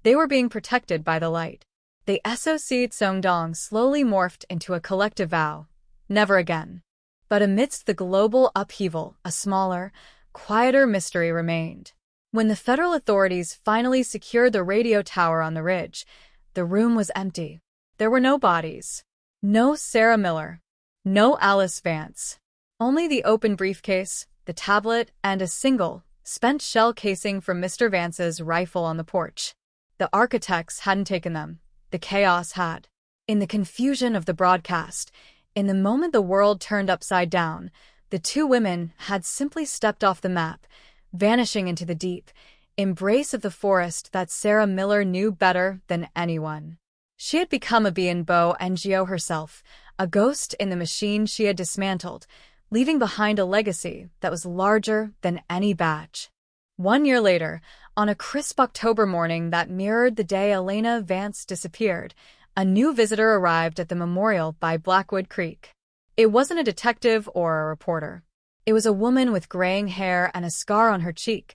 They were being protected by the light. The SOC Tsongdong slowly morphed into a collective vow. Never again. But amidst the global upheaval, a smaller, quieter mystery remained. When the federal authorities finally secured the radio tower on the ridge, the room was empty. There were no bodies. No Sarah Miller. No Alice Vance. Only the open briefcase, the tablet, and a single, spent shell casing from Mr. Vance's rifle on the porch. The architects hadn't taken them. The chaos had. In the confusion of the broadcast, in the moment the world turned upside down, the two women had simply stepped off the map, vanishing into the deep embrace of the forest that Sarah Miller knew better than anyone. She had become a Bienbo NGO herself, a ghost in the machine she had dismantled, leaving behind a legacy that was larger than any badge. 1 year later, on a crisp October morning that mirrored the day Elena Vance disappeared, a new visitor arrived at the memorial by Blackwood Creek. It wasn't a detective or a reporter. It was a woman with graying hair and a scar on her cheek,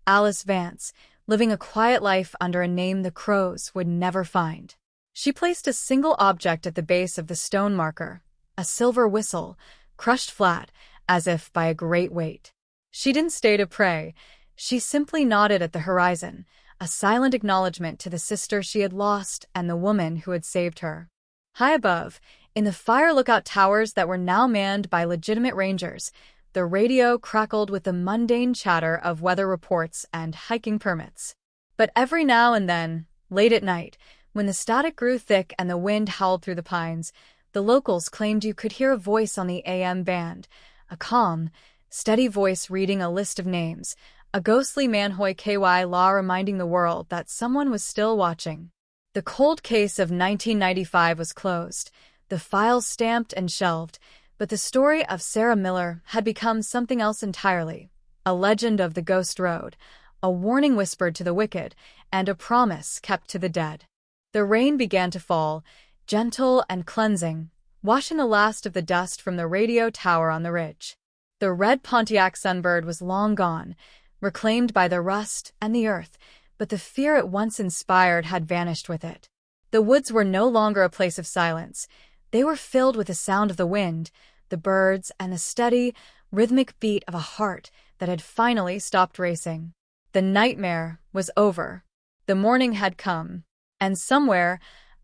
Alice Vance, living a quiet life under a name the crows would never find. She placed a single object at the base of the stone marker, a silver whistle, crushed flat, as if by a great weight. She didn't stay to pray. She simply nodded at the horizon, a silent acknowledgement to the sister she had lost and the woman who had saved her. High above, in the fire lookout towers that were now manned by legitimate rangers, the radio crackled with the mundane chatter of weather reports and hiking permits. But every now and then, late at night, when the static grew thick and the wind howled through the pines, the locals claimed you could hear a voice on the AM band, a calm, steady voice reading a list of names, a ghostly manhoy KY law reminding the world that someone was still watching. The cold case of 1995 was closed, the files stamped and shelved, but the story of Sarah Miller had become something else entirely, a legend of the Ghost Road, a warning whispered to the wicked, and a promise kept to the dead. The rain began to fall, gentle and cleansing, washing the last of the dust from the radio tower on the ridge. The red Pontiac Sunbird was long gone, reclaimed by the rust and the earth, but the fear it once inspired had vanished with it. The woods were no longer a place of silence. They were filled with the sound of the wind, the birds, and the steady, rhythmic beat of a heart that had finally stopped racing. The nightmare was over. The morning had come. And somewhere,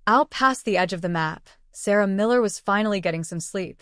out past the edge of the map, Sarah Miller was finally getting some sleep.